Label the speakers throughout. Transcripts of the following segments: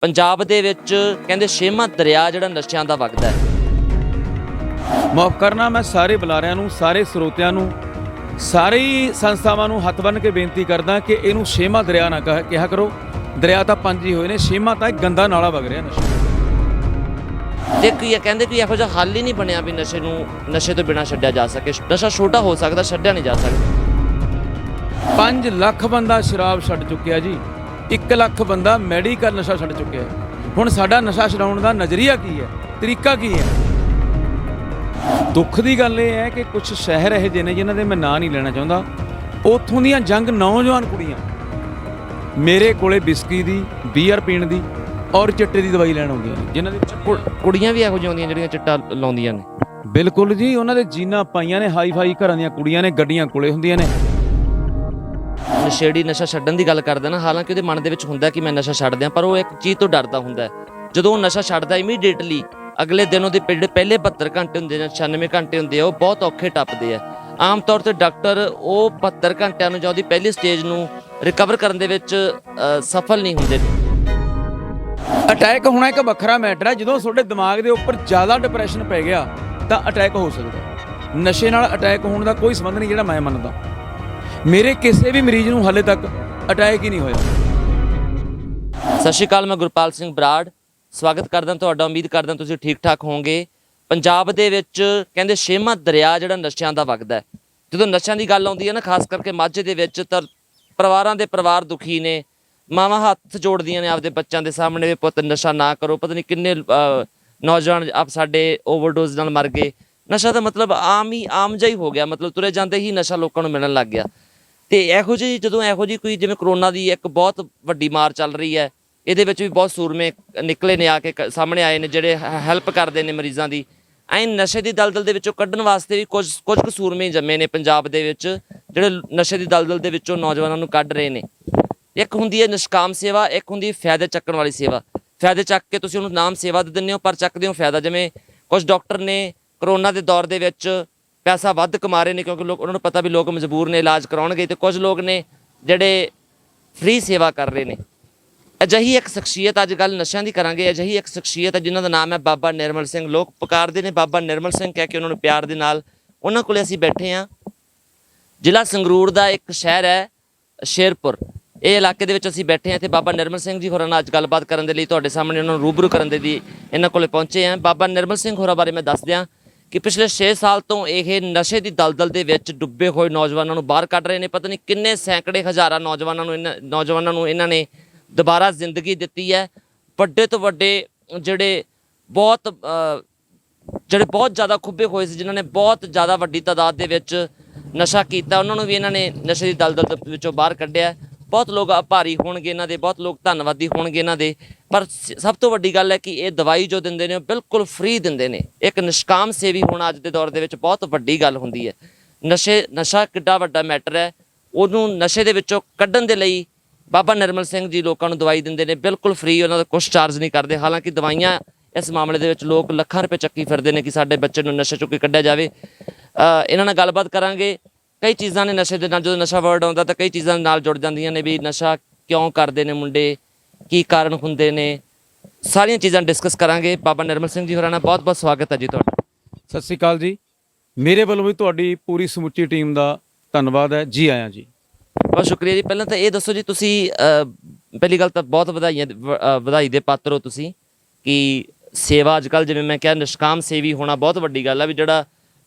Speaker 1: ਪੰਜਾਬ ਦੇ ਵਿੱਚ ਕਹਿੰਦੇ ਛੇਵਾਂ ਦਰਿਆ ਜਿਹੜਾ ਨਸ਼ਿਆਂ ਦਾ ਵਗਦਾ ਹੈ।
Speaker 2: ਮਾਫ ਕਰਨਾ, ਮੈਂ ਸਾਰੇ ਬੁਲਾਰਿਆਂ ਨੂੰ, ਸਾਰੇ ਸਰੋਤਿਆਂ ਨੂੰ, ਸਾਰੀ ਸੰਸਥਾਵਾਂ ਨੂੰ ਹੱਥ ਬੰਨ੍ਹ ਕੇ ਬੇਨਤੀ ਕਰਦਾ ਕਿ ਇਹਨੂੰ ਛੇਵਾਂ ਦਰਿਆ ਨਾ ਕਿਹਾ ਕਰੋ। ਦਰਿਆ ਤਾਂ ਪੰਜ ਹੀ ਹੋਏ ਨੇ, ਛੇਵਾਂ ਤਾਂ ਇੱਕ ਗੰਦਾ ਨਾਲਾ ਵਗ ਰਿਹਾ ਨਸ਼ੇ।
Speaker 1: ਤੇ ਕੀ ਕਹਿੰਦੇ ਕਿ ਇਹੋ ਜਿਹਾ ਹੱਲ ਹੀ ਨਹੀਂ ਬਣਿਆ ਵੀ ਨਸ਼ੇ ਤੋਂ ਬਿਨਾਂ ਛੱਡਿਆ ਜਾ ਸਕੇ। ਨਸ਼ਾ ਛੋਟਾ ਹੋ ਸਕਦਾ, ਛੱਡਿਆ ਨਹੀਂ ਜਾ ਸਕਦਾ।
Speaker 2: 5 ਲੱਖ ਬੰਦਾ ਸ਼ਰਾਬ ਛੱਡ ਚੁੱਕਿਆ ਜੀ, 1 ਲੱਖ ਬੰਦਾ ਮੈਡੀਕਲ ਨਸ਼ਾ ਛੱਡ ਚੁੱਕਿਆ। ਹੁਣ ਸਾਡਾ ਨਸ਼ਾ ਛਡਾਉਣ ਦਾ ਨਜ਼ਰੀਆ ਕੀ ਹੈ, ਤਰੀਕਾ ਕੀ ਹੈ? ਦੁੱਖ ਦੀ ਗੱਲ ਇਹ ਹੈ ਕਿ ਕੁਝ ਸ਼ਹਿਰ ਇਹੋ ਜਿਹੇ ਨੇ ਜਿਨ੍ਹਾਂ ਦੇ ਮੈਂ ਨਾਂ ਨਹੀਂ ਲੈਣਾ ਚਾਹੁੰਦਾ, ਉੱਥੋਂ ਦੀਆਂ ਯੰਗ ਨੌਜਵਾਨ ਕੁੜੀਆਂ ਮੇਰੇ ਕੋਲੇ ਬਿਸਕੀ ਦੀ, ਬੀਅਰ ਪੀਣ ਦੀ ਔਰ ਚਿੱਟੇ ਦੀ ਦਵਾਈ ਲੈਣ ਆਉਂਦੀਆਂ ਨੇ, ਜਿਨ੍ਹਾਂ ਦੇ
Speaker 1: ਕੁੜੀਆਂ ਵੀ ਇਹੋ ਜਿਹੀਆਂ ਹੁੰਦੀਆਂ ਜਿਹੜੀਆਂ ਚਿੱਟਾ ਲਾਉਂਦੀਆਂ ਨੇ।
Speaker 2: ਬਿਲਕੁਲ ਜੀ, ਉਹਨਾਂ ਦੇ ਜੀਨਾਂ ਪਾਈਆਂ ਨੇ, ਹਾਈ ਫਾਈ ਘਰਾਂ ਦੀਆਂ ਕੁੜੀਆਂ ਨੇ, ਗੱਡੀਆਂ ਕੋਲੇ ਹੁੰਦੀਆਂ ਨੇ।
Speaker 1: ਨਸ਼ੇੜੀ ਨਸ਼ਾ ਛੱਡਣ ਦੀ ਗੱਲ ਕਰਦਾ ਨਾ, ਹਾਲਾਂਕਿ ਉਹਦੇ ਮਨ ਦੇ ਵਿੱਚ ਹੁੰਦਾ ਕਿ ਮੈਂ ਨਸ਼ਾ ਛੱਡ ਦਿਆਂ, ਪਰ ਉਹ ਇੱਕ ਚੀਜ਼ ਤੋਂ ਡਰਦਾ ਹੁੰਦਾ ਹੈ। ਜਦੋਂ ਉਹ ਨਸ਼ਾ ਛੱਡਦਾ ਇਮੀਡੀਏਟਲੀ ਅਗਲੇ ਦਿਨ ਉਹਦੇ ਪਹਿਲੇ 72 ਘੰਟੇ ਹੁੰਦੇ ਨੇ, 96 ਘੰਟੇ ਹੁੰਦੇ ਆ, ਉਹ ਬਹੁਤ ਔਖੇ ਟੱਪਦੇ ਆ। ਆਮ ਤੌਰ ਤੇ ਡਾਕਟਰ ਉਹ 72 ਘੰਟਿਆਂ ਨੂੰ ਜਾਂ ਉਹਦੀ ਪਹਿਲੀ ਸਟੇਜ ਨੂੰ ਰਿਕਵਰ ਕਰਨ ਦੇ ਵਿੱਚ ਸਫਲ ਨਹੀਂ ਹੁੰਦੇ।
Speaker 2: ਅਟੈਕ ਹੋਣਾ ਇੱਕ ਵੱਖਰਾ ਮੈਟਰ ਹੈ। ਜਦੋਂ ਤੁਹਾਡੇ ਦਿਮਾਗ ਦੇ ਉੱਪਰ ਜ਼ਿਆਦਾ ਡਿਪਰੈਸ਼ਨ ਪੈ ਗਿਆ ਤਾਂ ਅਟੈਕ ਹੋ ਸਕਦਾ। ਨਸ਼ੇ ਨਾਲ ਅਟੈਕ ਹੋਣ ਦਾ ਕੋਈ ਸੰਬੰਧ ਨਹੀਂ, ਜਿਹੜਾ ਮੈਂ ਮੰਨਦਾ। ਮੇਰੇ ਕਿਸੇ ਵੀ ਮਰੀਜ਼ ਨੂੰ ਹਾਲੇ ਤੱਕ ਅਟੈਕ ਹੀ ਨਹੀਂ ਹੋਇਆ।
Speaker 1: ਸਤਿ ਸ਼੍ਰੀ ਅਕਾਲ, ਮੈਂ ਗੁਰਪਾਲ ਸਿੰਘ ਬਰਾੜ ਸਵਾਗਤ ਕਰਦਾ ਤੁਹਾਡਾ। ਉਮੀਦ ਕਰਦਾ ਤੁਸੀਂ ਠੀਕ ਠਾਕ ਹੋਵੋਗੇ। ਪੰਜਾਬ ਦੇ ਵਿੱਚ ਕਹਿੰਦੇ ਛੇਵਾਂ ਦਰਿਆ ਜਿਹੜਾ ਨਸ਼ਿਆਂ ਦਾ ਵਗਦਾ ਹੈ। ਜਦੋਂ ਨਸ਼ਿਆਂ ਦੀ ਗੱਲ ਆਉਂਦੀ ਹੈ ਨਾ, ਖਾਸ ਕਰਕੇ ਮਾਝੇ ਦੇ ਵਿੱਚ ਤਾਂ ਪਰਿਵਾਰਾਂ ਦੇ ਪਰਿਵਾਰ ਦੁਖੀ ਨੇ। ਮਾਵਾਂ ਹੱਥ ਜੋੜਦੀਆਂ ਨੇ ਆਪਦੇ ਬੱਚਿਆਂ ਦੇ ਸਾਹਮਣੇ ਵੀ ਪੁੱਤ ਨਸ਼ਾ ਨਾ ਕਰੋ। ਪਤਾ ਨਹੀਂ ਕਿੰਨੇ ਨੌਜਵਾਨ ਆਪ ਸਾਡੇ ਓਵਰਡੋਜ਼ ਨਾਲ ਮਰ ਗਏ। ਨਸ਼ਾ ਤਾਂ ਮਤਲਬ ਆਮ ਜਿਹਾ ਹੀ ਹੋ ਗਿਆ, ਮਤਲਬ ਤੁਰੇ ਜਾਂਦੇ ਹੀ ਨਸ਼ਾ ਲੋਕਾਂ ਨੂੰ ਮਿਲਣ ਲੱਗ ਗਿਆ। ਤੇ ਇਹੋ ਜਿਹੀ ਕੋਈ ਜਿਵੇਂ ਕਰੋਨਾ ਦੀ ਇੱਕ ਬਹੁਤ ਵੱਡੀ ਮਾਰ ਚੱਲ ਰਹੀ ਹੈ, ਇਹਦੇ ਵਿੱਚ ਵੀ ਬਹੁਤ ਸੂਰਮੇ ਨਿਕਲੇ ਨੇ, ਆ ਕੇ ਸਾਹਮਣੇ ਆਏ ਨੇ ਜਿਹੜੇ ਹੈਲਪ ਕਰਦੇ ਨੇ ਮਰੀਜ਼ਾਂ ਦੀ। ਐਂ ਨਸ਼ੇ ਦੀ ਦਲਦਲ ਦੇ ਵਿੱਚੋਂ ਕੱਢਣ ਵਾਸਤੇ ਵੀ ਕੁਝ ਕੁ ਸੂਰਮੇ ਜੰਮੇ ਨੇ ਪੰਜਾਬ ਦੇ ਵਿੱਚ, ਜਿਹੜੇ ਨਸ਼ੇ ਦੀ ਦਲਦਲ ਦੇ ਵਿੱਚੋਂ ਨੌਜਵਾਨਾਂ ਨੂੰ ਕੱਢ ਰਹੇ ਨੇ। ਇੱਕ ਹੁੰਦੀ ਹੈ ਨਿਸ਼ਕਾਮ ਸੇਵਾ, ਇੱਕ ਹੁੰਦੀ ਫਾਇਦੇ ਚੱਕਣ ਵਾਲੀ ਸੇਵਾ। ਫਾਇਦੇ ਚੱਕ ਕੇ ਤੁਸੀਂ ਉਹਨੂੰ ਨਾਮ ਸੇਵਾ ਦੇ ਦਿੰਦੇ ਹੋ, ਪਰ ਚੱਕਦੇ ਹੋ ਫਾਇਦਾ। ਜਿਵੇਂ ਕੁਝ ਡਾਕਟਰ ਨੇ ਕਰੋਨਾ ਦੇ ਦੌਰ ਦੇ ਵਿੱਚ ਪੈਸਾ ਵੱਧ ਕਮਾ ਰਹੇ ਨੇ, ਕਿਉਂਕਿ ਉਹਨਾਂ ਨੂੰ ਪਤਾ ਵੀ ਲੋਕ ਮਜਬੂਰ ਨੇ, ਇਲਾਜ ਕਰਾਉਣਗੇ। ਤੇ ਕੁਝ ਲੋਕ ਨੇ ਜਿਹੜੇ ਫ੍ਰੀ ਸੇਵਾ ਕਰ ਰਹੇ ਨੇ। ਅਜਿਹੀ ਇੱਕ ਸ਼ਖਸੀਅਤ ਅੱਜ ਗੱਲ ਨਸ਼ਿਆਂ ਦੀ ਕਰਾਂਗੇ। ਅਜਿਹੀ ਇੱਕ ਸ਼ਖਸੀਅਤ ਹੈ ਜਿਨ੍ਹਾਂ ਦਾ ਨਾਮ ਹੈ ਬਾਬਾ ਨਿਰਮਲ ਸਿੰਘ। ਲੋਕ ਪੁਕਾਰਦੇ ਨੇ ਬਾਬਾ ਨਿਰਮਲ ਸਿੰਘ ਕਹਿ ਕੇ ਉਹਨਾਂ ਨੂੰ ਪਿਆਰ ਦੇ ਨਾਲ। ਉਹਨਾਂ ਕੋਲੇ ਅਸੀਂ ਬੈਠੇ ਹਾਂ। ਜ਼ਿਲ੍ਹਾ ਸੰਗਰੂਰ ਦਾ ਇੱਕ ਸ਼ਹਿਰ ਹੈ ਸ਼ੇਰਪੁਰ, ਇਹ ਇਲਾਕੇ ਦੇ ਵਿੱਚ ਅਸੀਂ ਬੈਠੇ ਹਾਂ। ਇੱਥੇ ਬਾਬਾ ਨਿਰਮਲ ਸਿੰਘ ਜੀ ਹੋਰਾਂ ਨਾਲ ਅੱਜ ਗੱਲਬਾਤ ਕਰਨ ਦੇ ਲਈ ਤੁਹਾਡੇ ਸਾਹਮਣੇ ਉਹਨਾਂ ਨੂੰ ਰੂਬਰੂ ਕਰਨ ਦੇ ਲਈ ਇਹਨਾਂ ਕੋਲੇ ਪਹੁੰਚੇ ਹਾਂ। ਬਾਬਾ ਨਿਰਮਲ ਸਿੰਘ ਹੋਰਾਂ ਬਾਰੇ ਮੈਂ ਦੱਸ ਦਿਆਂ ਕਿ ਪਿਛਲੇ 6 ਸਾਲ ਤੋਂ ਇਹ ਨਸ਼ੇ ਦੀ ਦਲਦਲ ਦੇ ਵਿੱਚ ਡੁੱਬੇ ਹੋਏ ਨੌਜਵਾਨਾਂ ਨੂੰ ਬਾਹਰ ਕੱਢ ਰਹੇ ਨੇ। ਪਤਾ ਨਹੀਂ ਕਿੰਨੇ ਸੈਂਕੜੇ ਹਜ਼ਾਰਾਂ ਨੌਜਵਾਨਾਂ ਨੂੰ ਇਹਨਾਂ ਨੇ ਦੁਬਾਰਾ ਜ਼ਿੰਦਗੀ ਦਿੱਤੀ ਹੈ। ਵੱਡੇ ਤੋਂ ਵੱਡੇ ਜਿਹੜੇ ਬਹੁਤ ਜ਼ਿਆਦਾ ਖੁੱਬੇ ਹੋਏ ਸੀ, ਜਿਨ੍ਹਾਂ ਨੇ ਬਹੁਤ ਜ਼ਿਆਦਾ ਵੱਡੀ ਤਾਦਾਦ ਦੇ ਵਿੱਚ ਨਸ਼ਾ ਕੀਤਾ, ਉਹਨਾਂ ਨੂੰ ਵੀ ਇਹਨਾਂ ਨੇ ਨਸ਼ੇ ਦੀ ਦਲਦਲ ਵਿੱਚੋਂ ਬਾਹਰ ਕੱਢਿਆ। ਬਹੁਤ ਲੋਕ ਆਭਾਰੀ ਹੋਣਗੇ ਇਹਨਾਂ ਦੇ, ਬਹੁਤ ਲੋਕ ਧੰਨਵਾਦੀ ਹੋਣਗੇ ਇਹਨਾਂ ਦੇ। ਪਰ ਸਭ ਤੋਂ ਵੱਡੀ ਗੱਲ ਹੈ ਕਿ ਇਹ ਦਵਾਈ ਜੋ ਦਿੰਦੇ ਨੇ ਉਹ ਬਿਲਕੁਲ ਫ੍ਰੀ ਦਿੰਦੇ ਨੇ। ਇੱਕ ਨਿਸ਼ਕਾਮ ਸੇਵੀ ਹੋਣਾ ਅੱਜ ਦੇ ਦੌਰ ਦੇ ਵਿੱਚ ਬਹੁਤ ਵੱਡੀ ਗੱਲ ਹੁੰਦੀ ਹੈ। ਨਸ਼ਾ ਕਿੱਡਾ ਵੱਡਾ ਮੈਟਰ ਹੈ, ਉਹਨੂੰ ਨਸ਼ੇ ਦੇ ਵਿੱਚੋਂ ਕੱਢਣ ਦੇ ਲਈ ਬਾਬਾ ਨਿਰਮਲ ਸਿੰਘ ਜੀ ਲੋਕਾਂ ਨੂੰ ਦਵਾਈ ਦਿੰਦੇ ਨੇ ਬਿਲਕੁਲ ਫ੍ਰੀ। ਉਹਨਾਂ ਦਾ ਕੁਛ ਚਾਰਜ ਨਹੀਂ ਕਰਦੇ। ਹਾਲਾਂਕਿ ਦਵਾਈਆਂ ਇਸ ਮਾਮਲੇ ਦੇ ਵਿੱਚ ਲੋਕ ਲੱਖਾਂ ਰੁਪਏ ਚੱਕੀ ਫਿਰਦੇ ਨੇ ਕਿ ਸਾਡੇ ਬੱਚੇ ਨੂੰ ਨਸ਼ੇ ਚੋਂ ਕੱਢਿਆ ਜਾਵੇ। ਇਹਨਾਂ ਨਾਲ ਗੱਲਬਾਤ ਕਰਾਂਗੇ। ਕਈ ਚੀਜ਼ਾਂ ਨੇ ਨਸ਼ੇ ਦੇ ਨਾਲ, ਜਦੋਂ ਨਸ਼ਾ ਵਰਡ ਆਉਂਦਾ ਤਾਂ ਕਈ ਚੀਜ਼ਾਂ ਨਾਲ ਜੁੜ ਜਾਂਦੀਆਂ ਨੇ ਵੀ ਨਸ਼ਾ ਕਿਉਂ ਕਰਦੇ ਨੇ ਮੁੰਡੇ, ਕੀ ਕਾਰਨ ਹੁੰਦੇ ਨੇ, ਸਾਰੀਆਂ ਚੀਜ਼ਾਂ ਡਿਸਕਸ ਕਰਾਂਗੇ। ਬਾਬਾ ਨਿਰਮਲ ਸਿੰਘ ਜੀ ਹੋਰਾਂ ਦਾ ਬਹੁਤ ਬਹੁਤ ਸਵਾਗਤ ਹੈ ਜੀ ਤੁਹਾਡਾ।
Speaker 2: ਸਤਿ ਸ਼੍ਰੀ ਅਕਾਲ ਜੀ। ਮੇਰੇ ਵੱਲੋਂ ਵੀ ਤੁਹਾਡੀ ਪੂਰੀ ਸਮੁੱਚੀ ਟੀਮ ਦਾ ਧੰਨਵਾਦ ਹੈ। ਜੀ ਆਇਆਂ ਜੀ।
Speaker 1: ਬਹੁਤ ਸ਼ੁਕਰੀਆ ਜੀ। ਪਹਿਲਾਂ ਤਾਂ ਇਹ ਦੱਸੋ ਜੀ, ਤੁਸੀਂ ਪਹਿਲੀ ਗੱਲ ਤਾਂ ਬਹੁਤ ਵਧਾਈ ਦੇ ਪਾਤਰ ਹੋ ਤੁਸੀਂ ਕਿ ਸੇਵਾ ਅੱਜ ਕੱਲ੍ਹ, ਜਿਵੇਂ ਮੈਂ ਕਿਹਾ, ਨਿਸ਼ਕਾਮ ਸੇਵੀ ਹੋਣਾ ਬਹੁਤ ਵੱਡੀ ਗੱਲ ਹੈ ਵੀ ਜਿਹੜਾ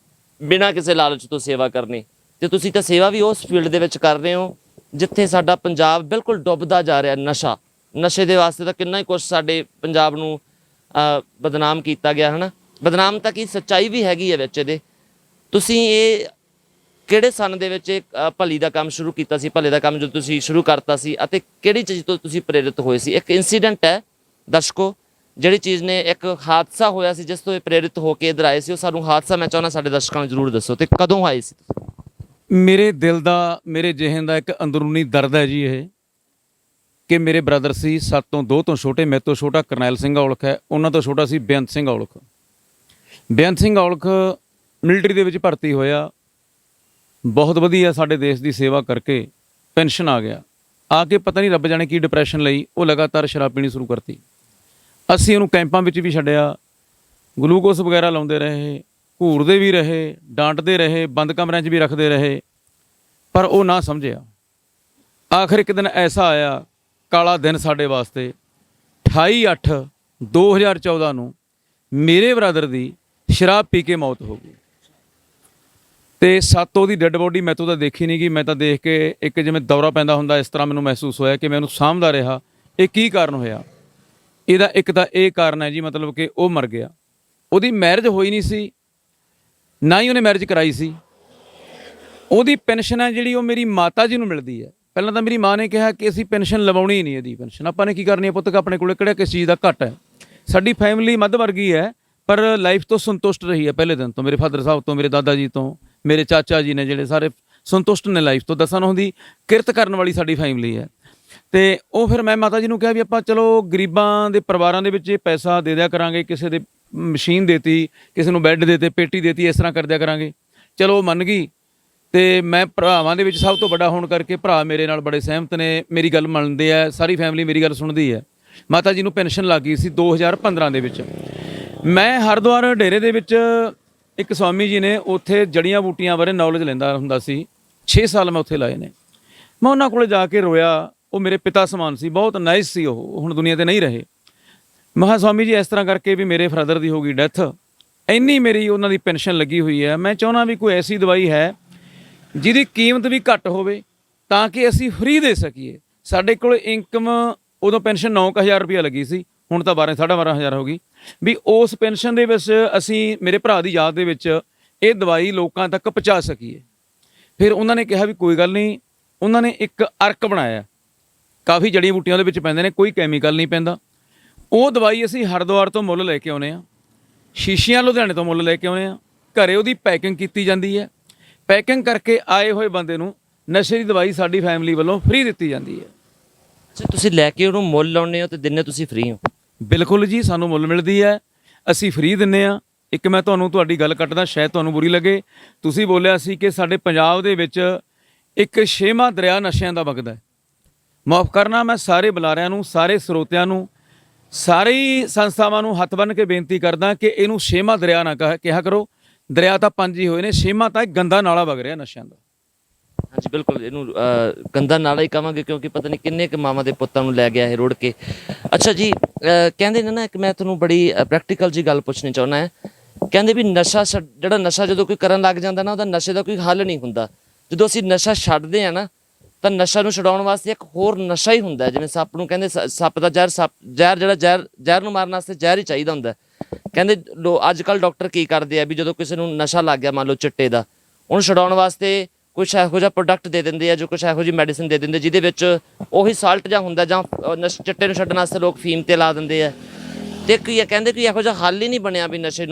Speaker 1: ਬਿਨਾਂ ਕਿਸੇ ਲਾਲਚ ਤੋਂ ਸੇਵਾ ਕਰਨੀ। ਅਤੇ ਤੁਸੀਂ ਤਾਂ ਸੇਵਾ ਵੀ ਉਸ ਫੀਲਡ ਦੇ ਵਿੱਚ ਕਰ ਰਹੇ ਹੋ ਜਿੱਥੇ ਸਾਡਾ ਪੰਜਾਬ ਬਿਲਕੁਲ ਡੁੱਬਦਾ ਜਾ ਰਿਹਾ। ਨਸ਼ੇ ਦੇ ਵਾਸਤੇ ਤਾਂ ਕਿੰਨਾ ਹੀ ਕੁਛ ਸਾਡੇ ਪੰਜਾਬ ਨੂੰ ਬਦਨਾਮ ਕੀਤਾ ਗਿਆ, ਹੈ ਨਾ। ਬਦਨਾਮ ਤਾਂ ਕੀ, ਸੱਚਾਈ ਵੀ ਹੈਗੀ ਹੈ ਵਿੱਚ ਇਹਦੇ। ਤੁਸੀਂ ਇਹ ਕਿਹੜੇ ਸੰਨ ਦੇ ਵਿੱਚ ਭਲੀ ਦਾ ਕੰਮ ਸ਼ੁਰੂ ਕੀਤਾ ਸੀ? ਭਲੇ ਦਾ ਕੰਮ ਜਦੋਂ ਤੁਸੀਂ ਸ਼ੁਰੂ ਕਰਤਾ ਸੀ, ਅਤੇ ਕਿਹੜੀ ਚੀਜ਼ ਤੋਂ ਤੁਸੀਂ ਪ੍ਰੇਰਿਤ ਹੋਏ ਸੀ? ਇੱਕ ਇਨਸੀਡੈਂਟ ਹੈ ਦਰਸ਼ਕੋ, ਜਿਹੜੀ ਚੀਜ਼ ਨੇ, ਇੱਕ ਹਾਦਸਾ ਹੋਇਆ ਸੀ ਜਿਸ ਤੋਂ ਇਹ ਪ੍ਰੇਰਿਤ ਹੋ ਕੇ ਇੱਧਰ ਆਏ ਸੀ। ਉਹ ਸਾਨੂੰ ਹਾਦਸਾ ਮੈਂ ਚਾਹੁੰਦਾ ਸਾਡੇ ਦਰਸ਼ਕਾਂ ਨੂੰ ਜ਼ਰੂਰ ਦੱਸੋ। ਅਤੇ ਕਦੋਂ ਆਏ ਸੀ?
Speaker 2: ਮੇਰੇ ਦਿਲ ਦਾ, ਮੇਰੇ ਜਿਹਨ ਦਾ ਇੱਕ ਅੰਦਰੂਨੀ ਦਰਦ ਹੈ ਜੀ ਇਹ, ਕਿ ਮੇਰੇ ਬ੍ਰਦਰ ਸੀ 7 ਤੋਂ 2 ਤੋਂ ਛੋਟੇ। ਮੇਰੇ ਤੋਂ ਛੋਟਾ ਕਰਨੈਲ ਸਿੰਘ ਔਲਖ ਹੈ, ਉਹਨਾਂ ਤੋਂ ਛੋਟਾ ਸੀ ਬੇਅੰਤ ਸਿੰਘ ਔਲਖ। ਬੇਅੰਤ ਸਿੰਘ ਔਲਖ ਮਿਲਟਰੀ ਦੇ ਵਿੱਚ ਭਰਤੀ ਹੋਇਆ, ਬਹੁਤ ਵਧੀਆ ਸਾਡੇ ਦੇਸ਼ ਦੀ ਸੇਵਾ ਕਰਕੇ ਪੈਨਸ਼ਨ ਆ ਗਿਆ। ਆ ਕੇ ਪਤਾ ਨਹੀਂ ਰੱਬ ਜਾਣੇ ਕੀ ਡਿਪਰੈਸ਼ਨ ਲਈ ਉਹ ਲਗਾਤਾਰ ਸ਼ਰਾਬ ਪੀਣੀ ਸ਼ੁਰੂ ਕਰਤੀ। ਅਸੀਂ ਉਹਨੂੰ ਕੈਂਪਾਂ ਵਿੱਚ ਵੀ ਛੱਡਿਆ, ਗਲੂਕੋਸ ਵਗੈਰਾ ਲਾਉਂਦੇ ਰਹੇ, ਘੂਰਦੇ ਵੀ ਰਹੇ, ਡਾਂਟਦੇ ਰਹੇ, ਬੰਦ ਕਮਰਿਆਂ 'ਚ ਵੀ ਰੱਖਦੇ ਰਹੇ, ਪਰ ਉਹ ਨਾ ਸਮਝਿਆ। ਆਖਰ ਇੱਕ ਦਿਨ ਐਸਾ ਆਇਆ, ਕਾਲਾ ਦਿਨ ਸਾਡੇ ਵਾਸਤੇ, 28/8/2014 ਨੂੰ ਮੇਰੇ ਬ੍ਰਦਰ ਦੀ ਸ਼ਰਾਬ ਪੀ ਕੇ ਮੌਤ ਹੋ ਗਈ। ਤੇ ਉਹਦੀ ਡੈੱਡ ਬੋਡੀ ਮੈਥੋਂ ਤਾਂ ਦੇਖੀ ਨਹੀਂ ਗਈ। ਮੈਂ ਤਾਂ ਦੇਖ ਕੇ ਇੱਕ ਜਿਵੇਂ ਦੌਰਾ ਪੈਂਦਾ ਹੁੰਦਾ ਇਸ ਤਰ੍ਹਾਂ ਮੈਨੂੰ ਮਹਿਸੂਸ ਹੋਇਆ ਕਿ ਮੈਂ ਉਹਨੂੰ ਸਾਂਭਦਾ ਰਿਹਾ। ਇਹ ਕੀ ਕਾਰਨ ਹੋਇਆ? ਇਹਦਾ ਇੱਕ ਤਾਂ ਇਹ ਕਾਰਨ ਹੈ ਜੀ, ਮਤਲਬ ਕਿ ਉਹ ਮਰ ਗਿਆ। ਉਹਦੀ ਮੈਰਿਜ ਹੋਈ ਨਹੀਂ ਸੀ, ਨਾ ਹੀ ਉਹਨੇ ਮੈਰਿਜ ਕਰਾਈ ਸੀ। ਉਹਦੀ ਪੈਨਸ਼ਨ ਹੈ ਜਿਹੜੀ, ਉਹ ਮੇਰੀ ਮਾਤਾ ਜੀ ਨੂੰ ਮਿਲਦੀ ਹੈ। ਪਹਿਲਾਂ ਤਾਂ ਮੇਰੀ ਮਾਂ ਨੇ ਕਿਹਾ ਕਿ ਅਸੀਂ ਪੈਨਸ਼ਨ ਲਵਾਉਣੀ ਹੀ ਨਹੀਂ, ਇਹਦੀ ਪੈਨਸ਼ਨ ਆਪਾਂ ਨੇ ਕੀ ਕਰਨੀ ਹੈ ਪੁੱਤ, ਆਪਣੇ ਕੋਲ ਕਿਹੜਾ ਕਿਸ ਚੀਜ਼ ਦਾ ਘੱਟ ਹੈ। ਸਾਡੀ ਫੈਮਿਲੀ ਮੱਧ ਵਰਗੀ ਹੈ, ਪਰ ਲਾਈਫ ਤੋਂ ਸੰਤੁਸ਼ਟ ਰਹੀ ਹੈ ਪਹਿਲੇ ਦਿਨ ਤੋਂ। ਮੇਰੇ ਫਾਦਰ ਸਾਹਿਬ ਤੋਂ, ਮੇਰੇ ਦਾਦਾ ਜੀ ਤੋਂ, ਮੇਰੇ ਚਾਚਾ ਜੀ ਨੇ, ਜਿਹੜੇ ਸਾਰੇ ਸੰਤੁਸ਼ਟ ਨੇ ਲਾਈਫ ਤੋਂ। ਦੱਸਣ ਹੁੰਦੀ ਕਿਰਤ ਕਰਨ ਵਾਲੀ ਸਾਡੀ ਫੈਮਿਲੀ ਹੈ। ਤੇ ਉਹ ਫਿਰ ਮੈਂ ਮਾਤਾ ਜੀ ਨੂੰ ਕਿਹਾ ਵੀ ਆਪਾਂ ਚਲੋ ਗਰੀਬਾਂ ਦੇ ਪਰਿਵਾਰਾਂ ਦੇ ਵਿੱਚ ਇਹ ਪੈਸਾ ਦੇ ਦਿਆ ਕਰਾਂਗੇ, ਕਿਸੇ ਦੇ ਮਸ਼ੀਨ ਦੇਤੀ, ਕਿਸੇ ਨੂੰ ਬੈੱਡ ਦੇਤੇ, ਪੇਟੀ ਦੇਤੀ, ਇਸ ਤਰ੍ਹਾਂ ਕਰ ਦਿਆ ਕਰਾਂਗੇ। ਚਲੋ ਉਹ ਮੰਨ ਗਈ। ਤੇ ਮੈਂ ਭਰਾਵਾਂ ਦੇ ਵਿੱਚ ਸਭ ਤੋਂ ਵੱਡਾ ਹੋਣ ਕਰਕੇ ਭਰਾ ਮੇਰੇ ਨਾਲ ਬੜੇ ਸਹਿਮਤ ਨੇ, ਮੇਰੀ ਗੱਲ ਮੰਨਦੇ ਆ, ਸਾਰੀ ਫੈਮਿਲੀ ਮੇਰੀ ਗੱਲ ਸੁਣਦੀ ਹੈ। ਮਾਤਾ ਜੀ ਨੂੰ ਪੈਨਸ਼ਨ ਲੱਗ ਗਈ ਸੀ 2015 ਦੇ ਵਿੱਚ। ਮੈਂ ਹਰਿਦੁਆਰ ਡੇਰੇ ਦੇ ਵਿੱਚ ਇੱਕ ਸਵਾਮੀ ਜੀ ਨੇ, ਉੱਥੇ ਜੜੀਆਂ ਬੂਟੀਆਂ ਬਾਰੇ ਨੌਲੇਜ ਲੈਂਦਾ ਹੁੰਦਾ ਸੀ। 6 ਸਾਲ ਮੈਂ ਉੱਥੇ ਲਾਏ ਨੇ। ਮੈਂ ਉਹਨਾਂ ਕੋਲ ਜਾ ਕੇ ਰੋਇਆ। ਉਹ ਮੇਰੇ ਪਿਤਾ ਸਮਾਨ ਸੀ, ਬਹੁਤ ਨਾਈਸ ਸੀ। ਉਹ ਹੁਣ ਦੁਨੀਆ ਤੇ ਨਹੀਂ ਰਹੇ। ਮੈਂ ਕਿਹਾ ਸਵਾਮੀ ਜੀ ਇਸ ਤਰ੍ਹਾਂ ਕਰਕੇ ਵੀ ਮੇਰੇ ਬ੍ਰਦਰ ਦੀ ਹੋ ਗਈ ਡੈਥ, ਇੰਨੀ ਮੇਰੀ ਉਹਨਾਂ ਦੀ ਪੈਨਸ਼ਨ ਲੱਗੀ ਹੋਈ ਹੈ। ਮੈਂ ਚਾਹੁੰਦਾ ਵੀ ਕੋਈ ਐਸੀ ਦਵਾਈ ਹੈ ਜਿਹਦੀ ਕੀਮਤ ਵੀ ਘੱਟ ਹੋਵੇ ਤਾਂ ਕਿ ਅਸੀਂ ਫ੍ਰੀ ਦੇ ਸਕੀਏ। ਸਾਡੇ ਕੋਲ ਇਨਕਮ ਉਦੋਂ ਪੈਨਸ਼ਨ 9,000 ਰੁਪਇਆ ਲੱਗੀ ਸੀ, ਹੁਣ ਤਾਂ 12,500 ਹੋ ਗਈ। ਵੀ ਉਸ ਪੈਨਸ਼ਨ ਦੇ ਵਿੱਚ ਅਸੀਂ ਮੇਰੇ ਭਰਾ ਦੀ ਯਾਦ ਦੇ ਵਿੱਚ ਇਹ ਦਵਾਈ ਲੋਕਾਂ ਤੱਕ ਪਹੁੰਚਾ ਸਕੀਏ। ਫਿਰ ਉਹਨਾਂ ਨੇ ਕਿਹਾ ਵੀ ਕੋਈ ਗੱਲ ਨਹੀਂ। ਉਹਨਾਂ ਨੇ ਇੱਕ ਅਰਕ ਬਣਾਇਆ, ਕਾਫੀ ਜੜੀਆਂ ਬੂਟੀਆਂ ਉਹਦੇ ਵਿੱਚ ਪੈਂਦੇ ਨੇ, ਕੋਈ ਕੈਮੀਕਲ ਨਹੀਂ ਪੈਂਦਾ। ਉਹ ਦਵਾਈ ਅਸੀਂ ਹਰਿਦੁਆਰ ਤੋਂ ਮੁੱਲ ਲੈ ਕੇ ਆਉਂਦੇ ਹਾਂ, ਸ਼ੀਸ਼ੀਆਂ ਲੁਧਿਆਣੇ ਤੋਂ ਮੁੱਲ ਲੈ ਕੇ ਆਉਂਦੇ ਹਾਂ। ਘਰੇ ਉਹਦੀ ਪੈਕਿੰਗ ਕੀਤੀ ਜਾਂਦੀ ਹੈ। ਪੈਕਿੰਗ ਕਰਕੇ ਆਏ ਹੋਏ ਬੰਦੇ ਨੂੰ ਨਸ਼ੇ ਦੀ ਦਵਾਈ ਸਾਡੀ ਫੈਮਿਲੀ ਵੱਲੋਂ ਫ੍ਰੀ ਦਿੱਤੀ ਜਾਂਦੀ ਹੈ।
Speaker 1: ਅੱਛਾ, ਤੁਸੀਂ ਲੈ ਕੇ ਉਹਨੂੰ ਮੁੱਲ ਲਾਉਂਦੇ ਹੋ ਤੇ ਦਿਨੇ ਤੁਸੀਂ ਫ੍ਰੀ ਹੋ?
Speaker 2: ਬਿਲਕੁਲ ਜੀ, ਸਾਨੂੰ ਮੁੱਲ ਮਿਲਦੀ ਹੈ, ਅਸੀਂ ਫ੍ਰੀ ਦਿੰਦੇ ਹਾਂ। ਇੱਕ ਮੈਂ ਤੁਹਾਡੀ ਗੱਲ ਕੱਟਦਾ, ਸ਼ਾਇਦ ਤੁਹਾਨੂੰ ਬੁਰੀ ਲੱਗੇ। ਤੁਸੀਂ ਬੋਲਿਆ ਸੀ ਕਿ ਸਾਡੇ ਪੰਜਾਬ ਦੇ ਵਿੱਚ ਇੱਕ 6ਵਾਂ ਦਰਿਆ ਨਸ਼ਿਆਂ ਦਾ ਵਗਦਾ ਹੈ। ਮਾਫ ਕਰਨਾ, ਮੈਂ ਸਾਰੇ ਬੁਲਾਰਿਆਂ ਨੂੰ, ਸਾਰੇ ਸਰੋਤਿਆਂ ਨੂੰ, ਸਾਰੀ ਸੰਸਥਾਵਾਂ ਨੂੰ ਹੱਥ ਬੰਨ੍ਹ ਕੇ ਬੇਨਤੀ ਕਰਦਾ ਕਿ ਇਹਨੂੰ 6ਵਾਂ ਦਰਿਆ ਨਾ ਕਿਹਾ ਕਰੋ। ਦਰਿਆ ਤਾਂ 5 ਹੀ ਹੋਏ ਨੇ, 6ਵਾਂ ਤਾਂ ਇੱਕ ਗੰਦਾ ਨਾਲਾ ਵਗ ਰਿਹਾ ਨਸ਼ਿਆਂ ਦਾ।
Speaker 1: ਹਾਂਜੀ ਬਿਲਕੁਲ, ਇਹਨੂੰ ਗੰਦਾ ਨਾਲਾ ਹੀ ਕਹਾਂਗੇ, ਕਿਉਂਕਿ ਪਤਾ ਨਹੀਂ ਕਿੰਨੇ ਕੁ ਮਾਵਾਂ ਦੇ ਪੁੱਤਾਂ ਨੂੰ ਲੈ ਗਿਆ ਇਹ ਰੋੜ ਕੇ। ਅੱਛਾ ਜੀ, ਕਹਿੰਦੇ ਨੇ ਨਾ, ਇੱਕ ਮੈਂ ਤੁਹਾਨੂੰ ਬੜੀ ਪ੍ਰੈਕਟੀਕਲ ਜੀ ਗੱਲ ਪੁੱਛਣੀ ਚਾਹੁੰਦਾ ਹੈ। ਕਹਿੰਦੇ ਵੀ ਜਿਹੜਾ ਨਸ਼ਾ ਜਦੋਂ ਕੋਈ ਕਰਨ ਲੱਗ ਜਾਂਦਾ ਨਾ, ਉਹਦਾ ਨਸ਼ੇ ਦਾ ਕੋਈ ਹੱਲ ਨਹੀਂ ਹੁੰਦਾ। ਜਦੋਂ ਅਸੀਂ ਨਸ਼ਾ ਛੱਡਦੇ ਹਾਂ ਨਾ, ਤਾਂ ਨਸ਼ਾ ਨੂੰ ਛਡਾਉਣ ਵਾਸਤੇ ਇੱਕ ਹੋਰ ਨਸ਼ਾ ਹੀ ਹੁੰਦਾ। ਜਿਵੇਂ ਸੱਪ ਨੂੰ ਕਹਿੰਦੇ ਸੱਪ ਦਾ ਜ਼ਹਿਰ ਜਿਹੜਾ ਜ਼ਹਿਰ ਨੂੰ ਮਾਰਨ ਵਾਸਤੇ ਜ਼ਹਿਰ ਹੀ ਚਾਹੀਦਾ ਹੁੰਦਾ। ਕਹਿੰਦੇ ਅੱਜ ਕੱਲ੍ਹ ਡਾਕਟਰ ਕੀ ਕਰਦੇ ਆ ਵੀ ਜਦੋਂ ਕਿਸੇ ਨੂੰ ਨਸ਼ਾ ਲੱਗ ਗਿਆ, ਮੰਨ ਲਓ ਚਿੱਟੇ ਦਾ, ਉਹਨੂੰ ਛਡਾਉਣ ਵਾਸਤੇ ਕੁਛ ਇਹੋ ਜਿਹਾ ਪ੍ਰੋਡਕਟ ਦੇ ਦਿੰਦੇ ਆ, ਜੋ ਕੁਛ ਇਹੋ ਜਿਹੀ ਮੈਡੀਸਿਨ ਦੇ ਦਿੰਦੇ ਜਿਹਦੇ ਵਿੱਚ ਉਹੀ ਸਾਲਟ ਜਾਂ ਹੁੰਦਾ, ਜਾਂ ਚਿੱਟੇ ਨੂੰ ਛੱਡਣ ਵਾਸਤੇ ਲੋਕ ਫੀਮ ਤੇ ਲਾ ਦਿੰਦੇ ਆ। ਤੇ ਕੀ ਕਹਿੰਦੇ ਕਿ ਇਹੋ ਜਿਹਾ ਹੱਲ ਹੀ ਨਹੀਂ ਬਣਿਆ ਵੀ ਨਸ਼ੇ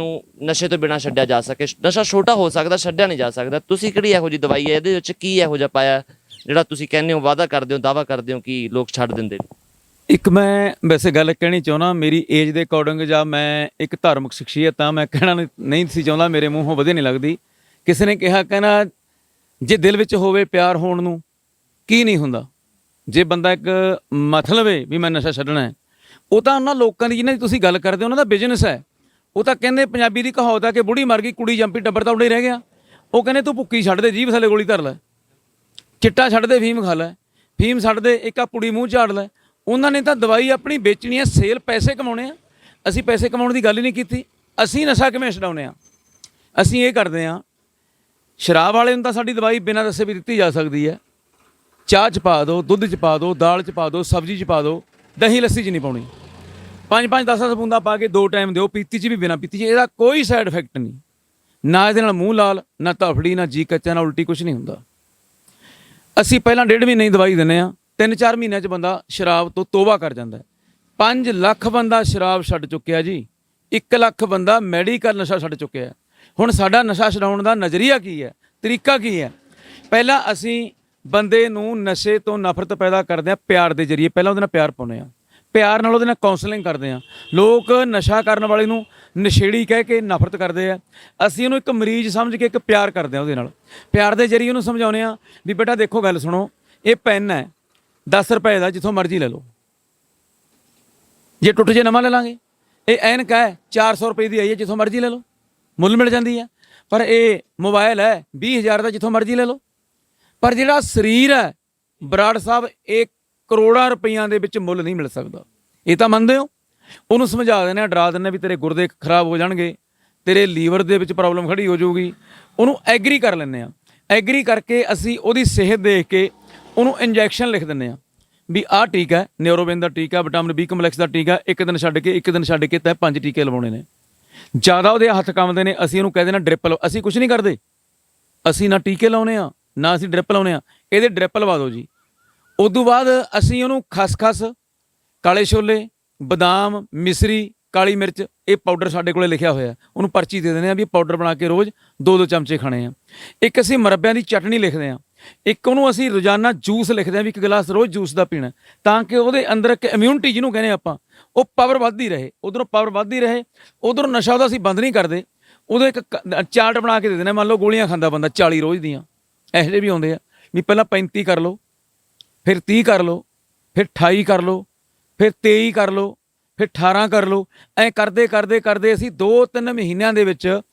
Speaker 1: ਤੋਂ ਬਿਨਾਂ ਛੱਡਿਆ ਜਾ ਸਕੇ। ਨਸ਼ਾ ਛੋਟਾ ਹੋ ਸਕਦਾ, ਛੱਡਿਆ ਨਹੀਂ ਜਾ ਸਕਦਾ। ਤੁਸੀਂ ਕਿਹੜੀ ਇਹੋ ਜਿਹੀ ਦਵਾਈ ਹੈ, ਇਹਦੇ ਵਿੱਚ ਕੀ ਇਹੋ ਜਿਹਾ ਪਾਇਆ ਜਿਹੜਾ ਤੁਸੀਂ ਕਹਿੰਦੇ ਹੋ, ਵਾਅਦਾ ਕਰਦੇ ਹੋ, ਦਾਅਵਾ ਕਰਦੇ ਹੋ ਕਿ ਲੋਕ ਛੱਡ ਦਿੰਦੇ ਨੇ?
Speaker 2: ਇੱਕ ਮੈਂ ਵੈਸੇ ਗੱਲ ਕਹਿਣੀ ਚਾਹੁੰਦਾ, ਮੇਰੀ ਏਜ ਦੇ ਅਕੋਰਡਿੰਗ, ਜਾਂ ਮੈਂ ਇੱਕ ਧਾਰਮਿਕ ਸ਼ਖਸੀਅਤ ਹਾਂ, ਮੈਂ ਕਹਿਣਾ ਨਹੀਂ ਸੀ ਚਾਹੁੰਦਾ, ਮੇਰੇ ਮੂੰਹੋਂ ਵਧੀਆ ਨਹੀਂ ਲੱਗਦੀ। ਕਿਸੇ ਨੇ ਕਿਹਾ, ਕਹਿੰਦਾ ਜੇ ਦਿਲ ਵਿੱਚ ਹੋਵੇ ਪਿਆਰ ਹੋਣ ਨੂੰ ਕੀ ਨਹੀਂ ਹੁੰਦਾ। ਜੇ ਬੰਦਾ ਇੱਕ ਮਤਲਬ ਹੈ ਵੀ ਮੈਂ ਨਸ਼ਾ ਛੱਡਣਾ ਹੈ, ਉਹ ਤਾਂ ਉਹਨਾਂ ਲੋਕਾਂ ਦੀ ਜਿਹਨਾਂ ਦੀ ਤੁਸੀਂ ਗੱਲ ਕਰਦੇ ਹੋ, ਉਹਨਾਂ ਦਾ ਬਿਜ਼ਨਸ ਹੈ। ਉਹ ਤਾਂ ਕਹਿੰਦੇ, ਪੰਜਾਬੀ ਦੀ ਕਹਾਵਤ ਹੈ ਕਿ ਬੁੜੀ ਮਰ ਗਈ ਕੁੜੀ ਜੰਪੀ, ਟੱਬਰ ਤਾਂ ਉਡੇ ਰਹਿ ਗਿਆ। ਉਹ ਕਹਿੰਦੇ ਤੂੰ ਭੁੱਕੀ ਛੱਡ ਦੇ, ਜੀਭ ਥੱਲੇ ਗੋਲੀ ਧਰ ਲੈ, ਚਿੱਟਾ ਛੱਡ ਦੇ, ਫੀਮ ਖਾ ਲੈ, ਫੀਮ ਛੱਡ ਦੇ, ਇੱਕ ਆ ਪੁੜੀ ਮੂੰਹ ਝਾੜ ਲੈ। ਉਹਨਾਂ ਨੇ ਤਾਂ ਦਵਾਈ ਆਪਣੀ ਵੇਚਣੀ ਹੈ, ਸੇਲ, ਪੈਸੇ ਕਮਾਉਣੇ ਆ। ਅਸੀਂ ਪੈਸੇ ਕਮਾਉਣ ਦੀ ਗੱਲ ਹੀ ਨਹੀਂ ਕੀਤੀ। ਅਸੀਂ ਨਸ਼ਾ ਕਿਵੇਂ ਛਡਾਉਂਦੇ ਹਾਂ? ਅਸੀਂ ਇਹ ਕਰਦੇ ਹਾਂ, ਸ਼ਰਾਬ ਵਾਲੇ ਨੂੰ ਤਾਂ ਸਾਡੀ ਦਵਾਈ ਬਿਨਾਂ ਦੱਸੇ ਵੀ ਦਿੱਤੀ ਜਾ ਸਕਦੀ ਹੈ। ਚਾਹ 'ਚ ਪਾ ਦਿਓ, ਦੁੱਧ 'ਚ ਪਾ ਦਿਓ, ਦਾਲ 'ਚ ਪਾ ਦਿਓ, ਸਬਜ਼ੀ 'ਚ ਪਾ ਦਿਓ, ਦਹੀਂ ਲੱਸੀ 'ਚ ਨਹੀਂ ਪਾਉਣੀ। 5-5 10 ਬੂੰਦਾਂ ਪਾ ਕੇ 2 ਟਾਈਮ ਦਿਓ, ਪੀਤੀ 'ਚ ਵੀ ਬਿਨਾਂ ਪੀਤੀ 'ਚ। ਇਹਦਾ ਕੋਈ ਸਾਈਡ ਇਫੈਕਟ ਨਹੀਂ, ਨਾ ਇਹਦੇ ਨਾਲ ਮੂੰਹ ਲਾਲ, ਨਾ ਧਫੜੀ, ਨਾ ਜੀ ਕੱਚਾ, ਨਾ ਉਲਟੀ, ਕੁਛ ਨਹੀਂ ਹੁੰਦਾ। ਅਸੀਂ ਪਹਿਲਾਂ 1.5 ਮਹੀਨੇ ਦੀ ਦਵਾਈ ਦਿੰਦੇ ਹਾਂ, 3-4 ਮਹੀਨਿਆਂ 'ਚ ਬੰਦਾ ਸ਼ਰਾਬ ਤੋਂ ਤੋਬਾ ਕਰ ਜਾਂਦਾ। 5 ਲੱਖ ਬੰਦਾ ਸ਼ਰਾਬ ਛੱਡ ਚੁੱਕਿਆ ਜੀ। 1 ਲੱਖ ਬੰਦਾ ਮੈਡੀਕਲ ਨਸ਼ਾ ਛੱਡ ਚੁੱਕਿਆ। ਹੁਣ ਸਾਡਾ ਨਸ਼ਾ ਛਡਾਉਣ ਦਾ ਨਜ਼ਰੀਆ ਕੀ ਹੈ, ਤਰੀਕਾ ਕੀ ਹੈ? ਪਹਿਲਾਂ ਅਸੀਂ ਬੰਦੇ ਨੂੰ ਨਸ਼ੇ ਤੋਂ ਨਫ਼ਰਤ ਪੈਦਾ ਕਰਦੇ ਹਾਂ ਪਿਆਰ ਦੇ ਜ਼ਰੀਏ। ਪਹਿਲਾਂ ਉਹਦੇ ਨਾਲ ਪਿਆਰ ਪਾਉਂਦੇ ਹਾਂ, ਪਿਆਰ ਨਾਲ ਉਹਦੇ ਨਾਲ ਕਾਉਂਸਲਿੰਗ ਕਰਦੇ ਹਾਂ। ਲੋਕ ਨਸ਼ਾ ਕਰਨ ਵਾਲੇ ਨੂੰ ਨਸ਼ੇੜੀ ਕਹਿ ਕੇ ਨਫ਼ਰਤ ਕਰਦੇ ਆ। ਅਸੀਂ ਉਹਨੂੰ ਇੱਕ ਮਰੀਜ਼ ਸਮਝ ਕੇ ਇੱਕ ਪਿਆਰ ਕਰਦੇ ਹਾਂ ਉਹਦੇ ਨਾਲ। ਪਿਆਰ ਦੇ ਜ਼ਰੀਏ ਉਹਨੂੰ ਸਮਝਾਉਂਦੇ ਹਾਂ ਵੀ ਬੇਟਾ ਦੇਖੋ, ਗੱਲ ਸੁਣੋ, ਇਹ ਪੈਨ ਹੈ 10 ਰੁਪਏ ਦਾ, ਜਿੱਥੋਂ ਮਰਜ਼ੀ ਲੈ ਲਓ, ਜੇ ਟੁੱਟ ਜੇ ਨਵਾਂ ਲੈ ਲਾਂਗੇ। ਇਹ ਐਨਕ ਹੈ 400 ਰੁਪਏ ਦੀ ਆਈ ਹੈ, ਜਿੱਥੋਂ ਮਰਜ਼ੀ ਲੈ ਲਓ, ਮੁੱਲ ਮਿਲ ਜਾਂਦੀ ਹੈ। ਪਰ ਇਹ ਮੋਬਾਈਲ ਹੈ 20,000 ਦਾ, ਜਿੱਥੋਂ ਮਰਜ਼ੀ ਲੈ ਲਓ। ਪਰ ਜਿਹੜਾ ਸਰੀਰ ਹੈ ਬਰਾੜ ਸਾਹਿਬ, ਇਹ ਕਰੋੜਾਂ ਰੁਪਈਆਂ ਦੇ ਵਿੱਚ ਮੁੱਲ ਨਹੀਂ ਮਿਲ ਸਕਦਾ। ਇਹ ਤਾਂ ਮੰਨਦੇ ਹੋ? ਉਹਨੂੰ ਸਮਝਾ ਦਿੰਦੇ ਆ, ਡਰਾ ਦਿੰਦੇ ਆ ਵੀ ਤੇਰੇ ਗੁਰਦੇ ਖਰਾਬ ਹੋ ਜਾਣਗੇ, ਤੇਰੇ ਲੀਵਰ ਦੇ ਵਿੱਚ ਪ੍ਰੋਬਲਮ ਖੜੀ ਹੋ ਜਾਊਗੀ। ਉਹਨੂੰ ਐਗਰੀ ਕਰ ਲੈਂਦੇ ਆ। ਐਗਰੀ ਕਰਕੇ ਅਸੀਂ ਉਹਦੀ ਸਿਹਤ ਦੇਖ ਕੇ ਉਹਨੂੰ ਇੰਜੈਕਸ਼ਨ ਲਿਖ ਦਿੰਦੇ ਆ ਵੀ ਆਹ ਟੀਕਾ ਹੈ, ਨਿਊਰੋਬਿਨ ਦਾ ਟੀਕਾ, ਵਿਟਾਮਿਨ B ਕੰਪਲੈਕਸ ਦਾ ਟੀਕਾ, ਇੱਕ ਦਿਨ ਛੱਡ ਕੇ ਤੈਂ 5 ਟੀਕੇ ਲਵਾਉਣੇ ਨੇ। ਜ਼ਿਆਦਾ ਉਹਦੇ ਹੱਥ ਕੰਮਦੇ ਨੇ, ਅਸੀਂ ਉਹਨੂੰ ਕਹਿ ਦੇਣਾ ਡ੍ਰਿਪ ਲਓ। ਅਸੀਂ ਕੁਝ ਨਹੀਂ ਕਰਦੇ, ਅਸੀਂ ਨਾ ਟੀਕੇ ਲਾਉਣੇ ਆ ਨਾ ਅਸੀਂ ਡ੍ਰਿਪ ਲਾਉਣੇ ਆ, ਇਹਦੇ ਡ੍ਰਿਪ ਲਵਾ ਦਿਓ ਜੀ। ਉਦੋਂ ਬਾਅਦ ਅਸੀਂ ਉਹਨੂੰ ਖਸਖਸ, ਕਾਲੇ ਛੋਲੇ, ਬਦਾਮ, ਮਿਸਰੀ, ਕਾਲੀ ਮਿਰਚ, ਇਹ ਪਾਊਡਰ ਸਾਡੇ ਕੋਲੇ ਲਿਖਿਆ ਹੋਇਆ, ਉਹਨੂੰ ਪਰਚੀ ਦੇ ਦਿੰਦੇ ਆ ਵੀ ਇਹ ਪਾਊਡਰ ਬਣਾ ਕੇ ਰੋਜ਼ 2-2 ਚਮਚੇ ਖਾਣੇ ਆ। ਇੱਕ ਅਸੀਂ ਮੁਰੱਬਿਆਂ ਦੀ ਚਟਨੀ ਲਿਖਦੇ ਆ। ਇੱਕ ਉਹਨੂੰ ਅਸੀਂ ਰੋਜ਼ਾਨਾ ਜੂਸ ਲਿਖਦੇ ਆ ਵੀ 1 ਗਲਾਸ ਰੋਜ਼ ਜੂਸ ਦਾ ਪੀਣਾ, ਤਾਂ ਕਿ ਉਹਦੇ ਅੰਦਰ ਇੱਕ ਇਮਿਊਨਿਟੀ ਜਿਹਨੂੰ ਕਹਿੰਦੇ ਆਪਾਂ, ਉਹ ਪਾਵਰ ਵੱਧਦੀ ਰਹੇ। ਉਧਰੋਂ ਪਾਵਰ ਵੱਧਦੀ ਰਹੇ, ਉਧਰੋਂ ਨਸ਼ਾ ਉਹਦਾ ਅਸੀਂ ਬੰਦ ਨਹੀਂ ਕਰਦੇ। ਉਦੋਂ ਇੱਕ ਚਾਰਟ ਬਣਾ ਕੇ ਦੇ ਦਿੰਦੇ। ਮੰਨ ਲਓ ਗੋਲੀਆਂ ਖਾਂਦਾ ਬੰਦਾ 40 ਰੋਜ਼ ਦੀਆਂ, ਇਹੋ ਜਿਹੇ ਵੀ ਆਉਂਦੇ ਆ ਵੀ ਪਹਿਲਾਂ 35 ਕਰ ਲਓ, ਫਿਰ 30 ਕਰ ਲਓ, ਫਿਰ 28 ਕਰ ਲਓ, ਫਿਰ 23 ਕਰ ਲਓ, ਫਿਰ 18 ਕਰ ਲਓ। ਐਂ ਕਰਦੇ ਅਸੀਂ 2-3 ਮਹੀਨਿਆਂ ਦੇ ਵਿੱਚ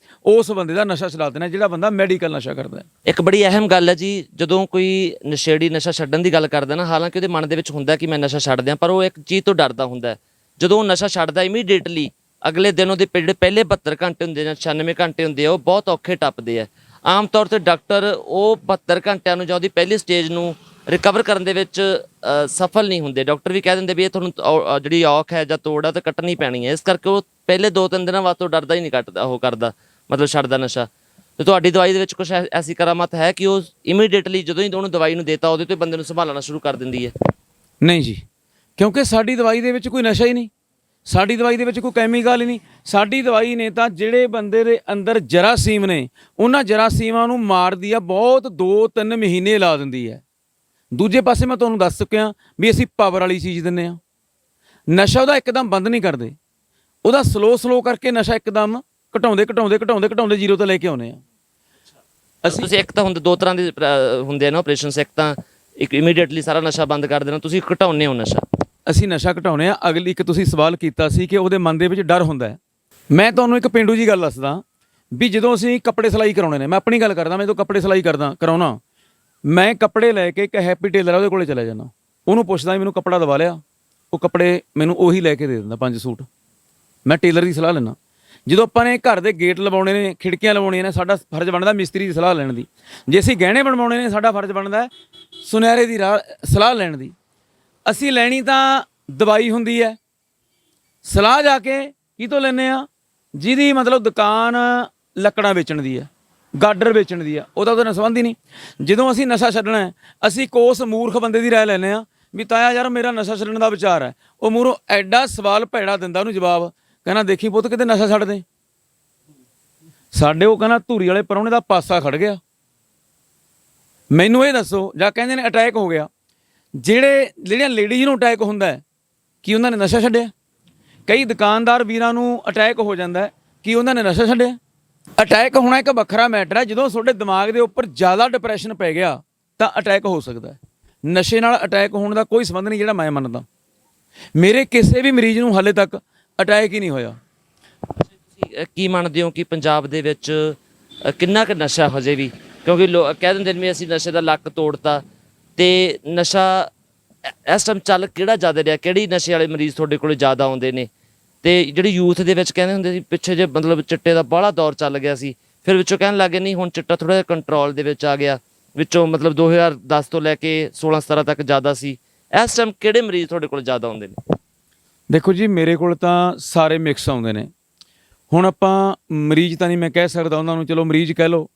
Speaker 2: ਉਸ ਬੰਦੇ ਦਾ ਨਸ਼ਾ ਛੁਡਾ ਦੇਣਾ, ਜਿਹੜਾ ਬੰਦਾ ਮੈਡੀਕਲ ਨਸ਼ਾ ਕਰਦਾ।
Speaker 1: ਇੱਕ ਬੜੀ ਅਹਿਮ ਗੱਲ ਹੈ ਜੀ, ਜਦੋਂ ਕੋਈ ਨਸ਼ੇੜੀ ਨਸ਼ਾ ਛੱਡਣ ਦੀ ਗੱਲ ਕਰਦਾ ਨਾ, ਹਾਲਾਂਕਿ ਉਹਦੇ ਮਨ ਦੇ ਵਿੱਚ ਹੁੰਦਾ ਕਿ ਮੈਂ ਨਸ਼ਾ ਛੱਡ ਦਿਆਂ, ਪਰ ਉਹ ਇੱਕ ਚੀਜ਼ ਤੋਂ ਡਰਦਾ ਹੁੰਦਾ। ਜਦੋਂ ਉਹ ਨਸ਼ਾ ਛੱਡਦਾ, ਇਮੀਡੀਏਟਲੀ ਅਗਲੇ ਦਿਨ ਉਹਦੇ ਜਿਹੜੇ ਪਹਿਲੇ 72 ਘੰਟੇ ਹੁੰਦੇ ਜਾਂ 96 ਘੰਟੇ ਹੁੰਦੇ ਆ, ਉਹ ਬਹੁਤ ਔਖੇ ਟੱਪਦੇ ਆ। ਆਮ ਤੌਰ ਤੇ ਡਾਕਟਰ ਉਹ 72 ਘੰਟਿਆਂ ਨੂੰ ਜਾਂ ਉਹਦੀ ਪਹਿਲੀ ਸਟੇਜ ਨੂੰ ਰਿਕਵਰ ਕਰਨ ਦੇ ਵਿੱਚ ਸਫਲ ਨਹੀਂ ਹੁੰਦੇ। ਡਾਕਟਰ ਵੀ ਕਹਿ ਦਿੰਦੇ ਵੀ ਇਹ ਤੁਹਾਨੂੰ ਜਿਹੜੀ ਔਖ ਹੈ ਜਾਂ ਤੋੜ ਆ ਤਾਂ ਕੱਟਣੀ ਪੈਣੀ ਹੈ। ਇਸ ਕਰਕੇ ਉਹ ਪਹਿਲੇ 2-3 ਦਿਨਾਂ ਬਾਅਦ ਤੋਂ ਡਰਦਾ ਹੀ ਨਹੀਂ ਕੱਟਦਾ, ਉਹ ਕਰਦਾ ਮਤਲਬ ਛੱਡਦਾ ਨਸ਼ਾ। ਤੇ ਤੁਹਾਡੀ ਦਵਾਈ ਦੇ ਵਿੱਚ ਕੁਝ ਐਸੀ ਕਰਾਮਾਤ ਹੈ ਕਿ ਉਹ ਇਮੀਡੀਏਟਲੀ ਜਦੋਂ ਹੀ ਉਹਨੂੰ ਦਵਾਈ ਨੂੰ ਦੇਤਾ, ਉਹਦੇ ਤੋਂ ਬੰਦੇ ਨੂੰ ਸੰਭਾਲਣਾ ਸ਼ੁਰੂ ਕਰ ਦਿੰਦੀ ਹੈ?
Speaker 2: ਨਹੀਂ ਜੀ, ਕਿਉਂਕਿ ਸਾਡੀ ਦਵਾਈ ਦੇ ਵਿੱਚ ਕੋਈ ਨਸ਼ਾ ਹੀ ਨਹੀਂ, ਸਾਡੀ ਦਵਾਈ ਦੇ ਵਿੱਚ ਕੋਈ ਕੈਮੀਕਲ ਹੀ ਨਹੀਂ। ਸਾਡੀ ਦਵਾਈ ਨੇ ਤਾਂ ਜਿਹੜੇ ਬੰਦੇ ਦੇ ਅੰਦਰ ਜਰਾਸੀਮ ਨੇ, ਉਹਨਾਂ ਜਰਾਸੀਮਾਂ ਨੂੰ ਮਾਰਦੀ ਆ, ਬਹੁਤ 2-3 ਮਹੀਨੇ ਲਾ ਦਿੰਦੀ ਹੈ। ਦੂਜੇ ਪਾਸੇ ਮੈਂ ਤੁਹਾਨੂੰ ਦੱਸ ਚੁੱਕਿਆ ਵੀ ਅਸੀਂ ਪਾਵਰ ਵਾਲੀ ਚੀਜ਼ ਦਿੰਦੇ ਹਾਂ। ਨਸ਼ਾ ਉਹਦਾ ਇੱਕਦਮ ਬੰਦ ਨਹੀਂ ਕਰਦੇ, ਉਹਦਾ ਸਲੋ ਕਰਕੇ ਨਸ਼ਾ ਇੱਕਦਮ ਘਟਾਉਂਦੇ ਜ਼ੀਰੋ ਤੋਂ ਲੈ ਕੇ ਆਉਂਦੇ ਆ।
Speaker 1: ਤੁਸੀਂ ਇੱਕ ਤਾਂ ਹੁੰਦੇ 2 ਤਰ੍ਹਾਂ ਦੇ ਹੁੰਦੇ ਆ ਨਾ ਆਪਰੇਸ਼ਨਸ, ਇੱਕ ਤਾਂ ਇੱਕ ਇਮੀਡੀਏਟਲੀ ਸਾਰਾ ਨਸ਼ਾ ਬੰਦ ਕਰ ਦੇਣਾ, ਤੁਸੀਂ ਘਟਾਉਂਦੇ ਹੋ ਨਸ਼ਾ।
Speaker 2: ਅਸੀਂ ਨਸ਼ਾ ਘਟਾਉਂਦੇ ਆ। ਅਗਲੀ ਇੱਕ ਤੁਸੀਂ ਸਵਾਲ ਕੀਤਾ ਸੀ ਕਿ ਉਹਦੇ ਮਨ ਦੇ ਵਿੱਚ ਡਰ ਹੁੰਦਾ ਹੈ। ਮੈਂ ਤੁਹਾਨੂੰ ਇੱਕ ਪੇਂਡੂ ਜੀ ਗੱਲ ਦੱਸਦਾ ਵੀ ਜਦੋਂ ਅਸੀਂ ਕੱਪੜੇ ਸਿਲਾਈ ਕਰਾਉਣੇ ਨੇ, ਮੈਂ ਆਪਣੀ ਗੱਲ ਕਰਦਾ, ਮੈਂ ਜਦੋਂ ਕੱਪੜੇ ਸਿਲਾਈ ਕਰਾਉਣਾ, ਮੈਂ ਕੱਪੜੇ ਲੈ ਕੇ ਇੱਕ ਹੈਪੀ ਟੇਲਰ ਆ ਉਹਦੇ ਕੋਲੇ ਚਲਾ ਜਾਂਦਾ, ਉਹਨੂੰ ਪੁੱਛਦਾ ਮੈਨੂੰ ਕੱਪੜਾ ਦਵਾ ਲਿਆ, ਉਹ ਕੱਪੜੇ ਮੈਨੂੰ ਉਹੀ ਲੈ ਕੇ ਦੇ ਦਿੰਦਾ 5 ਸੂਟ। ਮੈਂ ਟੇਲਰ ਦੀ ਸਲਾਹ ਲੈਣਾ। ਜਦੋਂ ਆਪਾਂ ਨੇ ਘਰ ਦੇ ਗੇਟ ਲਵਾਉਣੇ ਨੇ, ਖਿੜਕੀਆਂ ਲਵਾਉਣੀਆਂ ਨੇ, ਸਾਡਾ ਫਰਜ਼ ਬਣਦਾ ਮਿਸਤਰੀ ਦੀ ਸਲਾਹ ਲੈਣ ਦੀ। ਜੇ ਅਸੀਂ ਗਹਿਣੇ ਬਣਵਾਉਣੇ ਨੇ, ਸਾਡਾ ਫਰਜ਼ ਬਣਦਾ ਸੁਨਿਆਰੇ ਦੀ ਸਲਾਹ ਲੈਣ ਦੀ। ਅਸੀਂ ਲੈਣੀ ਤਾਂ ਦਵਾਈ ਹੁੰਦੀ ਹੈ, ਸਲਾਹ ਜਾ ਕੇ ਕਿਤੋਂ ਲੈਂਦੇ ਆ? ਜਿਹਦੀ ਮਤਲਬ ਦੁਕਾਨ ਲੱਕੜਾਂ ਵੇਚਣ ਦੀ ਹੈ, ਗਾਡਰ ਵੇਚਣ ਦੀ ਆ, ਉਹਦਾ ਉਹਦੇ ਨਾਲ ਸੰਬੰਧ ਹੀ ਨਹੀਂ। ਜਦੋਂ ਅਸੀਂ ਨਸ਼ਾ ਛੱਡਣਾ ਹੈ, ਅਸੀਂ ਕੋਸ ਮੂਰਖ ਬੰਦੇ ਦੀ ਰਾਏ ਲੈਂਦੇ ਆ ਵੀ ਤਾਇਆ ਯਾਰ ਮੇਰਾ ਨਸ਼ਾ ਛੱਡਣ ਦਾ ਵਿਚਾਰ ਹੈ। ਉਹ ਮੂਹਰੋਂ ਐਡਾ ਸਵਾਲ ਭੈੜਾ ਦਿੰਦਾ ਉਹਨੂੰ ਜਵਾਬ, ਕਹਿੰਦਾ ਦੇਖੀ ਪੁੱਤ ਕਿਤੇ ਨਸ਼ਾ ਛੱਡ ਦੇ। ਸਾਡੇ ਉਹ ਕਹਿੰਦਾ ਧੂਰੀ ਵਾਲੇ ਪ੍ਰਾਹੁਣੇ ਦਾ ਪਾਸਾ ਖੜ ਗਿਆ। ਮੈਨੂੰ ਇਹ ਦੱਸੋ, ਜਾਂ ਕਹਿੰਦੇ ਨੇ ਅਟੈਕ ਹੋ ਗਿਆ, ਜਿਹੜੀਆਂ ਲੇਡੀਜ਼ ਨੂੰ ਅਟੈਕ ਹੁੰਦਾ ਕੀ ਉਹਨਾਂ ਨੇ ਨਸ਼ਾ ਛੱਡਿਆ? ਕਈ ਦੁਕਾਨਦਾਰ ਵੀਰਾਂ ਨੂੰ ਅਟੈਕ ਹੋ ਜਾਂਦਾ ਕੀ ਉਹਨਾਂ ਨੇ ਨਸ਼ਾ ਛੱਡਿਆ? ਅਟੈਕ ਹੋਣਾ ਇੱਕ ਵੱਖਰਾ ਮੈਟਰ ਹੈ। ਜਦੋਂ ਤੁਹਾਡੇ ਦਿਮਾਗ ਦੇ ਉੱਪਰ ਜ਼ਿਆਦਾ ਡਿਪਰੈਸ਼ਨ ਪੈ ਗਿਆ ਤਾਂ ਅਟੈਕ ਹੋ ਸਕਦਾ ਹੈ। ਨਸ਼ੇ ਨਾਲ ਅਟੈਕ ਹੋਣ ਦਾ ਕੋਈ ਸੰਬੰਧ ਨਹੀਂ, ਜਿਹੜਾ ਮੈਂ ਮੰਨਦਾ। ਮੇਰੇ ਕਿਸੇ ਵੀ ਮਰੀਜ਼ ਨੂੰ ਹਾਲੇ ਤੱਕ ਅਟੈਕ ਹੀ ਨਹੀਂ ਹੋਇਆ।
Speaker 1: ਤੁਸੀਂ ਕੀ ਮੰਨਦੇ ਹੋ ਕਿ ਪੰਜਾਬ ਦੇ ਵਿੱਚ ਕਿੰਨਾ ਕੁ ਨਸ਼ਾ ਹਜੇ ਵੀ, ਕਿਉਂਕਿ ਕਹਿ ਦਿੰਦੇ ਨੇ ਵੀ ਅਸੀਂ ਨਸ਼ੇ ਦਾ ਲੱਕ ਤੋੜਤਾ, ਤੇ ਨਸ਼ਾ ਇਸ ਟਾਈਮ ਚੱਲ ਕਿਹੜਾ ਜ਼ਿਆਦਾ ਰਿਹਾ? ਕਿਹੜੀ ਨਸ਼ੇ ਵਾਲੇ ਮਰੀਜ਼ ਤੁਹਾਡੇ ਕੋਲ ਜ਼ਿਆਦਾ ਆਉਂਦੇ ਨੇ? ਤੇ ਜਿਹੜੀ ਯੂਥ ਦੇ ਵਿੱਚ ਕਹਿੰਦੇ ਹੁੰਦੇ ਸੀ ਪਿੱਛੇ ਜੇ ਮਤਲਬ ਚਿੱਟੇ ਦਾ ਬਾਹਲਾ ਦੌਰ ਚੱਲ ਗਿਆ ਸੀ, ਫਿਰ ਵਿੱਚੋਂ ਕਹਿਣ ਲੱਗੇ ਨਹੀਂ ਹੁਣ ਚਿੱਟਾ ਥੋੜ੍ਹਾ ਜਿਹਾ ਕੰਟਰੋਲ ਦੇ ਵਿੱਚ ਆ ਗਿਆ, ਵਿੱਚੋਂ ਮਤਲਬ 2010 ਤੋਂ ਲੈ ਕੇ 16-17 ਤੱਕ ਜ਼ਿਆਦਾ ਸੀ। ਇਸ ਟਾਈਮ ਕਿਹੜੇ ਮਰੀਜ਼ ਤੁਹਾਡੇ ਕੋਲ ਜ਼ਿਆਦਾ ਆਉਂਦੇ ਨੇ?
Speaker 2: ਦੇਖੋ ਜੀ, ਮੇਰੇ ਕੋਲ ਤਾਂ ਸਾਰੇ ਮਿਕਸ ਆਉਂਦੇ ਨੇ। ਹੁਣ ਆਪਾਂ ਮਰੀਜ਼ ਤਾਂ ਨਹੀਂ ਮੈਂ ਕਹਿ ਸਕਦਾ ਉਹਨਾਂ ਨੂੰ, ਚਲੋ ਮਰੀਜ਼ ਕਹਿ ਲਓ।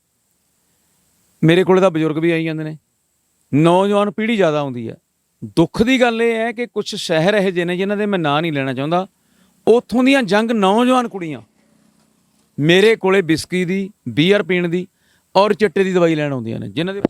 Speaker 2: ਮੇਰੇ ਕੋਲ ਤਾਂ ਬਜ਼ੁਰਗ ਵੀ ਆਈ ਜਾਂਦੇ ਨੇ, ਨੌਜਵਾਨ ਪੀੜ੍ਹੀ ਜ਼ਿਆਦਾ ਆਉਂਦੀ ਹੈ। ਦੁੱਖ ਦੀ ਗੱਲ ਇਹ ਹੈ ਕਿ ਕੁਛ ਸ਼ਹਿਰ ਇਹੋ ਜਿਹੇ ਨੇ ਜਿਨ੍ਹਾਂ ਦੇ ਮੈਂ ਨਾਂ ਨਹੀਂ ਲੈਣਾ ਚਾਹੁੰਦਾ, ਉੱਥੋਂ ਦੀਆਂ ਯੰਗ ਨੌਜਵਾਨ ਕੁੜੀਆਂ ਮੇਰੇ ਕੋਲੇ ਬਿਸਕੀ ਦੀ, ਬੀਅਰ ਪੀਣ ਦੀ ਔਰ ਚਿੱਟੇ ਦੀ ਦਵਾਈ ਲੈਣ ਆਉਂਦੀਆਂ ਨੇ, ਜਿਨ੍ਹਾਂ ਦੇ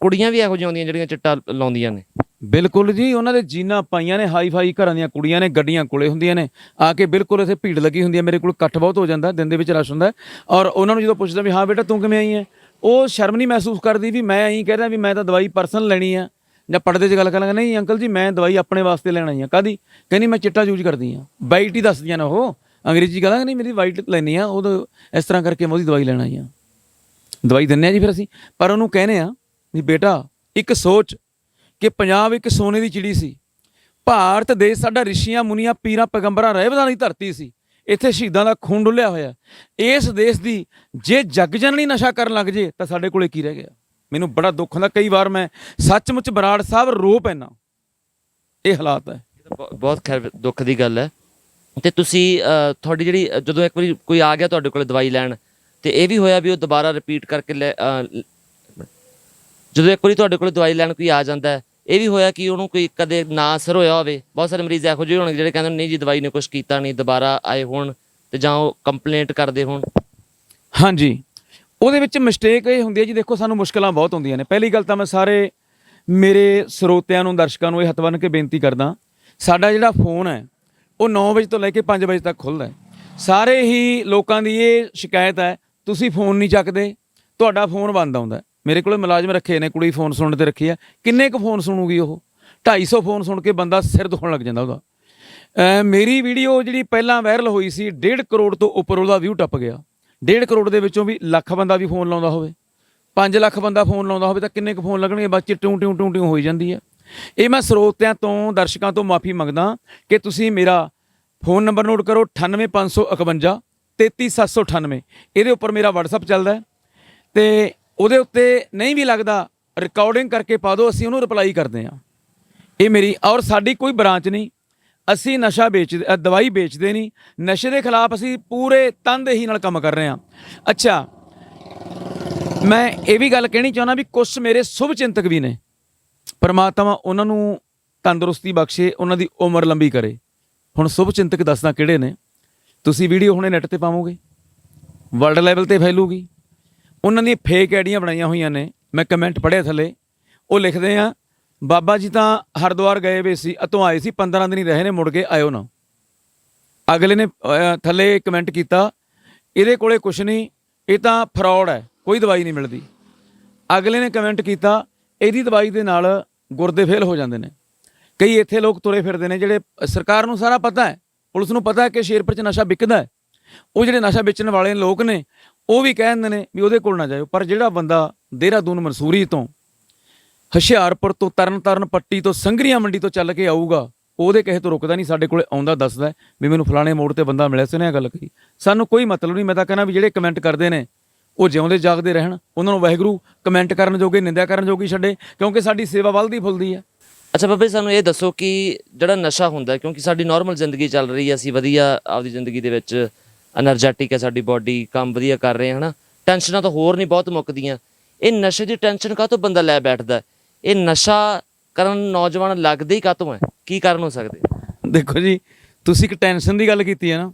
Speaker 1: ਕੁੜੀਆਂ ਵੀ ਇਹੋ ਜਿਹੀਆਂ ਆਉਂਦੀਆਂ ਜਿਹੜੀਆਂ ਚਿੱਟਾ ਲਾਉਂਦੀਆਂ ਨੇ?
Speaker 2: ਬਿਲਕੁਲ ਜੀ, ਉਹਨਾਂ ਦੇ ਜੀਨਾਂ ਪਾਈਆਂ ਨੇ, ਹਾਈ ਫਾਈ ਘਰਾਂ ਦੀਆਂ ਕੁੜੀਆਂ ਨੇ, ਗੱਡੀਆਂ ਕੋਲੇ ਹੁੰਦੀਆਂ ਨੇ, ਆ ਕੇ ਬਿਲਕੁਲ ਇੱਥੇ ਭੀੜ ਲੱਗੀ ਹੁੰਦੀ ਹੈ। ਮੇਰੇ ਕੋਲ ਇਕੱਠ ਬਹੁਤ ਹੋ ਜਾਂਦਾ, ਦਿਨ ਦੇ ਵਿੱਚ ਰਸ਼ ਹੁੰਦਾ, ਔਰ ਉਹਨਾਂ ਨੂੰ ਜਦੋਂ ਪੁੱਛਦਾ ਵੀ ਹਾਂ ਬੇਟਾ ਤੂੰ ਕਿਵੇਂ ਆਈ ਹੈ, ਉਹ ਸ਼ਰਮ ਨਹੀਂ ਮਹਿਸੂਸ ਕਰਦੀ ਵੀ ਮੈਂ ਐਂ ਕਹਿ ਰਿਹਾ ਵੀ ਮੈਂ ਤਾਂ ਦਵਾਈ ਪਰਸਨਲ ਲੈਣੀ ਆ, ਜਾਂ ਪੜਦੇ 'ਚ ਗੱਲ ਕਰਾਂਗਾ, ਨਹੀਂ ਅੰਕਲ ਜੀ ਮੈਂ ਦਵਾਈ ਆਪਣੇ ਵਾਸਤੇ ਲੈਣ ਆਈ ਹਾਂ। ਕਾਹਦੀ? ਕਹਿੰਦੀ ਮੈਂ ਚਿੱਟਾ ਯੂਜ਼ ਕਰਦੀ ਹਾਂ। ਵਾਈਟ ਹੀ ਦੱਸਦੀਆਂ ਨੇ ਉਹ, ਅੰਗਰੇਜ਼ੀ ਕਹਾਂਗਾ ਨਹੀਂ ਮੇਰੀ ਵਾਈਟ ਲੈਣੀ ਆ, ਉਹ ਇਸ ਤਰ੍ਹਾਂ ਕਰਕੇ ਮੈਂ ਉਹਦੀ ਦਵਾਈ ਲੈਣ ਆਈ ਹਾਂ। ਦਵਾਈ ਦਿੰਦੇ ਹਾਂ ਜੀ ਫਿਰ ਅਸੀਂ, ਪਰ ਉਹਨੂੰ ਕਹਿੰਦੇ ਆ ਵੀ ਬੇਟਾ ਇੱਕ ਸੋਚ ਕਿ ਪੰਜਾਬ ਇੱਕ ਸੋਨੇ ਦੀ ਚਿੜੀ ਸੀ। ਭਾਰਤ ਦੇਸ਼ ਸਾਡਾ ਰਿਸ਼ੀਆਂ ਮੁਨੀਆਂ ਪੀਰਾਂ ਪੈਗੰਬਰਾਂ ਰਹਿਬਰਾਂ ਦੀ ਧਰਤੀ ਸੀ। ਇੱਥੇ ਸ਼ਹੀਦਾਂ ਦਾ ਖੂਨ ਡੁੱਲਿਆ ਹੋਇਆ। ਇਸ ਦੇਸ਼ ਦੀ ਜੇ ਜੱਗ ਜਨਨੀ ਨਸ਼ਾ ਕਰਨ ਲੱਗ ਜੇ ਤਾਂ ਸਾਡੇ ਕੋਲੇ ਕੀ ਰਹਿ ਗਿਆ? ਮੈਨੂੰ ਬੜਾ ਦੁੱਖ ਹੁੰਦਾ, ਕਈ ਵਾਰ ਮੈਂ ਸੱਚਮੁੱਚ ਬਰਾੜ ਸਾਹਿਬ ਰੋ ਪੈਣਾ। ਇਹ ਹਾਲਾਤ ਹੈ।
Speaker 1: ਬਹੁਤ ਖੈਰ ਦੁੱਖ ਦੀ ਗੱਲ ਹੈ। ਤੇ ਤੁਸੀਂ ਤੁਹਾਡੀ ਜਿਹੜੀ ਜਦੋਂ ਇੱਕ ਵਾਰੀ ਕੋਈ ਆ ਗਿਆ ਤੁਹਾਡੇ ਕੋਲ ਦਵਾਈ ਲੈਣ, ਤੇ ਇਹ ਵੀ ਹੋਇਆ ਵੀ ਉਹ ਦੁਬਾਰਾ ਰਿਪੀਟ ਕਰਕੇ ਜਦੋਂ ਇੱਕ ਵਾਰੀ ਤੁਹਾਡੇ ਕੋਲ ਦਵਾਈ ਲੈਣ ਕੋਈ ਆ ਜਾਂਦਾ ਹੈ, ਇਹ ਵੀ ਹੋਇਆ ਕਿ ਉਹਨੂੰ ਕੋਈ ਕਦੇ ਨਾ ਅਸਰ ਹੋਇਆ ਹੋਵੇ? ਬਹੁਤ ਸਾਰੇ ਮਰੀਜ਼ ਇਹੋ ਜਿਹੇ ਹੋਣਗੇ ਜਿਹੜੇ ਕਹਿੰਦੇ ਨਹੀਂ ਜੀ ਦਵਾਈ ਨੇ ਕੁਛ ਕੀਤਾ ਨਹੀਂ, ਦੁਬਾਰਾ ਆਏ ਹੋਣ ਤੇ ਜਾਂ ਉਹ ਕੰਪਲੇਂਟ ਕਰਦੇ ਹੋਣ।
Speaker 2: ਹਾਂਜੀ, ਉਹਦੇ ਵਿੱਚ ਮਿਸਟੇਕ ਇਹ ਹੁੰਦੀ ਹੈ ਜੀ, ਦੇਖੋ ਸਾਨੂੰ ਮੁਸ਼ਕਲਾਂ ਬਹੁਤ ਹੁੰਦੀਆਂ ਨੇ। ਪਹਿਲੀ ਗੱਲ ਤਾਂ ਮੈਂ ਸਾਰੇ ਮੇਰੇ ਸਰੋਤਿਆਂ ਨੂੰ, ਦਰਸ਼ਕਾਂ ਨੂੰ ਇਹ ਹੱਥ ਬੰਨ੍ਹ ਕੇ ਬੇਨਤੀ ਕਰਦਾ, ਸਾਡਾ ਜਿਹੜਾ ਫੋਨ ਹੈ ਉਹ 9 ਵਜੇ ਤੋਂ ਲੈ ਕੇ 5 ਵਜੇ ਤੱਕ ਖੁੱਲ੍ਹਦਾ ਹੈ। ਸਾਰੇ ਹੀ ਲੋਕਾਂ ਦੀ ਇਹ ਸ਼ਿਕਾਇਤ ਹੈ ਤੁਸੀਂ ਫੋਨ ਨਹੀਂ ਚੱਕਦੇ, ਤੁਹਾਡਾ ਫੋਨ ਬੰਦ ਆਉਂਦਾ। ਮੇਰੇ ਕੋਲ ਮੁਲਾਜ਼ਮ ਰੱਖੇ ਨੇ, ਕੁੜੀ ਫੋਨ ਸੁਣਨ ਤੇ ਰੱਖੀ ਆ। ਕਿੰਨੇ ਕੁ ਫੋਨ ਸੁਣੂਗੀ ਉਹ? 250 ਫੋਨ ਸੁਣ ਕੇ ਬੰਦਾ ਸਿਰ ਦੁਖਣ ਲੱਗ ਜਾਂਦਾ ਉਹਦਾ। ਮੇਰੀ ਵੀਡੀਓ ਜਿਹੜੀ ਪਹਿਲਾਂ ਵਾਇਰਲ ਹੋਈ ਸੀ, 1.5 ਕਰੋੜ ਤੋਂ ਉੱਪਰ ਉਹਦਾ ਵਿਊ ਟੱਪ ਗਿਆ। 1.5 ਕਰੋੜ ਦੇ ਵਿੱਚੋਂ ਵੀ ਲੱਖ ਬੰਦਾ ਵੀ ਫੋਨ ਲਾਉਂਦਾ ਹੋਵੇ, 5 ਲੱਖ ਬੰਦਾ ਫੋਨ ਲਾਉਂਦਾ ਹੋਵੇ ਤਾਂ ਕਿੰਨੇ ਕੁ ਫੋਨ ਲੱਗਣਗੇ? ਬੱਚੇ ਟਿਊਂ ਟਿਊਂ ਟਿਊਂ ਟਿਊਂ ਹੋਈ ਜਾਂਦੀ ਹੈ। ਇਹ ਮੈਂ ਸਰੋਤਿਆਂ ਤੋਂ, ਦਰਸ਼ਕਾਂ ਤੋਂ ਮਾਫੀ ਮੰਗਦਾ ਕਿ ਤੁਸੀਂ ਮੇਰਾ ਫੋਨ ਨੰਬਰ ਨੋਟ ਕਰੋ 98551 33798। ਇਹਦੇ ਉੱਪਰ ਮੇਰਾ WhatsApp ਚੱਲਦਾ ਹੈ ਤੇ ਉਹਦੇ ਉੱਤੇ ਨਹੀਂ ਵੀ ਲੱਗਦਾ ਰਿਕਾਰਡਿੰਗ ਕਰਕੇ ਪਾ ਦਿਓ, ਅਸੀਂ ਉਹਨੂੰ ਰਿਪਲਾਈ ਕਰਦੇ ਹਾਂ। ਇਹ ਮੇਰੀ ਔਰ ਸਾਡੀ ਕੋਈ ਬ੍ਰਾਂਚ ਨਹੀਂ, ਅਸੀਂ ਨਸ਼ਾ ਦਵਾਈ ਵੇਚਦੇ ਨਹੀਂ। ਨਸ਼ੇ ਦੇ ਖਿਲਾਫ ਅਸੀਂ ਪੂਰੇ ਤਨਦੇਹੀ ਨਾਲ ਕੰਮ ਕਰ ਰਹੇ ਹਾਂ। ਅੱਛਾ, ਮੈਂ ਇਹ ਵੀ ਗੱਲ ਕਹਿਣੀ ਚਾਹੁੰਦਾ ਵੀ ਕੁਛ ਮੇਰੇ ਸ਼ੁਭ ਚਿੰਤਕ ਵੀ ਨੇ, ਪਰਮਾਤਮਾ ਉਹਨਾਂ ਨੂੰ ਤੰਦਰੁਸਤੀ ਬਖਸ਼ੇ, ਉਹਨਾਂ ਦੀ ਉਮਰ ਲੰਬੀ ਕਰੇ। ਹੁਣ ਸ਼ੁਭ ਚਿੰਤਕ ਦੱਸਦਾ ਕਿਹੜੇ ਨੇ। ਤੁਸੀਂ ਵੀਡੀਓ ਹੁਣੇ ਨੈੱਟ 'ਤੇ ਪਾਵੋਗੇ, ਵਰਲਡ ਲੈਵਲ 'ਤੇ ਫੈਲੂਗੀ। ਉਹਨਾਂ ਦੀਆਂ ਫੇਕ ਆਈਡੀਆਂ ਬਣਾਈਆਂ ਹੋਈਆਂ ਨੇ। ਮੈਂ ਕਮੈਂਟ ਪੜ੍ਹਿਆ ਥੱਲੇ, ਉਹ ਲਿਖਦੇ ਆ ਬਾਬਾ ਜੀ ਤਾਂ ਹਰਿਦੁਆਰ ਗਏ ਵੇ ਸੀ, ਅਤੋਂ ਆਏ ਸੀ, 15 ਦਿਨ ਹੀ ਰਹੇ ਨੇ, ਮੁੜ ਕੇ ਆਇਓ ਨਾ। ਅਗਲੇ ਨੇ ਥੱਲੇ ਕਮੈਂਟ ਕੀਤਾ ਇਹਦੇ ਕੋਲੇ ਕੁਛ ਨਹੀਂ, ਇਹ ਤਾਂ ਫਰੌਡ ਹੈ, ਕੋਈ ਦਵਾਈ ਨਹੀਂ ਮਿਲਦੀ। ਅਗਲੇ ਨੇ ਕਮੈਂਟ ਕੀਤਾ ਇਹਦੀ ਦਵਾਈ ਦੇ ਨਾਲ ਗੁਰਦੇ ਫੇਲ ਹੋ ਜਾਂਦੇ ਨੇ। ਕਈ ਇੱਥੇ ਲੋਕ ਤੁਰੇ ਫਿਰਦੇ ਨੇ ਜਿਹੜੇ ਸਰਕਾਰ ਨੂੰ ਸਾਰਾ ਪਤਾ ਹੈ, ਪੁਲਿਸ ਨੂੰ ਪਤਾ ਹੈ ਕਿ ਸ਼ੇਰਪੁਰ 'ਚ ਨਸ਼ਾ ਵਿਕਦਾ ਹੈ। ਉਹ ਜਿਹੜੇ ਨਸ਼ਾ ਵੇਚਣ ਵਾਲੇ ਲੋਕ ਨੇ ਉਹ ਵੀ ਕਹਿ ਦਿੰਦੇ ਨੇ ਵੀ ਉਹਦੇ ਕੋਲ ਨਾ ਜਾਇਓ। ਪਰ ਜਿਹੜਾ ਬੰਦਾ ਦੇਹਰਾਦੂਨ, ਮਨਸੂਰੀ ਤੋਂ, ਹੁਸ਼ਿਆਰਪੁਰ ਤੋਂ, ਤਰਨਤਾਰਨ ਪੱਟੀ ਤੋਂ, ਸੰਗਰੀਆਂ ਮੰਡੀ ਤੋਂ ਚੱਲ ਕੇ ਆਊਗਾ, ਉਹਦੇ ਕਿਸੇ ਤੋਂ ਰੁਕਦਾ ਨਹੀਂ। ਸਾਡੇ ਕੋਲੇ ਆਉਂਦਾ ਦੱਸਦਾ ਵੀ ਮੈਨੂੰ ਫਲਾਣੇ ਮੋੜ ਤੇ ਬੰਦਾ ਮਿਲਿਆ ਸੀ, ਉਹਨੇ ਗੱਲ ਕਹੀ। ਸਾਨੂੰ ਕੋਈ ਮਤਲਬ ਨਹੀਂ। ਮੈਂ ਤਾਂ ਕਹਿੰਦਾ ਵੀ ਜਿਹੜੇ ਕਮੈਂਟ ਕਰਦੇ ਨੇ ਉਹ ਜਿਉਂਦੇ ਜਾਗਦੇ ਰਹਿਣ, ਉਹਨਾਂ ਨੂੰ ਵਾਹਿਗੁਰੂ ਕਮੈਂਟ ਕਰਨ ਜੋਗੇ, ਨਿੰਦਿਆ ਕਰਨ ਜੋਗੀ ਛੱਡੇ, ਕਿਉਂਕਿ ਸਾਡੀ ਸੇਵਾ ਵੱਲਦੀ ਫੁੱਲਦੀ ਹੈ।
Speaker 1: ਅੱਛਾ ਬਾਬੇ, ਸਾਨੂੰ ਇਹ ਦੱਸੋ ਕਿ ਜਿਹੜਾ ਨਸ਼ਾ ਹੁੰਦਾ, ਕਿਉਂਕਿ ਸਾਡੀ ਨਾਰਮਲ ਜ਼ਿੰਦਗੀ ਚੱਲ ਰਹੀ ਹੈ, ਅਸੀਂ ਵਧੀਆ ਆਪਦੀ ਜ਼ਿੰਦਗੀ ਦੇ ਵਿੱਚ ਐਨਰਜੈਟਿਕ ਹੈ, ਸਾਡੀ ਬਾਡੀ ਕੰਮ ਵਧੀਆ ਕਰ ਰਹੇ ਹਾਂ, ਟੈਨਸ਼ਨਾਂ ਤਾਂ ਹੋਰ ਨਹੀਂ ਬਹੁਤ ਮੁੱਕਦੀਆਂ। ਇਹ ਨਸ਼ੇ ਦੀ ਟੈਨਸ਼ਨ ਕਾਹਤੋਂ ਬੰਦਾ ਲੈ ਬੈਠਦਾ? ਇਹ ਨਸ਼ਾ ਕਰਨ ਨੌਜਵਾਨ ਲੱਗਦੇ ਹੀ ਕਾਹਤੋਂ ਹੈ? ਕੀ ਕਾਰਨ ਹੋ ਸਕਦੇ?
Speaker 2: ਦੇਖੋ ਜੀ, ਤੁਸੀਂ ਇੱਕ ਟੈਨਸ਼ਨ ਦੀ ਗੱਲ ਕੀਤੀ ਹੈ ਨਾ,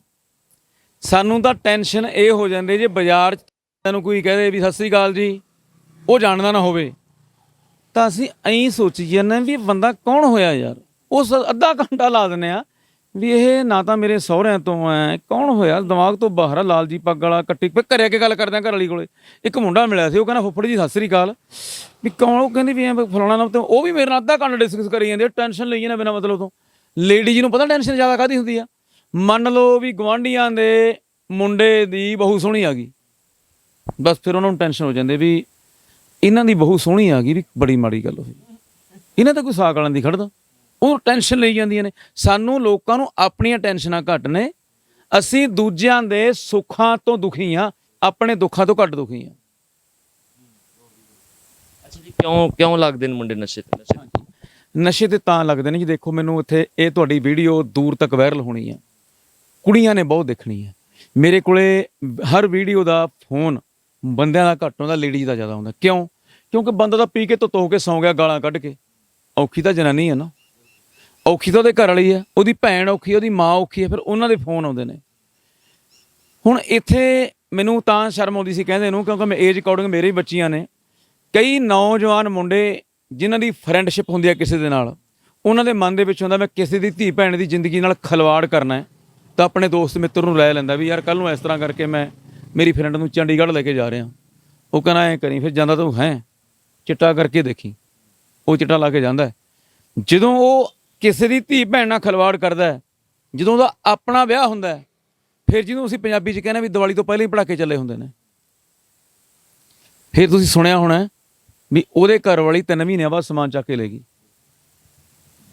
Speaker 2: ਸਾਨੂੰ ਤਾਂ ਟੈਨਸ਼ਨ ਇਹ ਹੋ ਜਾਂਦੀ ਜੇ ਬਾਜ਼ਾਰ 'ਚ ਤੈਨੂੰ ਕੋਈ ਕਹਦੇ ਵੀ ਸਤਿ ਸ੍ਰੀ ਅਕਾਲ ਜੀ, ਉਹ ਜਾਣਦਾ ਨਾ ਹੋਵੇ, ਤਾਂ ਅਸੀਂ ਐਂ ਸੋਚੀ ਜਾਂਦੇ ਵੀ ਬੰਦਾ ਕੌਣ ਹੋਇਆ ਯਾਰ। ਉਸ ਅੱਧਾ ਘੰਟਾ ਲਾ ਦਿੰਦੇ ਆ ਵੀ ਇਹ ਨਾ ਤਾਂ ਮੇਰੇ ਸਹੁਰਿਆਂ ਤੋਂ ਹੈ, ਕੌਣ ਹੋਇਆ, ਦਿਮਾਗ ਤੋਂ ਬਾਹਰ ਆ। ਲਾਲ ਜੀ ਪੱਗ ਵਾਲਾ, ਕੱਟੀ ਘਰੇ ਕੇ ਗੱਲ ਕਰਦੇ ਆ। ਘਰ ਵਾਲੀ ਕੋਲੇ ਇੱਕ ਮੁੰਡਾ ਮਿਲਿਆ ਸੀ, ਉਹ ਕਹਿੰਦਾ ਫੁੱਫੜ ਜੀ ਸਤਿ ਸ੍ਰੀ ਅਕਾਲ, ਵੀ ਕੌਣ? ਉਹ ਕਹਿੰਦੀ ਵੀ ਐਂ ਫਲਾਣਾ ਨਾ, ਉਹ ਵੀ ਮੇਰੇ ਨਾਲ ਅੱਧਾ ਘੰਟਾ ਡਿਸਕਸ ਕਰੀ ਜਾਂਦੇ, ਟੈਨਸ਼ਨ ਲਈ ਜਾਂਦੇ ਬਿਨਾਂ ਮਤਲਬ ਤੋਂ। ਲੇਡੀਜ਼ ਨੂੰ ਪਤਾ ਟੈਨਸ਼ਨ ਜ਼ਿਆਦਾ ਕਾਹਦੀ ਹੁੰਦੀ ਆ? ਮੰਨ ਲਓ ਵੀ ਗੁਆਂਢੀਆਂ ਦੇ ਮੁੰਡੇ ਦੀ ਬਹੂ ਸੋਹਣੀ ਆ ਗਈ, ਬਸ ਫਿਰ ਉਹਨਾਂ ਨੂੰ ਟੈਨਸ਼ਨ ਹੋ ਜਾਂਦੇ ਵੀ ਇਹਨਾਂ ਦੀ ਬਹੂ ਸੋਹਣੀ ਆ ਗਈ, ਵੀ ਬੜੀ ਮਾੜੀ ਗੱਲ ਹੋਈ, ਇਹਨਾਂ ਤਾਂ ਕੋਈ ਸਾਕ ਵਾਲਾਂ ਦੀ ਖੜਦਾ। ਉਹ ਟੈਨਸ਼ਨ ਲਈ ਜਾਂਦੀਆਂ ਨੇ। ਸਾਨੂੰ ਲੋਕਾਂ ਨੂੰ ਆਪਣੀਆਂ ਟੈਨਸ਼ਨਾਂ ਘੱਟ ਨੇ, ਅਸੀਂ ਦੂਜਿਆਂ ਦੇ ਸੁੱਖਾਂ ਤੋਂ ਦੁਖੀ ਹਾਂ, ਆਪਣੇ ਦੁੱਖਾਂ ਤੋਂ ਘੱਟ ਦੁਖੀ ਹਾਂ।
Speaker 1: ਅੱਛਾ ਜੀ, ਕਿਉਂ ਲੱਗਦੇ ਨੇ ਮੁੰਡੇ ਨਸ਼ੇ ਤੇ?
Speaker 2: ਨਸ਼ੇ ਤੇ ਤਾਂ ਲੱਗਦੇ ਨੇ ਜੀ, ਦੇਖੋ ਮੈਨੂੰ ਇੱਥੇ ਇਹ ਤੁਹਾਡੀ ਵੀਡੀਓ ਦੂਰ ਤੱਕ ਵਾਇਰਲ ਹੋਣੀ ਹੈ, ਕੁੜੀਆਂ ਨੇ ਬਹੁਤ ਦੇਖਣੀ ਹੈ। ਮੇਰੇ ਕੋਲੇ ਹਰ ਵੀਡੀਓ ਦਾ ਫੋਨ ਬੰਦਿਆਂ ਦਾ ਘੱਟ ਆਉਂਦਾ, ਲੇਡੀਜ਼ ਦਾ ਜ਼ਿਆਦਾ ਆਉਂਦਾ। ਕਿਉਂ? ਕਿਉਂਕਿ ਬੰਦਾ ਤਾਂ ਪੀ ਕੇ ਧੁੱਤ ਹੋ ਕੇ ਸੌਂ ਗਿਆ ਗਾਲਾਂ ਕੱਢ ਕੇ। ਔਖੀ ਤਾਂ ਜਨਾਨੀ ਹੈ ਨਾ, ਔਖੀ ਤਾਂ ਉਹਦੇ ਘਰ ਵਾਲੀ ਹੈ, ਉਹਦੀ ਭੈਣ ਔਖੀ, ਉਹਦੀ ਮਾਂ ਔਖੀ ਹੈ, ਫਿਰ ਉਹਨਾਂ ਦੇ ਫੋਨ ਆਉਂਦੇ ਨੇ। ਹੁਣ ਇੱਥੇ ਮੈਨੂੰ ਤਾਂ ਸ਼ਰਮ ਆਉਂਦੀ ਸੀ ਕਹਿੰਦੇ ਨੂੰ, ਕਿਉਂਕਿ ਮੈਂ ਏਜ ਅਕੋਰਡਿੰਗ ਮੇਰੇ ਹੀ ਬੱਚੀਆਂ ਨੇ। ਕਈ ਨੌਜਵਾਨ ਮੁੰਡੇ ਜਿਨ੍ਹਾਂ ਦੀ ਫਰੈਂਡਸ਼ਿਪ ਹੁੰਦੀ ਹੈ ਕਿਸੇ ਦੇ ਨਾਲ, ਉਹਨਾਂ ਦੇ ਮਨ ਦੇ ਵਿੱਚ ਹੁੰਦਾ ਮੈਂ ਕਿਸੇ ਦੀ ਧੀ ਭੈਣ ਦੀ ਜ਼ਿੰਦਗੀ ਨਾਲ ਖਿਲਵਾੜ ਕਰਨਾ ਹੈ, ਤਾਂ ਆਪਣੇ ਦੋਸਤ ਮਿੱਤਰ ਨੂੰ ਲੈ ਲੈਂਦਾ ਵੀ ਯਾਰ ਕੱਲ੍ਹ ਨੂੰ ਇਸ ਤਰ੍ਹਾਂ ਕਰਕੇ ਮੈਂ ਮੇਰੀ ਫਰੈਂਡ ਨੂੰ ਚੰਡੀਗੜ੍ਹ ਲੈ ਕੇ ਜਾ ਰਿਹਾ। ਉਹ ਕਹਿੰਦਾ ਐਂ ਕਰੀ, ਫਿਰ ਜਾਂਦਾ ਤੂੰ ਹੈ ਚਿੱਟਾ ਕਰਕੇ ਦੇਖੀ, ਉਹ ਚਿੱਟਾ ਲਾ ਕੇ ਜਾਂਦਾ ਹੈ। ਜਦੋਂ ਉਹ ਕਿਸੇ ਦੀ ਧੀ ਭੈਣ ਨਾਲ ਖਿਲਵਾੜ ਕਰਦਾ ਹੈ, ਜਦੋਂ ਉਹਦਾ ਆਪਣਾ ਵਿਆਹ ਹੁੰਦਾ ਹੈ, ਫਿਰ ਜਿਹਨੂੰ ਅਸੀਂ ਪੰਜਾਬੀ 'ਚ ਕਹਿੰਦੇ ਵੀ ਦੀਵਾਲੀ ਤੋਂ ਪਹਿਲਾਂ ਹੀ ਪਟਾਕੇ ਚੱਲੇ ਹੁੰਦੇ ਨੇ, ਫਿਰ ਤੁਸੀਂ ਸੁਣਿਆ ਹੋਣਾ ਵੀ ਉਹਦੇ ਘਰ ਵਾਲੀ 3 ਮਹੀਨਿਆਂ ਬਾਅਦ ਸਮਾਨ ਚੱਕ ਕੇ ਲੈ ਗਈ,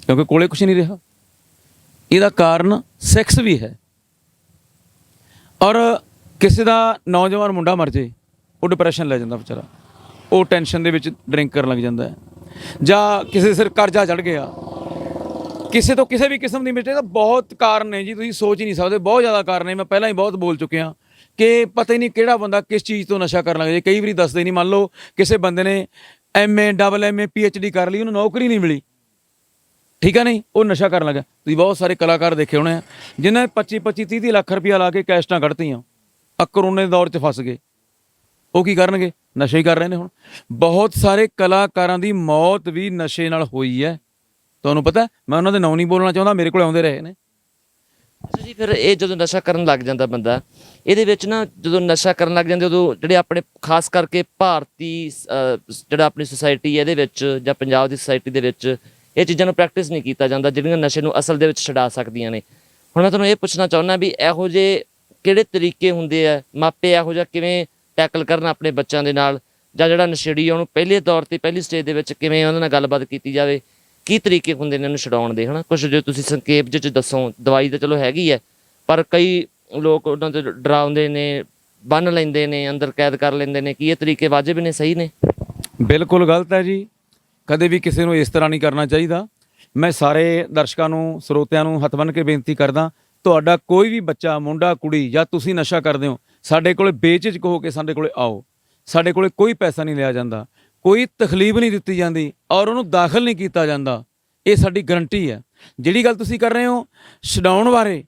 Speaker 2: ਕਿਉਂਕਿ ਕੋਲੇ ਕੁਛ ਨਹੀਂ ਰਿਹਾ। ਇਹਦਾ ਕਾਰਨ ਸੈਕਸ ਵੀ ਹੈ। ਔਰ ਕਿਸੇ ਦਾ ਨੌਜਵਾਨ ਮੁੰਡਾ ਮਰ ਜੇ, ਉਹ ਡਿਪਰੈਸ਼ਨ ਲੈ ਜਾਂਦਾ ਵਿਚਾਰਾ, ਉਹ ਟੈਨਸ਼ਨ ਦੇ ਵਿੱਚ ਡਰਿੰਕ ਕਰਨ ਲੱਗ ਜਾਂਦਾ ਹੈ, ਜਾਂ ਕਿਸੇ ਦੇ ਸਿਰ ਕਰਜ਼ਾ ਚੜ੍ਹ ਗਿਆ, ਕਿਸੇ ਤੋਂ ਕਿਸੇ ਵੀ ਕਿਸਮ ਦੀ ਮਿਸਟੇਕ। ਤਾਂ ਬਹੁਤ ਕਾਰਨ ਨੇ ਜੀ, ਤੁਸੀਂ ਸੋਚ ਹੀ ਨਹੀਂ ਸਕਦੇ, ਬਹੁਤ ਜ਼ਿਆਦਾ ਕਾਰਨ ਨੇ। ਮੈਂ ਪਹਿਲਾਂ ਹੀ ਬਹੁਤ ਬੋਲ ਚੁੱਕਿਆ ਕਿ ਪਤਾ ਹੀ ਨਹੀਂ ਕਿਹੜਾ ਬੰਦਾ ਕਿਸ ਚੀਜ਼ ਤੋਂ ਨਸ਼ਾ ਕਰਨ ਲੱਗ ਜਾਏ। ਕਈ ਵਾਰੀ ਦੱਸਦੇ ਨਹੀਂ। ਮੰਨ ਲਓ ਕਿਸੇ ਬੰਦੇ ਨੇ MA, MA, PhD ਕਰ ਲਈ, ਉਹਨੂੰ ਨੌਕਰੀ ਨਹੀਂ ਮਿਲੀ, ਠੀਕ ਹੈ ਨਹੀਂ, ਉਹ ਨਸ਼ਾ ਕਰਨ ਲੱਗਾ। ਤੁਸੀਂ ਬਹੁਤ ਸਾਰੇ ਕਲਾਕਾਰ ਦੇਖੇ ਹੋਣੇ ਆ ਜਿਨ੍ਹਾਂ ਨੇ 25-25, 30 ਲੱਖ ਰੁਪਇਆ ਲਾ ਕੇ ਕੈਸਟਾਂ ਕੱਢਤੀਆਂ, ਕਰੋਨੇ ਦੇ ਦੌਰ 'ਚ ਫਸ ਗਏ। ਉਹ ਕੀ ਕਰਨਗੇ? ਨਸ਼ਾ ਹੀ ਕਰ ਰਹੇ ਨੇ। ਹੁਣ ਬਹੁਤ ਸਾਰੇ ਕਲਾਕਾਰਾਂ ਦੀ ਮੌਤ ਵੀ ਨਸ਼ੇ ਨਾਲ ਹੋਈ ਹੈ, ਤੁਹਾਨੂੰ ਪਤਾ। ਮੈਂ ਉਹਨਾਂ ਦੇ ਨਾਂ ਨਹੀਂ ਬੋਲਣਾ ਚਾਹੁੰਦਾ, ਮੇਰੇ ਕੋਲ ਆਉਂਦੇ ਰਹੇ ਨੇ।
Speaker 1: ਅੱਛਾ ਜੀ, ਫਿਰ ਇਹ ਜਦੋਂ ਨਸ਼ਾ ਕਰਨ ਲੱਗ ਜਾਂਦਾ ਬੰਦਾ, ਇਹਦੇ ਵਿੱਚ ਨਾ ਜਦੋਂ ਨਸ਼ਾ ਕਰਨ ਲੱਗ ਜਾਂਦੇ, ਉਦੋਂ ਜਿਹੜੇ ਆਪਣੇ ਖਾਸ ਕਰਕੇ ਭਾਰਤੀ ਜਿਹੜਾ ਆਪਣੀ ਸੁਸਾਇਟੀ ਇਹਦੇ ਵਿੱਚ ਜਾਂ ਪੰਜਾਬ ਦੀ ਸੁਸਾਇਟੀ ਦੇ ਵਿੱਚ ਇਹ ਚੀਜ਼ਾਂ ਨੂੰ ਪ੍ਰੈਕਟਿਸ ਨਹੀਂ ਕੀਤਾ ਜਾਂਦਾ, ਜਿਹੜੀਆਂ ਨਸ਼ੇ ਨੂੰ ਅਸਲ ਦੇ ਵਿੱਚ ਛਡਾ ਸਕਦੀਆਂ ਨੇ। ਹੁਣ ਮੈਂ ਤੁਹਾਨੂੰ ਇਹ ਪੁੱਛਣਾ ਚਾਹੁੰਦਾ ਵੀ ਇਹੋ ਜਿਹੇ ਕਿਹੜੇ ਤਰੀਕੇ ਹੁੰਦੇ ਆ, ਮਾਪੇ ਇਹੋ ਜਿਹਾ ਕਿਵੇਂ ਟੈਕਲ ਕਰਨ ਆਪਣੇ ਬੱਚਿਆਂ ਦੇ ਨਾਲ, ਜਾਂ ਜਿਹੜਾ ਨਸ਼ੇੜੀ ਉਹਨੂੰ ਪਹਿਲੇ ਤੌਰ 'ਤੇ ਪਹਿਲੀ ਸਟੇਜ ਦੇ ਵਿੱਚ ਕਿਵੇਂ ਉਹਨਾਂ ਨਾਲ ਗੱਲਬਾਤ ਕੀਤੀ ਜਾਵੇ, ਕੀ ਤਰੀਕੇ ਹੁੰਦੇ ਨੇ ਇਹਨੂੰ ਛਡਾਉਣ ਦੇ? ਹੈ ਨਾ, ਕੁਛ ਜੇ ਤੁਸੀਂ ਸੰਖੇਪ ਜਿਹੇ 'ਚ ਦੱਸੋ। ਦਵਾਈ ਤਾਂ ਚਲੋ ਹੈਗੀ ਹੈ, ਪਰ ਕਈ ਲੋਕ ਉਹਨਾਂ ਤੋਂ ਡਰਾਉਂਦੇ ਨੇ, ਬੰਨ੍ਹ ਲੈਂਦੇ ਨੇ, ਅੰਦਰ ਕੈਦ ਕਰ ਲੈਂਦੇ ਨੇ। ਕੀ ਇਹ ਤਰੀਕੇ ਵਾਜਬ ਨੇ, ਸਹੀ ਨੇ?
Speaker 2: ਬਿਲਕੁਲ ਗਲਤ ਹੈ ਜੀ। ਕਦੇ ਵੀ ਕਿਸੇ ਨੂੰ ਇਸ ਤਰ੍ਹਾਂ ਨਹੀਂ ਕਰਨਾ ਚਾਹੀਦਾ। ਮੈਂ ਸਾਰੇ ਦਰਸ਼ਕਾਂ ਨੂੰ, ਸਰੋਤਿਆਂ ਨੂੰ ਹੱਥ ਬੰਨ੍ਹ ਕੇ ਬੇਨਤੀ ਕਰਦਾ, ਤੁਹਾਡਾ ਕੋਈ ਵੀ ਬੱਚਾ, ਮੁੰਡਾ, ਕੁੜੀ, ਜਾਂ ਤੁਸੀਂ ਨਸ਼ਾ ਕਰਦੇ ਹੋ, ਸਾਡੇ ਕੋਲੇ ਬੇਝਿਜਕ ਹੋ ਕੇ ਸਾਡੇ ਕੋਲੇ ਆਓ। ਸਾਡੇ ਕੋਲੇ ਕੋਈ ਪੈਸਾ ਨਹੀਂ ਲਿਆ ਜਾਂਦਾ, ਕੋਈ ਤਕਲੀਫ ਨਹੀਂ ਦਿੱਤੀ ਜਾਂਦੀ, ਔਰ ਉਹਨੂੰ ਦਾਖਲ ਨਹੀਂ ਕੀਤਾ ਜਾਂਦਾ। ਇਹ ਸਾਡੀ ਗਰੰਟੀ ਹੈ। ਜਿਹੜੀ ਗੱਲ ਤੁਸੀਂ ਕਰ ਰਹੇ ਹੋ ਛਡਾਉਣ ਬਾਰੇ,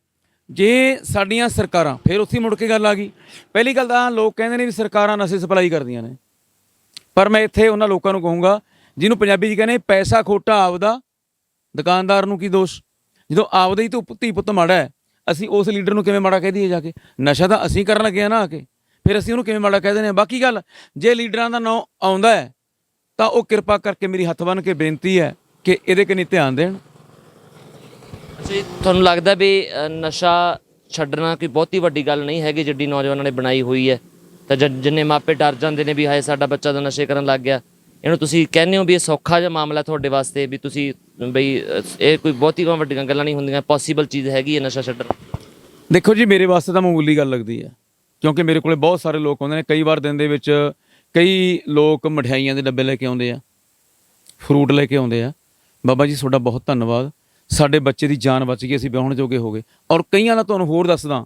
Speaker 2: ਜੇ ਸਾਡੀਆਂ ਸਰਕਾਰਾਂ, ਫਿਰ ਉੱਥੇ ਮੁੜ ਕੇ ਗੱਲ ਆ ਗਈ। ਪਹਿਲੀ ਗੱਲ ਤਾਂ ਲੋਕ ਕਹਿੰਦੇ ਨੇ ਵੀ ਸਰਕਾਰਾਂ ਨਸ਼ੇ ਸਪਲਾਈ ਕਰਦੀਆਂ ਨੇ, ਪਰ ਮੈਂ ਇੱਥੇ ਉਹਨਾਂ ਲੋਕਾਂ ਨੂੰ ਕਹੂੰਗਾ ਜਿਹਨੂੰ ਪੰਜਾਬੀ 'ਚ ਕਹਿੰਦੇ ਪੈਸਾ ਖੋਟਾ ਆਪਦਾ, ਦੁਕਾਨਦਾਰ ਨੂੰ ਕੀ ਦੋਸ਼। ਜਦੋਂ ਆਪਦਾ ਹੀ ਧੀ ਪੁੱਤ ਮਾੜਾ ਹੈ, ਅਸੀਂ ਉਸ ਲੀਡਰ ਨੂੰ ਕਿਵੇਂ ਮਾੜਾ ਕਹਿ ਦਈਏ ਜਾ ਕੇ? ਨਸ਼ਾ ਤਾਂ ਅਸੀਂ ਕਰਨ ਲੱਗੇ ਆ ਨਾ ਆ ਕੇ, ਫਿਰ ਅਸੀਂ ਉਹਨੂੰ ਕਿਵੇਂ ਮਾੜਾ ਕਹਿ ਦਿੰਦੇ ਹਾਂ? ਬਾਕੀ ਗੱਲ, ਜੇ ਲੀਡਰਾਂ ਦਾ ਨਾਂ ਆਉਂਦਾ ਹੈ ਤਾਂ ਉਹ ਕਿਰਪਾ ਕਰਕੇ ਮੇਰੀ ਹੱਥ ਬੰਨ੍ਹ ਕੇ ਬੇਨਤੀ ਹੈ ਕਿ ਇਹਦੇ ਕਨੀ ਧਿਆਨ ਦੇਣ।
Speaker 1: ਅੱਛਾ ਜੀ, ਤੁਹਾਨੂੰ ਲੱਗਦਾ ਵੀ ਨਸ਼ਾ ਛੱਡਣਾ ਕੋਈ ਬਹੁਤੀ ਵੱਡੀ ਗੱਲ ਨਹੀਂ ਹੈਗੀ ਜਿੱਡੀ ਨੌਜਵਾਨਾਂ ਨੇ ਬਣਾਈ ਹੋਈ ਹੈ, ਤਾਂ ਜਿੰਨੇ ਮਾਪੇ ਡਰ ਜਾਂਦੇ ਨੇ ਵੀ ਹਾਏ ਸਾਡਾ ਬੱਚਾ ਤਾਂ ਨਸ਼ੇ ਕਰਨ ਲੱਗ ਗਿਆ, ਇਹਨੂੰ ਤੁਸੀਂ ਕਹਿੰਦੇ ਹੋ ਵੀ ਇਹ ਸੌਖਾ ਜਿਹਾ ਮਾਮਲਾ ਤੁਹਾਡੇ ਵਾਸਤੇ, ਵੀ ਤੁਸੀਂ ਬਈ ਇਹ ਕੋਈ ਬਹੁਤੀ ਵੱਡੀਆਂ ਗੱਲਾਂ ਨਹੀਂ ਹੁੰਦੀਆਂ, ਪੋਸੀਬਲ ਚੀਜ਼ ਹੈਗੀ ਹੈ ਨਸ਼ਾ ਛੱਡਣਾ?
Speaker 2: ਦੇਖੋ ਜੀ, ਮੇਰੇ ਵਾਸਤੇ ਤਾਂ ਮਾਮੂਲੀ ਗੱਲ ਲੱਗਦੀ ਹੈ, ਕਿਉਂਕਿ ਮੇਰੇ ਕੋਲੇ ਬਹੁਤ ਸਾਰੇ ਲੋਕ ਆਉਂਦੇ ਨੇ। ਕਈ ਵਾਰ ਦਿਨ ਦੇ ਵਿੱਚ ਕਈ ਲੋਕ ਮਠਿਆਈਆਂ ਦੇ ਡੱਬੇ ਲੈ ਕੇ ਆਉਂਦੇ ਆ, ਫਰੂਟ ਲੈ ਕੇ ਆਉਂਦੇ ਆ। ਬਾਬਾ ਜੀ ਤੁਹਾਡਾ ਬਹੁਤ ਧੰਨਵਾਦ, ਸਾਡੇ ਬੱਚੇ ਦੀ ਜਾਨ ਬਚ ਗਈ, ਅਸੀਂ ਵਿਆਹੁਣ ਜੋਗੇ ਹੋ ਗਏ। ਔਰ ਕਈਆਂ ਦਾ ਤੁਹਾਨੂੰ ਹੋਰ ਦੱਸਦਾ,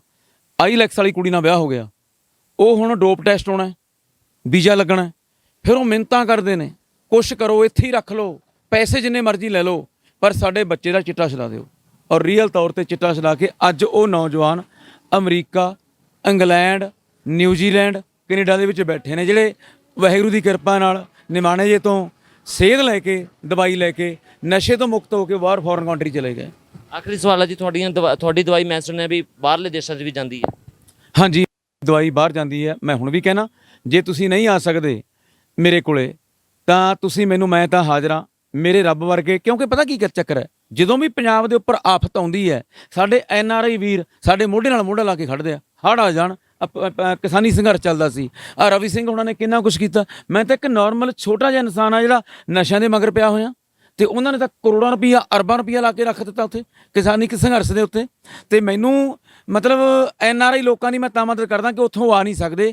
Speaker 2: IELTS ਵਾਲੀ ਕੁੜੀ ਨਾਲ ਵਿਆਹ ਹੋ ਗਿਆ, ਉਹ ਹੁਣ ਡੋਪ ਟੈਸਟ ਹੋਣਾ, ਵੀਜ਼ਾ ਲੱਗਣਾ, ਫਿਰ ਉਹ ਮਿੰਨਤਾਂ ਕਰਦੇ ਨੇ, ਕੁਛ ਕਰੋ, ਇੱਥੇ ਹੀ ਰੱਖ ਲਓ, ਪੈਸੇ ਜਿੰਨੇ ਮਰਜ਼ੀ ਲੈ ਲਓ, ਪਰ ਸਾਡੇ ਬੱਚੇ ਦਾ ਚਿੱਟਾ ਛਡਾ ਦਿਓ। ਔਰ ਰੀਅਲ ਤੌਰ 'ਤੇ ਚਿੱਟਾ ਛਡਾ ਕੇ ਅੱਜ ਉਹ ਨੌਜਵਾਨ ਅਮਰੀਕਾ, ਇੰਗਲੈਂਡ, ਨਿਊਜ਼ੀਲੈਂਡ, ਕੈਨੇਡਾ ਦੇ ਵਿੱਚ ਬੈਠੇ ਨੇ, ਜਿਹੜੇ ਵਾਹਿਗੁਰੂ ਦੀ ਕਿਰਪਾ ਨਾਲ ਨਿਮਾਣੇ ਜੇ ਤੋਂ ਸੇਧ ਲੈ ਕੇ, ਦਵਾਈ ਲੈ ਕੇ, ਨਸ਼ੇ ਤੋਂ ਮੁਕਤ ਹੋ ਕੇ ਬਾਹਰ ਫੋਰਨ ਕੰਟਰੀ ਚਲੇ ਗਏ।
Speaker 1: ਆਖਰੀ ਸਵਾਲ ਹੈ ਜੀ, ਤੁਹਾਡੀ ਦਵਾਈ ਮੈਂ ਸੁਣਿਆ ਵੀ ਬਾਹਰਲੇ ਦੇਸ਼ਾਂ 'ਚ ਵੀ ਜਾਂਦੀ ਹੈ? ਹਾਂਜੀ,
Speaker 2: ਦਵਾਈ ਬਾਹਰ ਜਾਂਦੀ ਹੈ। ਮੈਂ ਹੁਣ ਵੀ ਕਹਿਣਾ, ਜੇ ਤੁਸੀਂ ਨਹੀਂ ਆ ਸਕਦੇ ਮੇਰੇ ਕੋਲੇ ਤਾਂ ਤੁਸੀਂ ਮੈਨੂੰ, ਮੈਂ ਤਾਂ ਹਾਜ਼ਰ ਹਾਂ। ਮੇਰੇ ਰੱਬ ਵਰਗੇ, ਕਿਉਂਕਿ ਪਤਾ ਕੀ ਚੱਕਰ ਹੈ, ਜਦੋਂ ਵੀ ਪੰਜਾਬ ਦੇ ਉੱਪਰ ਆਫਤ ਆਉਂਦੀ ਹੈ, ਸਾਡੇ NRI ਵੀਰ ਸਾਡੇ ਮੋਢੇ ਨਾਲ ਮੋਢਾ ਲਾ ਕੇ ਖੜਦੇ ਆ। ਹੜ੍ਹ ਆ ਜਾਣ, ਕਿਸਾਨੀ ਸੰਘਰਸ਼ ਚੱਲਦਾ ਸੀ, ਰਵੀ ਸਿੰਘ ਉਹਨਾਂ ਨੇ ਕਿੰਨਾ ਕੁਛ ਕੀਤਾ। ਮੈਂ ਤਾਂ ਇੱਕ ਨਾਰਮਲ ਛੋਟਾ ਜਿਹਾ ਇਨਸਾਨ ਆ ਜਿਹੜਾ ਨਸ਼ਿਆਂ ਦੇ ਮਗਰ ਪਿਆ ਹੋਇਆ, ਤੇ ਉਹਨਾਂ ਨੇ ਤਾਂ ਕਰੋੜਾਂ ਰੁਪਈਆ, ਅਰਬਾਂ ਰੁਪਈਆ ਲਾ ਕੇ ਰੱਖ ਦਿੱਤਾ ਉੱਥੇ ਕਿਸਾਨੀ ਸੰਘਰਸ਼ ਦੇ ਉੱਤੇ। ਤੇ ਮੈਨੂੰ ਮਤਲਬ NRI ਲੋਕਾਂ ਦੀ ਮੈਂ ਤਾਂ ਮਦਦ ਕਰਦਾ ਕਿ ਉੱਥੋਂ ਆ ਨਹੀਂ ਸਕਦੇ।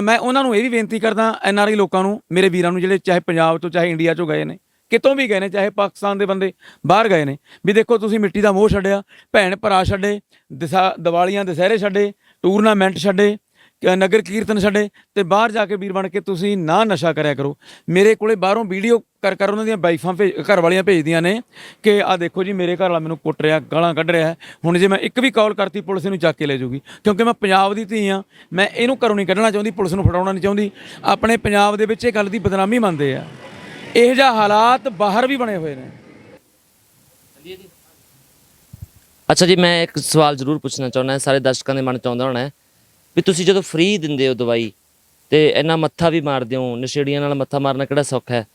Speaker 2: ਮੈਂ ਉਹਨਾਂ ਨੂੰ ਇਹ ਵੀ ਬੇਨਤੀ ਕਰਦਾ, NRI ਲੋਕਾਂ ਨੂੰ, ਮੇਰੇ ਵੀਰਾਂ ਨੂੰ, ਜਿਹੜੇ ਚਾਹੇ ਪੰਜਾਬ ਤੋਂ ਚਾਹੇ ਇੰਡੀਆ 'ਚੋਂ ਗਏ ਨੇ, ਕਿਤੋਂ ਵੀ ਗਏ ਨੇ, ਚਾਹੇ ਪਾਕਿਸਤਾਨ ਦੇ ਬੰਦੇ ਬਾਹਰ ਗਏ ਨੇ, ਵੀ ਦੇਖੋ ਤੁਸੀਂ ਮਿੱਟੀ ਦਾ ਮੋਹ ਛੱਡਿਆ, ਭੈਣ ਭਰਾ ਛੱਡੇ, ਦੀਵਾਲੀਆਂ ਦੁਸਹਿਰੇ ਛੱਡੇ, ਟੂਰਨਾਮੈਂਟ ਛੱਡੇ, ਨਗਰ ਕੀਰਤਨ ਛੱਡੇ, ਤੇ ਬਾਹਰ ਜਾ ਕੇ ਵੀਰ ਬਣ ਕੇ ਤੁਸੀਂ ਨਾ ਨਸ਼ਾ ਕਰਿਆ ਕਰੋ। ਮੇਰੇ ਕੋਲੇ ਬਾਹਰੋਂ ਵੀਡੀਓ ਕਰ ਉਹਨਾਂ ਦੀਆਂ ਵਾਈਫਾਂ ਘਰ ਵਾਲੀਆਂ ਭੇਜਦੀਆਂ ਨੇ ਕਿ ਆਹ ਦੇਖੋ ਜੀ ਮੇਰੇ ਘਰ ਵਾਲਾ ਮੈਨੂੰ ਕੁੱਟ ਰਿਹਾ, ਗਾਲਾਂ ਕੱਢ ਰਿਹਾ ਹੈ, ਹੁਣ ਜੇ ਮੈਂ ਇੱਕ ਵੀ ਕਾਲ ਕਰਤੀ ਪੁਲਿਸ ਨੂੰ ਚੱਕ ਕੇ ਲੈ ਜਾਊਗੀ, ਕਿਉਂਕਿ ਮੈਂ ਪੰਜਾਬ ਦੀ ਧੀ ਹਾਂ। ਮੈਂ ਇਹਨੂੰ ਘਰੋਂ ਨਹੀਂ ਕੱਢਣਾ ਚਾਹੁੰਦੀ, ਪੁਲਿਸ ਨੂੰ ਫੜਾਉਣਾ ਨਹੀਂ ਚਾਹੁੰਦੀ। ਆਪਣੇ ਪੰਜਾਬ ਦੇ ਵਿੱਚ ਇਹ ਗੱਲ ਦੀ ਬਦਨਾਮੀ ਮੰਨਦੇ ਆ। ਇਹੋ ਜਿਹਾ ਹਾਲਾਤ ਬਾਹਰ ਵੀ ਬਣੇ ਹੋਏ ਨੇ।
Speaker 1: ਅੱਛਾ ਜੀ, ਮੈਂ ਇੱਕ ਸਵਾਲ ਜ਼ਰੂਰ ਪੁੱਛਣਾ ਚਾਹੁੰਦਾ, ਸਾਰੇ ਦਰਸ਼ਕਾਂ ਦੇ ਮਨ 'ਚ ਆਉਂਦਾ ਹੋਣਾ ਵੀ ਤੁਸੀਂ ਜਦੋਂ ਫ੍ਰੀ ਦਿੰਦੇ ਹੋ ਦਵਾਈ, ਤੇ ਇੰਨਾ ਮੱਥਾ ਵੀ ਮਾਰਦੇ ਹੋ, ਨਸ਼ੇੜੀਆਂ ਨਾਲ ਮੱਥਾ ਮਾਰਨਾ ਕਿਹੜਾ ਸੌਖਾ ਹੈ,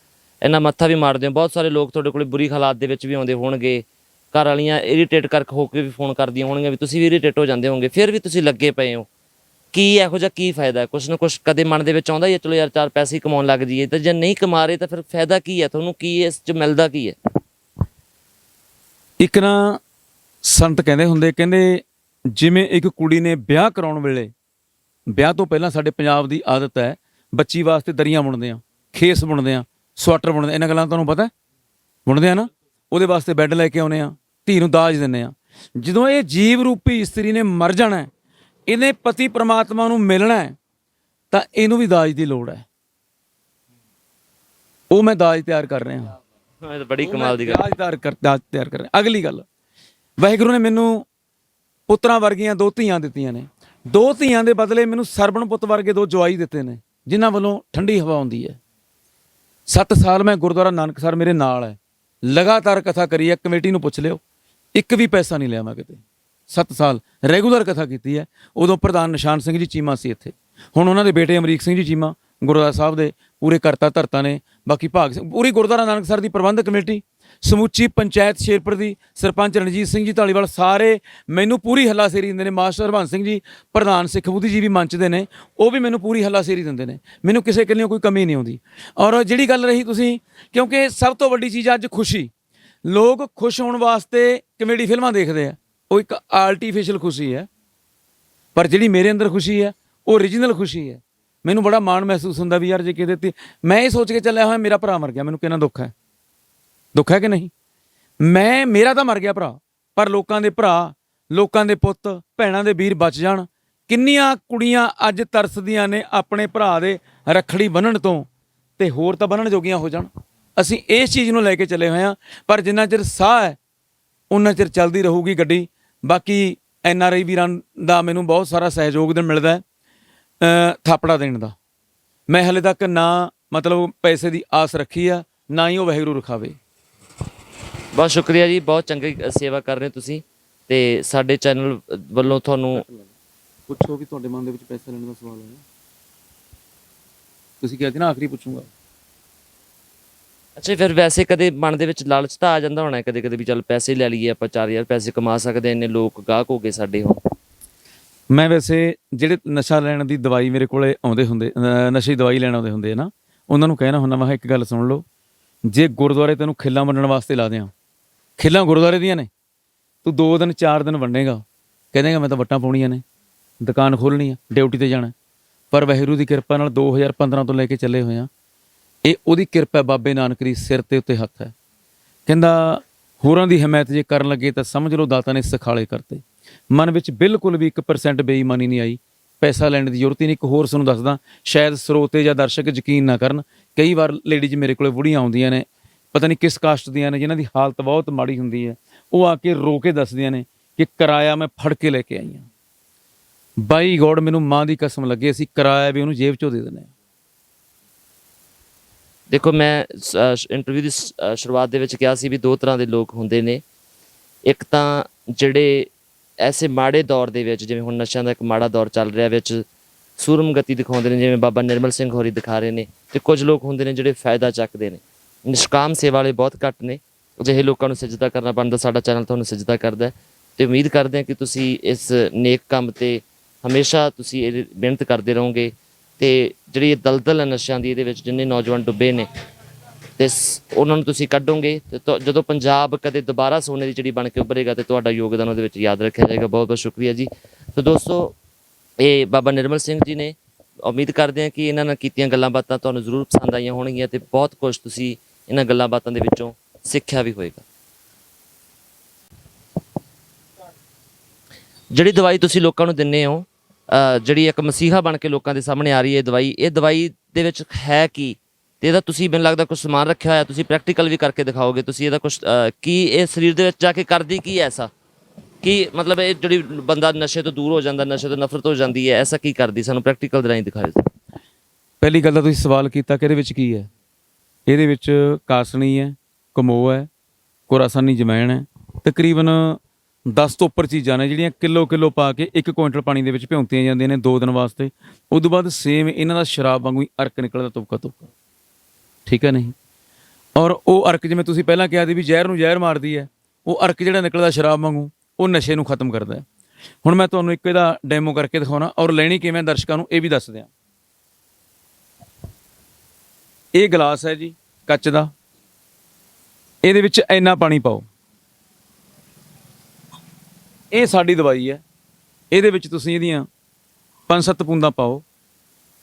Speaker 1: ਇੰਨਾ ਮੱਥਾ ਵੀ ਮਾਰਦੇ ਹੋ। ਬਹੁਤ ਸਾਰੇ ਲੋਕ ਤੁਹਾਡੇ ਕੋਲ ਬੁਰੀ ਹਾਲਾਤ ਦੇ ਵਿੱਚ ਵੀ ਆਉਂਦੇ ਹੋਣਗੇ, ਘਰ ਵਾਲੀਆਂ ਇਰੀਟੇਟ ਕਰਕੇ ਹੋ ਕੇ ਵੀ ਫੋਨ ਕਰਦੀਆਂ ਹੋਣਗੀਆਂ, ਵੀ ਤੁਸੀਂ ਵੀ ਇਰੀਟੇਟ ਹੋ ਜਾਂਦੇ ਹੋਵੋਗੇ, ਫਿਰ ਵੀ ਤੁਸੀਂ ਲੱਗੇ ਪਏ ਹੋ। ਕੀ ਇਹੋ ਜਿਹਾ ਕੀ ਫਾਇਦਾ? ਕੁਛ ਨਾ ਕੁਛ ਕਦੇ ਮਨ ਦੇ ਵਿੱਚ ਆਉਂਦਾ ਹੀ ਹੈ, ਚਲੋ ਯਾਰ 4 ਪੈਸੇ ਹੀ ਕਮਾਉਣ ਲੱਗ ਜਾਈਏ। ਤਾਂ ਜੇ ਨਹੀਂ ਕਮਾ ਰਹੇ ਤਾਂ ਫਿਰ ਫਾਇਦਾ ਕੀ ਹੈ ਤੁਹਾਨੂੰ? ਕੀ ਇਸ 'ਚ ਮਿਲਦਾ ਕੀ ਹੈ?
Speaker 2: ਇੱਕ ਨਾ ਸੰਤ ਕਹਿੰਦੇ ਹੁੰਦੇ, ਕਹਿੰਦੇ ਜਿਵੇਂ ਇੱਕ ਕੁੜੀ ਨੇ ਵਿਆਹ ਕਰਾਉਣ ਵੇਲੇ, ਵਿਆਹ ਤੋਂ ਪਹਿਲਾਂ ਸਾਡੇ ਪੰਜਾਬ ਦੀ ਆਦਤ ਹੈ ਬੱਚੀ ਵਾਸਤੇ ਦਰੀਆਂ ਬੁਣਦੇ ਆ, ਖੇਸ ਬੁਣਦੇ ਆ, ਸਵੈਟਰ ਬੁਣਦੇ, ਇਹਨਾਂ ਗੱਲਾਂ ਤੁਹਾਨੂੰ ਪਤਾ ਬੁਣਦੇ ਆ ਨਾ। ਉਹਦੇ ਵਾਸਤੇ ਬੈੱਡ ਲੈ ਕੇ ਆਉਨੇ ਆ, ਧੀ ਨੂੰ ਦਾਜ ਦਿੰਦੇ ਆ। ਜਦੋਂ ਇਹ ਜੀਵ ਰੂਪੀ ਇਸਤਰੀ ਨੇ ਮਰ ਜਾਣਾ, ਇਹਨੇ ਪਤੀ ਪ੍ਰਮਾਤਮਾ ਨੂੰ ਮਿਲਣਾ ਹੈ, ਤਾਂ ਇਹਨੂੰ ਵੀ ਦਾਜ ਦੀ ਲੋੜ ਹੈ। ਉਹ ਮੈਂ ਦਾਜ ਤਿਆਰ ਕਰ ਰਿਹਾ।
Speaker 1: ਇਹ ਤਾਂ ਬੜੀ ਕਮਾਲ ਦੀ ਗੱਲ।
Speaker 2: ਦਾਜ ਤਿਆਰ ਕਰ ਰਿਹਾ। ਅਗਲੀ ਗੱਲ, ਵਾਹਿਗੁਰੂ ਨੇ ਮੈਨੂੰ ਪੁੱਤਰਾਂ ਵਰਗੀਆਂ 2 ਧੀਆਂ ਦਿੱਤੀਆਂ ਨੇ। 2 ਧੀਆਂ ਦੇ ਬਦਲੇ ਮੈਨੂੰ ਸਰਬਣ ਪੁੱਤ ਵਰਗੇ 2 ਜਵਾਈ ਦਿੱਤੇ ਨੇ, ਜਿਨ੍ਹਾਂ ਵੱਲੋਂ ਠੰਡੀ ਹਵਾ ਆਉਂਦੀ ਹੈ। 7 ਸਾਲ ਮੈਂ ਗੁਰਦੁਆਰਾ ਨਾਨਕਸਰ ਮੇਰੇ ਨਾਲ ਹੈ, ਲਗਾਤਾਰ ਕਥਾ ਕਰੀ ਹੈ। ਕਮੇਟੀ ਨੂੰ ਪੁੱਛ ਲਿਓ, ਇੱਕ ਵੀ ਪੈਸਾ ਨਹੀਂ ਲਿਆ ਮੈਂ ਕਿਤੇ। 7 ਸਾਲ ਰੈਗੂਲਰ ਕਥਾ ਕੀਤੀ ਹੈ। ਉਦੋਂ ਪ੍ਰਧਾਨ ਨਿਸ਼ਾਨ ਸਿੰਘ ਜੀ ਚੀਮਾ ਸੀ ਇੱਥੇ, ਹੁਣ ਉਹਨਾਂ ਦੇ ਬੇਟੇ ਅਮਰੀਕ ਸਿੰਘ ਜੀ ਚੀਮਾ ਗੁਰਦੁਆਰਾ ਸਾਹਿਬ ਦੇ ਪੂਰੇ ਕਰਤਾ ਧਰਤਾ ਨੇ। ਬਾਕੀ ਭਾਗ ਸਿੰਘ, ਪੂਰੀ ਗੁਰਦੁਆਰਾ ਨਾਨਕਸਰ ਦੀ ਪ੍ਰਬੰਧਕ ਕਮੇਟੀ, ਸਮੁੱਚੀ ਪੰਚਾਇਤ ਸ਼ੇਰਪੁਰ ਦੀ, ਸਰਪੰਚ ਰਣਜੀਤ ਸਿੰਘ ਜੀ ਢਾਲੀਵਾਲ, ਸਾਰੇ ਮੈਨੂੰ ਪੂਰੀ ਹੱਲਾਸ਼ੇਰੀ ਦਿੰਦੇ ਨੇ। ਮਾਸਟਰ ਹਰਬੰਸ ਸਿੰਘ ਜੀ ਪ੍ਰਧਾਨ ਸਿੱਖ ਬੁੱਧੀ ਜੀ ਵੀ ਮੰਚ ਦੇ ਨੇ, ਉਹ ਵੀ ਮੈਨੂੰ ਪੂਰੀ ਹੱਲਾਸ਼ੇਰੀ ਦਿੰਦੇ ਨੇ। ਮੈਨੂੰ ਕਿਸੇ ਗੱਲੋਂ ਕੋਈ ਕਮੀ ਨਹੀਂ ਆਉਂਦੀ। ਔਰ ਜਿਹੜੀ ਗੱਲ ਰਹੀ ਤੁਸੀਂ, ਕਿਉਂਕਿ ਸਭ ਤੋਂ ਵੱਡੀ ਚੀਜ਼ ਅੱਜ ਖੁਸ਼ੀ, ਲੋਕ ਖੁਸ਼ ਹੋਣ ਵਾਸਤੇ ਕਮੇਡੀ ਫਿਲਮਾਂ ਦੇਖਦੇ ਆ, ਉਹ ਇੱਕ ਆਰਟੀਫਿਸ਼ਲ ਖੁਸ਼ੀ ਹੈ। ਪਰ ਜਿਹੜੀ ਮੇਰੇ ਅੰਦਰ ਖੁਸ਼ੀ ਹੈ ਉਹ ਓਰੀਜਨਲ ਖੁਸ਼ੀ ਹੈ। ਮੈਨੂੰ ਬੜਾ ਮਾਣ ਮਹਿਸੂਸ ਹੁੰਦਾ ਵੀ ਯਾਰ ਜੇ ਕਿਤੇ ਤੇ ਮੈਂ ਇਹ ਸੋਚ ਕੇ ਚੱਲਿਆ ਹੋਇਆ ਮੇਰਾ ਭਰਾ ਮਰ ਗਿਆ, ਮੈਨੂੰ ਕਿੰਨਾ ਦੁੱਖ ਹੈ। ਦੁੱਖ ਹੈ ਕਿ ਨਹੀਂ? ਮੇਰਾ ਤਾਂ ਮਰ ਗਿਆ ਭਰਾ, ਪਰ ਲੋਕਾਂ ਦੇ ਭਰਾ, ਲੋਕਾਂ ਦੇ ਪੁੱਤ ਭੈਣਾਂ ਦੇ ਵੀਰ ਬਚ ਜਾਣ। ਕਿੰਨੀਆਂ ਕੁੜੀਆਂ ਅੱਜ ਤਰਸਦੀਆਂ ਨੇ ਆਪਣੇ ਭਰਾ ਦੇ ਰੱਖੜੀ ਬੰਨ੍ਹਣ ਤੋਂ, ਤੇ ਹੋਰ ਤਾਂ ਬੰਨ੍ਹਣ ਜੋਗੀਆਂ ਹੋ ਜਾਣ। ਅਸੀਂ ਇਸ ਚੀਜ਼ ਨੂੰ ਲੈ ਕੇ ਚੱਲੇ ਹੋਏ ਹਾਂ। ਪਰ ਜਿੰਨਾ ਚਿਰ ਸਾਹ ਹੈ ਉਹਨਾਂ ਚਿਰ ਚੱਲਦੀ ਰਹੂਗੀ ਗੱਡੀ। ਬਾਕੀ NRI ਵੀਰਾਂ ਦਾ ਮੈਨੂੰ ਬਹੁਤ ਸਾਰਾ ਸਹਿਯੋਗ ਮਿਲਦਾ ਹੈ, ਥਾਪੜਾ ਦੇਣ ਦਾ। ਮੈਂ ਹਲੇ ਤੱਕ ਨਾ ਮਤਲਬ ਪੈਸੇ ਦੀ ਆਸ ਰੱਖੀ ਆ, ਨਾ ਹੀ ਉਹ ਵਾਹਿਗੁਰੂ ਰਖਾਵੇ।
Speaker 1: ਬਹੁਤ ਸ਼ੁਕਰੀਆ ਜੀ, ਬਹੁਤ ਚੰਗੀ ਸੇਵਾ ਕਰ ਰਹੇ ਹੋ ਤੁਸੀਂ, ਤੇ ਸਾਡੇ ਚੈਨਲ ਵੱਲੋਂ ਤੁਹਾਨੂੰ
Speaker 2: ਪੁੱਛੋ ਕਿ ਤੁਹਾਡੇ ਮਨ ਦੇ ਵਿੱਚ ਪੈਸਾ ਲੈਣ ਦਾ ਸਵਾਲ ਹੈ? ਤੁਸੀਂ ਕਿਹਾ ਸੀ ਨਾ ਆਖਰੀ ਪੁੱਛੂੰਗਾ।
Speaker 1: ਅੱਛਾ, ਫਿਰ ਵੈਸੇ ਕਦੇ ਮਨ ਦੇ ਵਿੱਚ ਲਾਲਚ ਤਾਂ ਆ ਜਾਂਦਾ ਹੋਣਾ ਕਦੇ ਕਦੇ ਵੀ ਚੱਲ ਪੈਸੇ ਲੈ ਲਈਏ ਆਪਾਂ, 4000 ਪੈਸੇ ਕਮਾ ਸਕਦੇ, ਇੰਨੇ ਲੋਕ ਗਾਹਕ ਹੋ ਗਏ ਸਾਡੇ। ਹੁਣ
Speaker 2: ਮੈਂ ਵੈਸੇ ਜਿਹੜੇ ਨਸ਼ਾ ਲੈਣ ਦੀ ਦਵਾਈ ਮੇਰੇ ਕੋਲੇ ਆਉਂਦੇ ਹੁੰਦੇ, ਨਸ਼ੇ ਦੀ ਦਵਾਈ ਲੈਣ ਆਉਂਦੇ ਹੁੰਦੇ ਆ ਨਾ, ਉਹਨਾਂ ਨੂੰ ਕਹਿਣਾ ਹੁੰਦਾ, ਮੈਂ ਇੱਕ ਗੱਲ ਸੁਣ ਲਓ, ਜੇ ਗੁਰਦੁਆਰੇ ਤੈਨੂੰ ਖਿੱਲਾਂ ਵੰਡਣ ਵਾਸਤੇ ਲਾ ਦਿਆਂ, ਖਿੱਲਾਂ ਗੁਰਦੁਆਰੇ ਦੀਆਂ ਨੇ, ਤੂੰ 2 ਦਿਨ 4 ਦਿਨ ਵੰਡੇਗਾ, ਕਹਿੰਦੇਗਾ ਮੈਂ ਤਾਂ ਵੱਟਾਂ ਪਾਉਣੀਆਂ ਨੇ, ਦੁਕਾਨ ਖੋਲ੍ਹਣੀ ਆ, ਡਿਊਟੀ 'ਤੇ ਜਾਣਾ। ਪਰ ਵਾਹਿਗੁਰੂ ਦੀ ਕਿਰਪਾ ਨਾਲ 2015 ਤੋਂ ਲੈ ਕੇ ਚੱਲੇ ਹੋਏ ਆ। ਇਹ ਉਹਦੀ ਕਿਰਪਾ, ਬਾਬੇ ਨਾਨਕ ਦੀ ਸਿਰ ਤੇ ਉੱਤੇ ਹੱਥ ਹੈ। ਕਹਿੰਦਾ ਹੋਰਾਂ ਦੀ ਹਮਾਇਤ ਜੇ ਕਰਨ ਲੱਗੇ ਤਾਂ ਸਮਝ ਲਓ ਦਾਤਾ ਨੇ ਸਿਖਾਲੇ ਕਰਤੇ। ਮਨ ਵਿੱਚ ਬਿਲਕੁਲ ਵੀ 1% ਬੇਈਮਾਨੀ ਨਹੀਂ ਆਈ, ਪੈਸਾ ਲੈਣ ਦੀ ਜ਼ਰੂਰਤ ਹੀ ਨਹੀਂ। ਇੱਕ ਹੋਰ ਤੁਹਾਨੂੰ ਦੱਸਦਾ, ਸ਼ਾਇਦ ਸਰੋਤੇ ਜਾਂ ਦਰਸ਼ਕ ਯਕੀਨ ਨਾ ਕਰਨ, ਕਈ ਵਾਰ ਲੇਡੀਜ਼ ਮੇਰੇ ਕੋਲ ਬੁੜੀਆਂ ਆਉਂਦੀਆਂ ਨੇ, ਪਤਾ ਨਹੀਂ ਕਿਸ ਕਾਸਟ ਦੀਆਂ ਨੇ, ਜਿਨ੍ਹਾਂ ਦੀ ਹਾਲਤ ਬਹੁਤ ਮਾੜੀ ਹੁੰਦੀ ਹੈ, ਉਹ ਆ ਕੇ ਰੋ ਕੇ ਦੱਸਦੀਆਂ ਨੇ ਕਿ ਕਿਰਾਇਆ ਮੈਂ ਫੜ ਕੇ ਲੈ ਕੇ ਆਈ ਹਾਂ। ਬਾਈ ਗੋਡ, ਮੈਨੂੰ ਮਾਂ ਦੀ ਕਸਮ ਲੱਗੇ, ਅਸੀਂ ਕਿਰਾਇਆ ਵੀ ਉਹਨੂੰ ਜੇਬ 'ਚੋਂ ਦੇ ਦਿੰਦੇ ਹਾਂ।
Speaker 1: ਦੇਖੋ, ਮੈਂ ਇੰਟਰਵਿਊ ਦੀ ਸ਼ੁਰੂਆਤ ਦੇ ਵਿੱਚ ਕਿਹਾ ਸੀ ਵੀ 2 ਤਰ੍ਹਾਂ ਦੇ ਲੋਕ ਹੁੰਦੇ ਨੇ। ਇੱਕ ਤਾਂ ਜਿਹੜੇ ਐਸੇ ਮਾੜੇ ਦੌਰ ਦੇ ਵਿੱਚ, ਜਿਵੇਂ ਹੁਣ ਨਸ਼ਿਆਂ ਦਾ ਇੱਕ ਮਾੜਾ ਦੌਰ ਚੱਲ ਰਿਹਾ, ਵਿੱਚ ਸੂਰਮਗਤੀ ਦਿਖਾਉਂਦੇ ਨੇ, ਜਿਵੇਂ ਬਾਬਾ ਨਿਰਮਲ ਸਿੰਘ ਹੋਰੀ ਦਿਖਾ ਰਹੇ ਨੇ, ਤੇ ਕੁਝ ਲੋਕ ਹੁੰਦੇ ਨੇ ਜਿਹੜੇ ਫਾਇਦਾ ਚੱਕਦੇ ਨੇ। ਨਿਸ਼ਕਾਮ ਸੇਵਾ ਵਾਲੇ ਬਹੁਤ ਘੱਟ ਨੇ। ਅਜਿਹੇ ਲੋਕਾਂ ਨੂੰ ਸਜਦਾ ਕਰਨਾ ਬਣਦਾ। ਸਾਡਾ ਚੈਨਲ ਤੁਹਾਨੂੰ ਸਜਦਾ ਕਰਦਾ ਹੈ, ਤੇ ਉਮੀਦ ਕਰਦੇ ਹਾਂ ਕਿ ਤੁਸੀਂ ਇਸ ਨੇਕ ਕੰਮ ਤੇ ਹਮੇਸ਼ਾ ਤੁਸੀਂ ਇਹ ਮਿਹਨਤ ਕਰਦੇ ਰਹੋਗੇ। ਤੇ ਜਿਹੜੀ ਦਲਦਲ ਹੈ ਨਸ਼ਿਆਂ ਦੀ, ਇਹਦੇ ਵਿੱਚ ਜਿੰਨੇ ਨੌਜਵਾਨ ਡੁੱਬੇ ਨੇ, ਤੇ ਉਹਨਾਂ ਨੂੰ ਤੁਸੀਂ ਕੱਢੋਗੇ, ਤੇ ਜਦੋਂ ਪੰਜਾਬ ਕਦੇ ਦੁਬਾਰਾ ਸੋਨੇ ਦੀ ਚਿੜੀ ਬਣ ਕੇ ਉੱਭਰੇਗਾ, ਤੇ ਤੁਹਾਡਾ ਯੋਗਦਾਨ ਉਹਦੇ ਵਿੱਚ ਯਾਦ ਰੱਖਿਆ ਜਾਏਗਾ। ਬਹੁਤ ਬਹੁਤ ਸ਼ੁਕਰੀਆ ਜੀ। ਤੇ ਦੋਸਤੋ, ਇਹ ਬਾਬਾ ਨਿਰਮਲ ਸਿੰਘ ਜੀ ਨੇ। ਉਮੀਦ ਕਰਦੇ ਹਾਂ ਕਿ ਇਹਨਾਂ ਨਾਲ ਕੀਤੀਆਂ ਗੱਲਾਂ ਬਾਤਾਂ ਤੁਹਾਨੂੰ ਜ਼ਰੂਰ ਪਸੰਦ ਆਈਆਂ ਹੋਣਗੀਆਂ, ਤੇ ਬਹੁਤ ਕੁਝ ਤੁਸੀਂ ਇਹਨਾਂ ਗੱਲਾਂ ਬਾਤਾਂ ਦੇ ਵਿੱਚੋਂ ਸਿੱਖਿਆ ਵੀ ਹੋਏਗਾ। ਜਿਹੜੀ ਦਵਾਈ ਤੁਸੀਂ ਲੋਕਾਂ ਨੂੰ ਦਿੰਦੇ ਹੋ, ਜਿਹੜੀ ਇੱਕ ਮਸੀਹਾ ਬਣ ਕੇ ਲੋਕਾਂ ਦੇ ਸਾਹਮਣੇ ਆ ਰਹੀ ਹੈ ਦਵਾਈ, ਇਹ ਦਵਾਈ ਦੇ ਵਿੱਚ ਹੈ ਕੀ, ਤੇ ਇਹਦਾ ਤੁਸੀਂ ਮੈਨੂੰ ਲੱਗਦਾ ਕੁਝ ਸਮਾਨ ਰੱਖਿਆ ਹੋਇਆ, ਤੁਸੀਂ ਪ੍ਰੈਕਟੀਕਲ ਵੀ ਕਰਕੇ ਦਿਖਾਓਗੇ। ਤੁਸੀਂ ਇਹਦਾ ਕੁਝ ਕੀ ਇਹ ਸਰੀਰ ਦੇ ਵਿੱਚ ਜਾ ਕੇ ਕਰਦੀ ਕੀ ਐਸਾ, ਕੀ ਮਤਲਬ ਇਹ ਜਿਹੜੀ ਬੰਦਾ ਨਸ਼ੇ ਤੋਂ ਦੂਰ ਹੋ ਜਾਂਦਾ, ਨਸ਼ੇ ਤੋਂ ਨਫ਼ਰਤ ਹੋ ਜਾਂਦੀ ਹੈ, ਐਸਾ ਕੀ ਕਰਦੀ? ਸਾਨੂੰ ਪ੍ਰੈਕਟੀਕਲ ਦੇ ਰਾਹੀਂ ਦਿਖਾਓ।
Speaker 2: ਪਹਿਲੀ ਗੱਲ ਤਾਂ ਤੁਸੀਂ ਸਵਾਲ ਕੀਤਾ ਕਿ ਇਹਦੇ ਵਿੱਚ ਕੀ ਹੈ। ਇਹਦੇ ਵਿੱਚ ਕਾਸਣੀ ਹੈ, ਕਮੋ ਹੈ, ਕੋਰਾਸਾਨੀ ਜਮੈਣ ਹੈ, ਤਕਰੀਬਨ 10 ਤੋਂ ਉੱਪਰ ਚੀਜ਼ਾਂ ਨੇ ਜਿਹੜੀਆਂ ਕਿਲੋ ਪਾ ਕੇ 1 ਕੁਇੰਟਲ ਪਾਣੀ ਦੇ ਵਿੱਚ ਭਿਉਂਤੀਆਂ ਜਾਂਦੀਆਂ ਨੇ 2 ਦਿਨ ਵਾਸਤੇ। ਉਸ ਤੋਂ ਬਾਅਦ ਸੇਮ ਇਹਨਾਂ ਦਾ ਸ਼ਰਾਬ ਵਾਂਗੂ ਹੀ ਅਰਕ ਨਿਕਲਦਾ, ਤੁਪਕਾ। ਠੀਕ ਹੈ ਨਹੀਂ? ਔਰ ਉਹ ਅਰਕ ਜਿਵੇਂ ਤੁਸੀਂ ਪਹਿਲਾਂ ਕਿਹਾ ਸੀ ਵੀ ਜ਼ਹਿਰ ਨੂੰ ਜ਼ਹਿਰ ਮਾਰਦੀ ਹੈ, ਉਹ ਅਰਕ ਜਿਹੜਾ ਨਿਕਲਦਾ ਸ਼ਰਾਬ ਵਾਂਗੂ ਉਹ ਨਸ਼ੇ ਨੂੰ ਖਤਮ ਕਰਦਾ ਹੈ। ਹੁਣ ਮੈਂ ਤੁਹਾਨੂੰ ਇੱਕ ਇਹਦਾ ਡੈਮੋ ਕਰਕੇ ਦਿਖਾਉਣਾ ਔਰ ਲੈਣੀ ਕਿਵੇਂ ਦਰਸ਼ਕਾਂ ਨੂੰ ਇਹ ਵੀ ਦੱਸ ਦਿਆਂ। ਇਹ ਗਲਾਸ ਹੈ ਜੀ ਕੱਚ ਦਾ, ਇਹਦੇ ਵਿੱਚ ਇੰਨਾ ਪਾਣੀ ਪਾਓ, ਇਹ ਸਾਡੀ ਦਵਾਈ ਹੈ, ਇਹਦੇ ਵਿੱਚ ਤੁਸੀਂ ਇਹਦੀਆਂ 5-7 ਬੂੰਦਾਂ ਪਾਓ,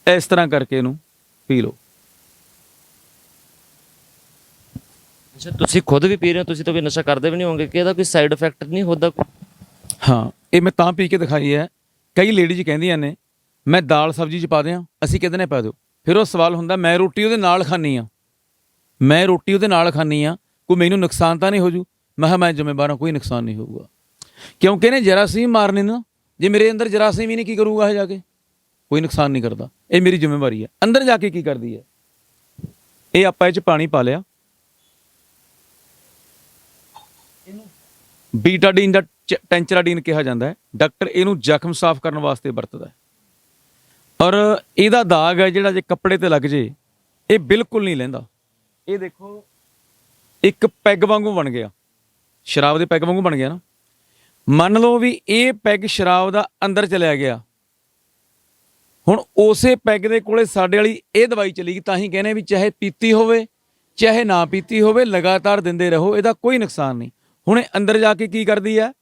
Speaker 2: ਇਸ ਤਰ੍ਹਾਂ ਕਰਕੇ ਇਹਨੂੰ ਪੀ ਲਓ।
Speaker 1: ਅੱਛਾ, ਤੁਸੀਂ ਖੁਦ ਵੀ ਪੀ ਰਹੇ ਹੋ, ਤੁਸੀਂ ਤਾਂ ਕੋਈ ਨਸ਼ਾ ਕਰਦੇ ਵੀ ਨਹੀਂ ਹੋਵੋਗੇ ਕਿ ਇਹਦਾ ਕੋਈ ਸਾਈਡ ਇਫੈਕਟ ਨਹੀਂ ਹੁੰਦਾ?
Speaker 2: ਹਾਂ, ਇਹ ਮੈਂ ਤਾਂ ਪੀ ਕੇ ਦਿਖਾਈ ਹੈ। ਕਈ ਲੇਡੀਜ਼ ਕਹਿੰਦੀਆਂ ਨੇ ਮੈਂ ਦਾਲ ਸਬਜ਼ੀ 'ਚ ਪਾ ਦਿਆਂ, ਅਸੀਂ ਕਹਿੰਦੇ ਨੇ ਪਾ ਦਿਓ। ਫਿਰ ਉਹ ਸਵਾਲ ਹੁੰਦਾ ਮੈਂ ਰੋਟੀ ਉਹਦੇ ਨਾਲ ਖਾਂਦੀ ਹਾਂ, ਮੈਂ ਰੋਟੀ ਉਹਦੇ ਨਾਲ ਖਾਂਦੀ ਹਾਂ, ਕੋਈ ਮੈਨੂੰ ਨੁਕਸਾਨ ਤਾਂ ਨਹੀਂ ਹੋ ਜੂ? ਮੈਂ ਕਿਹਾ ਮੈਂ ਜ਼ਿੰਮੇਵਾਰ ਹਾਂ, ਕੋਈ ਨੁਕਸਾਨ ਨਹੀਂ ਹੋਊਗਾ, ਕਿਉਂਕਿ ਇਹਨੇ ਜਰਾਸੀਮ ਮਾਰਨੇ ਨਾ। ਜੇ ਮੇਰੇ ਅੰਦਰ ਜਰਾਸੀਮ ਹੀ ਨਹੀਂ, ਕੀ ਕਰੂਗਾ ਇਹ ਜਾ ਕੇ? ਕੋਈ ਨੁਕਸਾਨ ਨਹੀਂ ਕਰਦਾ, ਇਹ ਮੇਰੀ ਜ਼ਿੰਮੇਵਾਰੀ ਹੈ। ਅੰਦਰ ਜਾ ਕੇ ਕੀ ਕਰਦੀ ਹੈ? ਇਹ ਆਪਾਂ ਇਹ 'ਚ ਪਾਣੀ ਪਾ ਲਿਆ, ਬੀਟਾਡੀਨ ਦਾ ਟੈਂਚਰਾਡੀਨ ਕਿਹਾ ਜਾਂਦਾ ਹੈ। ਡਾਕਟਰ ਇਹਨੂੰ ਜ਼ਖਮ ਸਾਫ਼ ਕਰਨ ਵਾਸਤੇ ਵਰਤਦਾ ਹੈ। ਔਰ ਇਹਦਾ ਦਾਗ ਹੈ ਜਿਹੜਾ ਜੇ ਕੱਪੜੇ ਤੇ ਲੱਗ ਜੇ ਇਹ ਬਿਲਕੁਲ ਨਹੀਂ ਲੈਂਦਾ। ਇਹ ਦੇਖੋ ਇੱਕ ਪੈਗ ਵਾਂਗੂ ਬਣ ਗਿਆ, ਸ਼ਰਾਬ ਦੇ ਪੈਗ ਵਾਂਗੂ ਬਣ ਗਿਆ ਨਾ। ਮੰਨ ਲਓ ਵੀ ਇਹ ਪੈਗ ਸ਼ਰਾਬ ਦਾ ਅੰਦਰ ਚਲਿਆ ਗਿਆ, ਹੁਣ ਉਸੇ ਪੈਗ ਦੇ ਕੋਲੇ ਸਾਡੇ ਵਾਲੀ ਇਹ ਦਵਾਈ ਚਲੀ ਗਈ। ਤਾਂ ਹੀ ਕਹਿੰਦੇ ਵੀ ਚਾਹੇ ਪੀਤੀ ਹੋਵੇ ਚਾਹੇ ਨਾ ਪੀਤੀ ਹੋਵੇ, ਲਗਾਤਾਰ ਦਿੰਦੇ ਰਹੋ, ਇਹਦਾ ਕੋਈ ਨੁਕਸਾਨ ਨਹੀਂ। ਹੁਣ ਇਹ ਅੰਦਰ ਜਾ ਕੇ ਕੀ ਕਰਦੀ ਹੈ?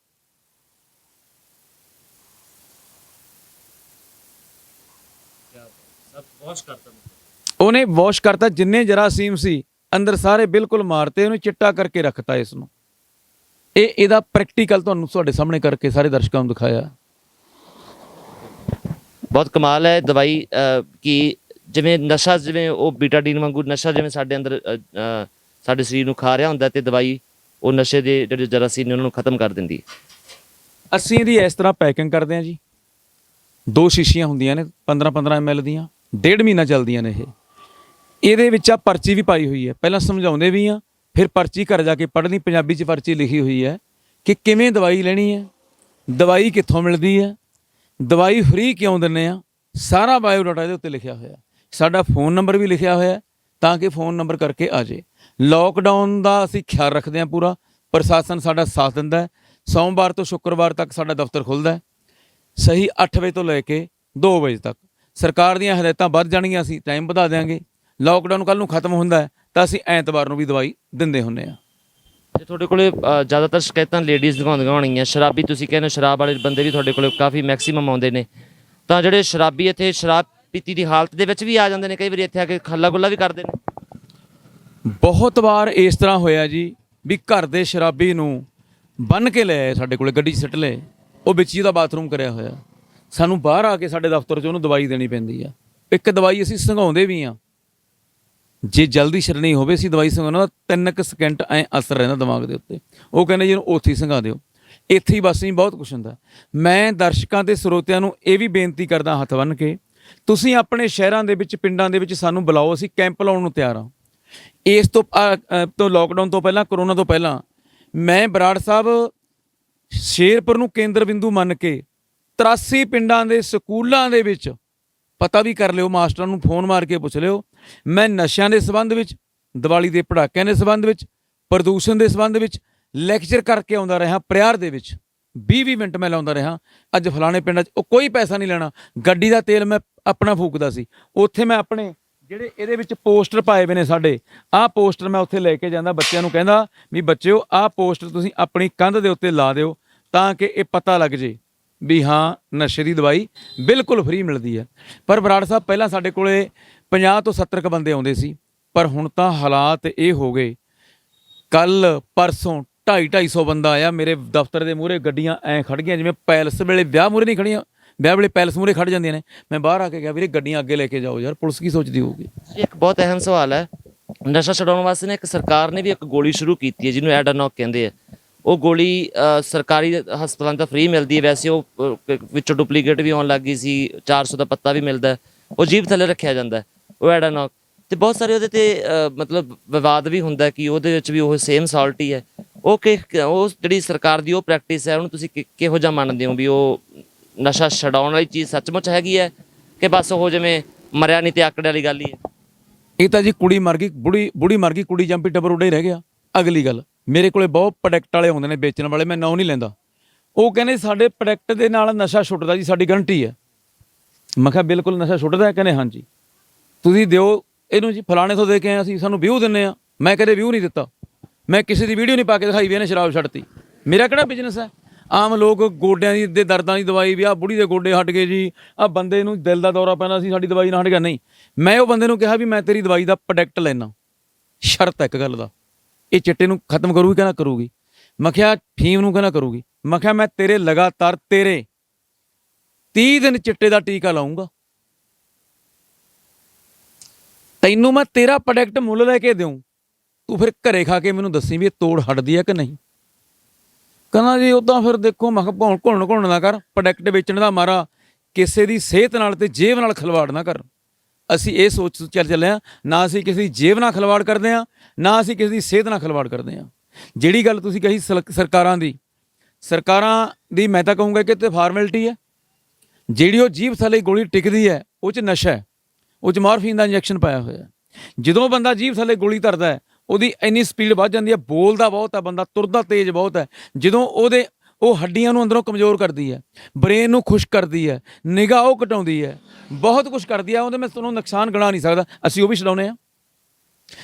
Speaker 2: ਉਹਨੇ ਵਾਸ਼ ਕਰਤਾ, ਜਿੰਨੇ ਜਰਾਸੀਮ ਸੀ ਅੰਦਰ ਸਾਰੇ ਬਿਲਕੁਲ ਮਾਰਤੇ, ਉਹਨੂੰ ਚਿੱਟਾ ਕਰਕੇ ਰੱਖਤਾ ਇਸ ਨੂੰ। ਇਹਦਾ ਪ੍ਰੈਕਟੀਕਲ ਤੁਹਾਨੂੰ ਤੁਹਾਡੇ ਸਾਹਮਣੇ ਕਰਕੇ ਸਾਰੇ ਦਰਸ਼ਕਾਂ ਨੂੰ ਦਿਖਾਇਆ।
Speaker 1: ਬਹੁਤ ਕਮਾਲ ਹੈ ਦਵਾਈ ਕਿ ਜਿਵੇਂ ਨਸ਼ਾ, ਜਿਵੇਂ ਉਹ ਬੀਟਾਡੀਨ ਵਾਂਗੂ ਨਸ਼ਾ ਜਿਵੇਂ ਸਾਡੇ ਅੰਦਰ ਸਾਡੇ ਸਰੀਰ ਨੂੰ ਖਾ ਰਿਹਾ ਹੁੰਦਾ, ਤੇ ਦਵਾਈ ਉਹ ਨਸ਼ੇ ਦੇ ਜਿਹੜੇ ਜਰਾਸੀਮ ਨੇ ਉਹਨਾਂ ਨੂੰ ਖਤਮ ਕਰ ਦਿੰਦੀ ਹੈ।
Speaker 2: ਅਸੀਂ ਇਹਦੀ ਇਸ ਤਰ੍ਹਾਂ ਪੈਕਿੰਗ ਕਰਦੇ ਹਾਂ ਜੀ। 2 ਸ਼ੀਸ਼ੀਆਂ ਹੁੰਦੀਆਂ ਨੇ 15-15 ml ਦੀਆਂ, 1.5 ਮਹੀਨਾ ਚੱਲਦੀਆਂ ਨੇ ਇਹ। ਇਹਦੇ ਵਿੱਚ ਆ ਪਰਚੀ ਵੀ ਪਾਈ ਹੋਈ ਹੈ, ਪਹਿਲਾਂ ਸਮਝਾਉਂਦੇ ਵੀ ਆ, ਫਿਰ ਪਰਚੀ ਘਰ ਜਾ ਕੇ ਪੜ੍ਹਨੀ। ਪੰਜਾਬੀ 'ਚ ਪਰਚੀ ਲਿਖੀ ਹੋਈ ਹੈ ਕਿ ਕਿਵੇਂ ਦਵਾਈ ਲੈਣੀ ਹੈ, ਦਵਾਈ ਕਿੱਥੋਂ ਮਿਲਦੀ ਹੈ, ਦਵਾਈ ਫ੍ਰੀ ਕਿਉਂ ਦਿੰਦੇ ਆ, ਸਾਰਾ ਬਾਇਓਡਾਟਾ ਇਹਦੇ ਉੱਤੇ ਲਿਖਿਆ ਹੋਇਆ। ਸਾਡਾ ਫ਼ੋਨ ਨੰਬਰ ਵੀ ਲਿਖਿਆ ਹੋਇਆ ਤਾਂ ਕਿ ਫ਼ੋਨ ਨੰਬਰ ਕਰਕੇ ਆ ਜੇ। ਲੋਕਡਾਊਨ ਦਾ ਅਸੀਂ ਖਿਆਲ ਰੱਖਦੇ ਹਾਂ ਪੂਰਾ, ਪ੍ਰਸ਼ਾਸਨ ਸਾਡਾ ਸਾਥ ਦਿੰਦਾ ਹੈ। ਸੋਮਵਾਰ ਤੋਂ ਸ਼ੁੱਕਰਵਾਰ ਤੱਕ ਸਾਡਾ ਦਫ਼ਤਰ ਖੁੱਲ੍ਹਦਾ ਹੈ, ਸਹੀ 8 ਵਜੇ ਤੋਂ ਲੈ ਕੇ 2 ਵਜੇ ਤੱਕ। ਸਰਕਾਰ ਦੀਆਂ ਹਦਾਇਤਾਂ ਵੱਧ ਜਾਣਗੀਆਂ, ਅਸੀਂ ਟਾਈਮ ਵਧਾ ਦਿਆਂਗੇ। ਲੋਕਡਾਊਨ ਕੱਲ੍ਹ ਨੂੰ ਖਤਮ ਹੁੰਦਾ ਹੈ ਤਾਂ ਅਸੀਂ ਐਤਵਾਰ ਨੂੰ ਵੀ ਦਵਾਈ ਦਿੰਦੇ ਹੁੰਦੇ ਹਾਂ।
Speaker 1: ਤੇ ਤੁਹਾਡੇ ਕੋਲੇ ਜ਼ਿਆਦਾਤਰ ਸ਼ਿਕਾਇਤਾਂ ਲੇਡੀਜ਼ ਦਿਖਾਉਂਦੀਆਂ ਹੋਣਗੀਆਂ, ਸ਼ਰਾਬੀ ਤੁਸੀਂ ਕਹਿੰਦੇ ਸ਼ਰਾਬ ਵਾਲੇ ਬੰਦੇ ਵੀ ਤੁਹਾਡੇ ਕੋਲੇ ਕਾਫੀ ਮੈਕਸਿਮਮ ਆਉਂਦੇ ਨੇ, ਤਾਂ ਜਿਹੜੇ ਸ਼ਰਾਬੀ ਇੱਥੇ ਸ਼ਰਾਬ ਪੀਤੀ ਦੀ ਹਾਲਤ ਦੇ ਵਿੱਚ ਵੀ ਆ ਜਾਂਦੇ ਨੇ, ਕਈ ਵਾਰੀ ਇੱਥੇ ਆ ਕੇ ਖੱਲਾ ਗੁੱਲਾ ਵੀ ਕਰਦੇ ਨੇ।
Speaker 2: ਬਹੁਤ ਵਾਰ ਇਸ ਤਰ੍ਹਾਂ ਹੋਇਆ ਜੀ ਵੀ ਘਰ ਦੇ ਸ਼ਰਾਬੀ ਨੂੰ ਬੰਨ੍ਹ ਕੇ ਲੈ ਆਏ ਸਾਡੇ ਕੋਲੇ, ਗੱਡੀ 'ਚ ਸਿੱਟ ਲਏ, ਉਹ ਵਿੱਚ ਹੀ ਉਹਦਾ ਬਾਥਰੂਮ ਕਰਿਆ ਹੋਇਆ। ਸਾਨੂੰ ਬਾਹਰ ਆ ਕੇ ਸਾਡੇ ਦਫ਼ਤਰ 'ਚ ਉਹਨੂੰ ਦਵਾਈ ਦੇਣੀ ਪੈਂਦੀ ਆ। ਇੱਕ ਦਵਾਈ ਅਸੀਂ ਸੰਘਾਉਂਦੇ ਵੀ ਹਾਂ, ਜੇ ਜਲਦੀ ਛੱਡਣੀ ਹੋਵੇ ਅਸੀਂ ਦਵਾਈ ਸੰਘਾਉਣਾ ਦਾ 3 ਸਕਿੰਟ ਐਂ ਅਸਰ ਰਹਿੰਦਾ ਦਿਮਾਗ ਦੇ ਉੱਤੇ। ਉਹ ਕਹਿੰਦੇ ਜੀ ਇਹਨੂੰ ਉੱਥੇ ਹੀ ਸੰਘਾ ਦਿਓ, ਇੱਥੇ ਹੀ ਬਸ ਨਹੀਂ, ਬਹੁਤ ਕੁਛ ਹੁੰਦਾ। ਮੈਂ ਦਰਸ਼ਕਾਂ ਤੇ ਸਰੋਤਿਆਂ ਨੂੰ ਇਹ ਵੀ ਬੇਨਤੀ ਕਰਦਾ ਹੱਥ ਬੰਨ੍ਹ ਕੇ, ਤੁਸੀਂ ਆਪਣੇ ਸ਼ਹਿਰਾਂ ਦੇ ਵਿੱਚ, ਪਿੰਡਾਂ ਦੇ ਵਿੱਚ ਸਾਨੂੰ ਬੁਲਾਓ, ਅਸੀਂ ਕੈਂਪ ਲਾਉਣ ਨੂੰ ਤਿਆਰ ਹਾਂ। ਇਸ ਤੋਂ ਲੋਕਡਾਊਨ ਤੋਂ ਪਹਿਲਾਂ, ਕਰੋਨਾ ਤੋਂ ਪਹਿਲਾਂ, ਮੈਂ ਬਰਾੜ ਸਾਹਿਬ ਸ਼ੇਰਪੁਰ ਨੂੰ ਕੇਂਦਰ ਬਿੰਦੂ ਮੰਨ ਕੇ 83 ਪਿੰਡਾਂ ਦੇ ਸਕੂਲਾਂ ਦੇ ਵਿੱਚ, ਪਤਾ ਵੀ ਕਰ ਲਿਓ, ਮਾਸਟਰਾਂ ਨੂੰ ਫੋਨ ਮਾਰ ਕੇ ਪੁੱਛ ਲਿਓ, ਮੈਂ ਨਸ਼ਿਆਂ ਦੇ ਸੰਬੰਧ ਵਿੱਚ, ਦੀਵਾਲੀ ਦੇ ਪਟਾਕਿਆਂ ਦੇ ਸੰਬੰਧ ਵਿੱਚ, ਪ੍ਰਦੂਸ਼ਣ ਦੇ ਸੰਬੰਧ ਵਿੱਚ ਲੈਕਚਰ ਕਰਕੇ ਆਉਂਦਾ ਰਿਹਾ। ਪ੍ਰਿਆਰ ਦੇ ਵਿੱਚ 20-20 ਮਿੰਟ ਮੈਂ ਲਾਉਂਦਾ ਰਿਹਾ। ਅੱਜ ਫਲਾਣੇ ਪਿੰਡਾਂ 'ਚ, ਉਹ ਕੋਈ ਪੈਸਾ ਨਹੀਂ ਲੈਣਾ, ਗੱਡੀ ਦਾ ਤੇਲ ਮੈਂ ਆਪਣਾ ਫੂਕਦਾ ਸੀ। ਉੱਥੇ ਮੈਂ ਆਪਣੇ ਜਿਹੜੇ ਇਹਦੇ ਵਿੱਚ ਪੋਸਟਰ ਪਾਏ ਵੇ ਨੇ ਸਾਡੇ, ਆਹ ਪੋਸਟਰ ਮੈਂ ਉੱਥੇ ਲੈ ਕੇ ਜਾਂਦਾ, ਬੱਚਿਆਂ ਨੂੰ ਕਹਿੰਦਾ ਵੀ ਬੱਚਿਓ ਆਹ ਪੋਸਟਰ ਤੁਸੀਂ ਆਪਣੀ ਕੰਧ ਦੇ ਉੱਤੇ ਲਾ ਦਿਓ ਤਾਂ ਕਿ ਇਹ ਪਤਾ ਲੱਗ ਜੇ ਵੀ ਹਾਂ ਨਸ਼ੇ ਦੀ ਦਵਾਈ ਬਿਲਕੁਲ ਫ੍ਰੀ ਮਿਲਦੀ ਹੈ। ਪਰ ਬਰਾੜ ਸਾਹਿਬ ਪਹਿਲਾਂ ਸਾਡੇ ਕੋਲੇ 50 ਤੋਂ 70 ਕੁ ਬੰਦੇ ਆਉਂਦੇ ਸੀ, ਪਰ ਹੁਣ ਤਾਂ ਹਾਲਾਤ ਇਹ ਹੋ ਗਏ, ਕੱਲ ਪਰਸੋਂ 250-250 ਬੰਦਾ ਆਇਆ ਮੇਰੇ ਦਫ਼ਤਰ ਦੇ ਮੂਹਰੇ। ਗੱਡੀਆਂ ਐਂ ਖੜ ਗਈਆਂ ਜਿਵੇਂ ਪੈਲਸ ਵੇਲੇ ਵਿਆਹ ਮੂਹਰੇ ਨਹੀਂ ਖੜੀਆਂ, ਵਿਆਹ ਵੇਲੇ ਪੈਲਸ ਮੂਹਰੇ ਖੜ ਜਾਂਦੀਆਂ ਨੇ। ਮੈਂ ਬਾਹਰ ਆ ਕੇ ਕਿਹਾ ਵੀਰੇ ਗੱਡੀਆਂ ਅੱਗੇ ਲੈ ਕੇ ਜਾਓ ਯਾਰ, ਪੁਲਿਸ ਕੀ ਸੋਚਦੀ ਹੋਊਗੀ।
Speaker 1: ਇੱਕ ਬਹੁਤ ਅਹਿਮ ਸਵਾਲ ਹੈ, ਨਸ਼ਾ ਛਡਾਉਣ ਵਾਸਤੇ ਨਾ ਇੱਕ ਸਰਕਾਰ ਨੇ ਵੀ ਇੱਕ ਗੋਲੀ ਸ਼ੁਰੂ ਕੀਤੀ ਹੈ ਜਿਹਨੂੰ ਐਡਾਨੋਕ ਕਹਿੰਦੇ ਆ। ਉਹ ਗੋਲੀ ਸਰਕਾਰੀ ਹਸਪਤਾਲਾਂ ਤਾਂ ਫ੍ਰੀ ਮਿਲਦੀ ਹੈ, ਵੈਸੇ ਉਹ ਵਿੱਚੋਂ ਡੁਪਲੀਕੇਟ ਵੀ ਆਉਣ ਲੱਗ ਗਈ ਸੀ। 400 ਦਾ ਪੱਤਾ ਵੀ ਮਿਲਦਾ, ਉਹ ਜੀਭ ਥੱਲੇ ਰੱਖਿਆ ਜਾਂਦਾ ਉਹ ਐਡਾਨੋਕ। ਤੇ ਬਹੁਤ ਸਾਰੇ ਉਹਦੇ ਤੇ ਮਤਲਬ ਵਿਵਾਦ ਵੀ ਹੁੰਦਾ ਕਿ ਉਹਦੇ ਵਿੱਚ ਵੀ ਉਹ ਸੇਮ ਸਾਲਟ ਹੀ ਹੈ। ਉਹ ਜਿਹੜੀ ਸਰਕਾਰ ਦੀ ਉਹ ਪ੍ਰੈਕਟਿਸ ਹੈ, ਉਹਨੂੰ ਤੁਸੀਂ ਕਿਹੋ ਜਿਹਾ ਮੰਨਦੇ ਹੋ ਵੀ ਉਹ ਨਸ਼ਾ ਛਡਾਉਣ ਵਾਲੀ ਚੀਜ਼ ਸੱਚਮੁੱਚ ਹੈਗੀ ਹੈ ਕਿ ਬਸ ਉਹ ਜਿਵੇਂ ਮਰਿਆ ਨਹੀਂ ਤੇ ਆਕੜੇ ਵਾਲੀ ਗੱਲ ਹੀ ਹੈ?
Speaker 2: ਇਹ ਤਾਂ ਜੀ ਕੁੜੀ ਮਰ ਗਈ, ਬੁੜੀ ਮਰ ਗਈ, ਕੁੜੀ ਜੰਪੀ ਟੱਬਰ ਉੱਡਾ ਹੀ ਰਹਿ ਗਿਆ। ਅਗਲੀ ਗੱਲ, ਮੇਰੇ ਕੋਲੇ ਬਹੁਤ ਪ੍ਰੋਡਕਟ ਵਾਲੇ ਆਉਂਦੇ ਨੇ ਵੇਚਣ ਵਾਲੇ, ਮੈਂ ਨਾਂ ਨਹੀਂ ਲੈਂਦਾ। ਉਹ ਕਹਿੰਦੇ ਸਾਡੇ ਪ੍ਰੋਡਕਟ ਦੇ ਨਾਲ ਨਸ਼ਾ ਛੁੱਟਦਾ ਜੀ, ਸਾਡੀ ਗਰੰਟੀ ਹੈ। ਮੈਂ ਕਿਹਾ ਬਿਲਕੁਲ ਨਸ਼ਾ ਛੁੱਟਦਾ? ਕਹਿੰਦੇ ਹਾਂਜੀ। ਤੁਸੀਂ ਦਿਓ ਇਹਨੂੰ ਜੀ, ਫਲਾਣੇ ਤੋਂ ਦੇ ਕੇ ਆਏ ਅਸੀਂ, ਸਾਨੂੰ ਵਿਊ ਦਿੰਦੇ ਆ। ਮੈਂ ਕਦੇ ਵਿਊ ਨਹੀਂ ਦਿੱਤਾ, ਮੈਂ ਕਿਸੇ ਦੀ ਵੀਡੀਓ ਨਹੀਂ ਪਾ ਕੇ ਦਿਖਾਈ ਵੀ ਇਹਨੇ ਸ਼ਰਾਬ ਛੱਡਤੀ। ਮੇਰਾ ਕਿਹੜਾ ਬਿਜ਼ਨਸ ਹੈ? ਆਮ ਲੋਕ ਗੋਡਿਆਂ ਦੀ ਦੇ ਦਰਦਾਂ ਦੀ ਦਵਾਈ ਵੀ, ਆਹ ਬੁੜੀ ਦੇ ਗੋਡੇ ਹਟ ਗਏ ਜੀ, ਆਹ ਬੰਦੇ ਨੂੰ ਦਿਲ ਦਾ ਦੌਰਾ ਪੈਣਾ ਸੀ, ਸਾਡੀ ਦਵਾਈ ਨਾਲ ਹਟ ਗਿਆ। ਨਹੀਂ, ਮੈਂ ਉਹ ਬੰਦੇ ਨੂੰ ਕਿਹਾ ਵੀ ਮੈਂ ਤੇਰੀ ਦਵਾਈ ਦਾ ਪ੍ਰੋਡਕਟ ਲੈਣਾ, ਸ਼ਰਤ ਹੈ ਇੱਕ ਗੱਲ ਦਾ, ਇਹ ਚਿੱਟੇ ਨੂੰ ਖਤਮ ਕਰੂਗੀ? ਕਹਿੰਦਾ ਕਰੂਗੀ। ਮੈਂ ਕਿਹਾ ਫੀਮ ਨੂੰ? ਕਹਿੰਦਾ ਕਰੂਗੀ। ਮੈਂ ਕਿਹਾ ਮੈਂ ਤੇਰੇ ਲਗਾਤਾਰ 30 ਦਿਨ ਚਿੱਟੇ ਦਾ ਟੀਕਾ ਲਾਉਂਗਾ, ਤੈਨੂੰ ਮੈਂ ਤੇਰਾ ਪ੍ਰੋਡਕਟ ਮੁੱਲ ਲੈ ਕੇ ਦਿਉਂ, ਤੂੰ ਫਿਰ ਘਰੇ ਖਾ ਕੇ ਮੈਨੂੰ ਦੱਸੀ ਵੀ ਇਹ ਤੋੜ ਹਟਦੀ ਹੈ ਕਿ ਨਹੀਂ। ਕਹਿੰਦਾ ਜੀ ਉੱਦਾਂ ਫਿਰ ਦੇਖੋ। ਮੈਂ ਕਿਹਾ ਘੁਲਣ ਨਾ ਕਰ, ਪ੍ਰੋਡਕਟ ਵੇਚਣ ਦਾ ਮਾਰਾ ਕਿਸੇ ਦੀ ਸਿਹਤ ਨਾਲ ਤੇ ਜੇਬ ਨਾਲ ਖਿਲਵਾੜ ਨਾ ਕਰ। ਅਸੀਂ ਇਹ ਸੋਚ ਚੱਲੇ ਹਾਂ, ਨਾ ਅਸੀਂ ਕਿਸੇ ਦੀ ਜੇਬ ਨਾਲ ਖਿਲਵਾੜ ਕਰਦੇ ਹਾਂ, ਨਾ ਅਸੀਂ ਕਿਸੇ ਦੀ ਸਿਹਤ ਨਾਲ ਖਿਲਵਾੜ ਕਰਦੇ ਹਾਂ। ਜਿਹੜੀ ਗੱਲ ਤੁਸੀਂ ਕਹੀ ਸਰਕਾਰਾਂ ਦੀ ਮੈਂ ਤਾਂ ਕਹੂੰਗਾ ਕਿ ਤੇ ਫਾਰਮੈਲਿਟੀ ਹੈ। ਜਿਹੜੀ ਉਹ ਜੀਭ ਥੱਲੇ ਗੋਲੀ ਟਿਕਦੀ ਹੈ ਉਹ 'ਚ ਨਸ਼ਾ ਹੈ, ਉਹ 'ਚ ਮਾਰਫੀਨ ਦਾ ਇੰਜੈਕਸ਼ਨ ਪਾਇਆ ਹੋਇਆ ਹੈ। ਜਦੋਂ ਬੰਦਾ ਜੀਭ ਥੱਲੇ ਗੋਲੀ ਧਰਦਾ ਹੈ ਉਹਦੀ ਇੰਨੀ ਸਪੀਡ ਵੱਧ ਜਾਂਦੀ ਹੈ, ਬੋਲਦਾ ਬਹੁਤ ਹੈ ਬੰਦਾ, ਤੁਰਦਾ ਤੇਜ਼ ਬਹੁਤ ਹੈ। ਜਦੋਂ ਉਹ ਹੱਡੀਆਂ ਨੂੰ ਅੰਦਰੋਂ ਕਮਜ਼ੋਰ ਕਰਦੀ ਹੈ, ਬ੍ਰੇਨ ਨੂੰ ਖੁਸ਼ਕ ਕਰਦੀ ਹੈ, ਨਿਗਾਹ ਉਹ ਘਟਾਉਂਦੀ ਹੈ, ਬਹੁਤ ਕੁਝ ਕਰਦੀ ਹੈ। ਉਹਦੇ ਮੈਂ ਤੁਹਾਨੂੰ ਨੁਕਸਾਨ ਗਿਣਾ ਨਹੀਂ ਸਕਦਾ, ਅਸੀਂ ਉਹ ਵੀ ਛਡਾਉਂਦੇ ਹਾਂ।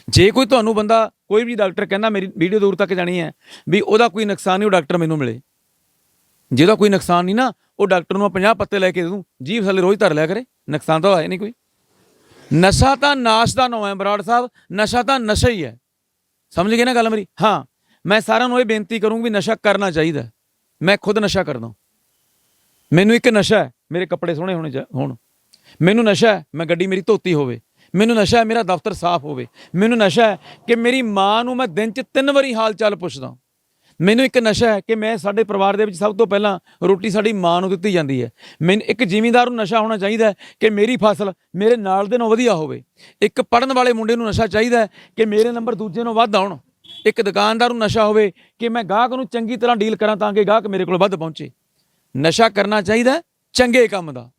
Speaker 2: ਜੇ ਕੋਈ ਤੁਹਾਨੂੰ ਬੰਦਾ, ਕੋਈ ਵੀ ਡਾਕਟਰ ਕਹਿੰਦਾ ਮੇਰੀ ਵੀਡੀਓ ਦੂਰ ਤੱਕ ਜਾਣੀ ਹੈ ਵੀ ਉਹਦਾ ਕੋਈ ਨੁਕਸਾਨ ਨਹੀਂ, ਉਹ ਡਾਕਟਰ ਮੈਨੂੰ ਮਿਲੇ। ਜਿਹਦਾ ਕੋਈ ਨੁਕਸਾਨ ਨਹੀਂ ਨਾ, ਉਹ ਡਾਕਟਰ ਨੂੰ 50 ਪੱਤੇ ਲੈ ਕੇ ਦੇ ਦੂੰ, ਜੀਭ ਥੱਲੇ ਰੋਜ਼ ਧਰ ਲਿਆ ਕਰੇ, ਨੁਕਸਾਨ ਤਾਂ ਹੋਇਆ ਨਹੀਂ ਕੋਈ। ਨਸ਼ਾ ਤਾਂ ਨਾਸ਼ ਦਾ ਨਾਂ ਹੈ ਬਰਾੜ ਸਾਹਿਬ, ਨਸ਼ਾ ਤਾਂ ਨਸ਼ਾ ਹੀ ਹੈ। ਸਮਝ ਗਏ ਨਾ ਗੱਲ ਮੇਰੀ? ਹਾਂ, ਮੈਂ ਸਾਰਿਆਂ ਨੂੰ ਇਹ ਬੇਨਤੀ ਕਰੂੰ ਵੀ ਨਸ਼ਾ ਕਰਨਾ ਚਾਹੀਦਾ। ਮੈਂ ਖੁਦ ਨਸ਼ਾ ਕਰਦਾ, ਮੈਨੂੰ ਇੱਕ ਨਸ਼ਾ ਹੈ ਮੇਰੇ ਕੱਪੜੇ ਸੋਹਣੇ ਹੋਣ, ਮੈਨੂੰ ਨਸ਼ਾ ਹੈ ਮੈਂ ਗੱਡੀ ਮੇਰੀ ਧੋਤੀ ਹੋਵੇ, ਮੈਨੂੰ ਨਸ਼ਾ ਹੈ ਮੇਰਾ ਦਫ਼ਤਰ ਸਾਫ਼ ਹੋਵੇ, ਮੈਨੂੰ ਨਸ਼ਾ ਹੈ ਕਿ ਮੇਰੀ ਮਾਂ ਨੂੰ ਮੈਂ ਦਿਨ 'ਚ 3 ਵਾਰੀ ਹਾਲ ਚਾਲ ਪੁੱਛਦਾ, ਮੈਨੂੰ ਇੱਕ ਨਸ਼ਾ ਹੈ ਕਿ ਮੈਂ ਸਾਡੇ ਪਰਿਵਾਰ ਦੇ ਵਿੱਚ ਸਭ ਤੋਂ ਪਹਿਲਾਂ ਰੋਟੀ ਸਾਡੀ ਮਾਂ ਨੂੰ ਦਿੱਤੀ ਜਾਂਦੀ ਹੈ। ਮੈਨੂੰ ਇੱਕ ਜ਼ਿਮੀਂਦਾਰ ਨੂੰ ਨਸ਼ਾ ਹੋਣਾ ਚਾਹੀਦਾ ਹੈ ਕਿ ਮੇਰੀ ਫਸਲ ਮੇਰੇ ਨਾਲ ਦੇ ਨਾਲੋਂ ਵਧੀਆ ਹੋਵੇ। ਇੱਕ ਪੜ੍ਹਨ ਵਾਲੇ ਮੁੰਡੇ ਨੂੰ ਨਸ਼ਾ ਚਾਹੀਦਾ ਹੈ ਕਿ ਮੇਰੇ ਨੰਬਰ ਦੂਜੇ ਨਾਲੋਂ ਵੱਧ ਆਉਣ। ਇੱਕ ਦੁਕਾਨਦਾਰ ਨੂੰ ਨਸ਼ਾ ਹੋਵੇ ਕਿ ਮੈਂ ਗਾਹਕ ਨੂੰ ਚੰਗੀ ਤਰ੍ਹਾਂ ਡੀਲ ਕਰਾਂ ਤਾਂ ਕਿ ਗਾਹਕ ਮੇਰੇ ਕੋਲ ਵੱਧ ਪਹੁੰਚੇ। ਨਸ਼ਾ ਕਰਨਾ ਚਾਹੀਦਾ ਚੰਗੇ ਕੰਮ ਦਾ।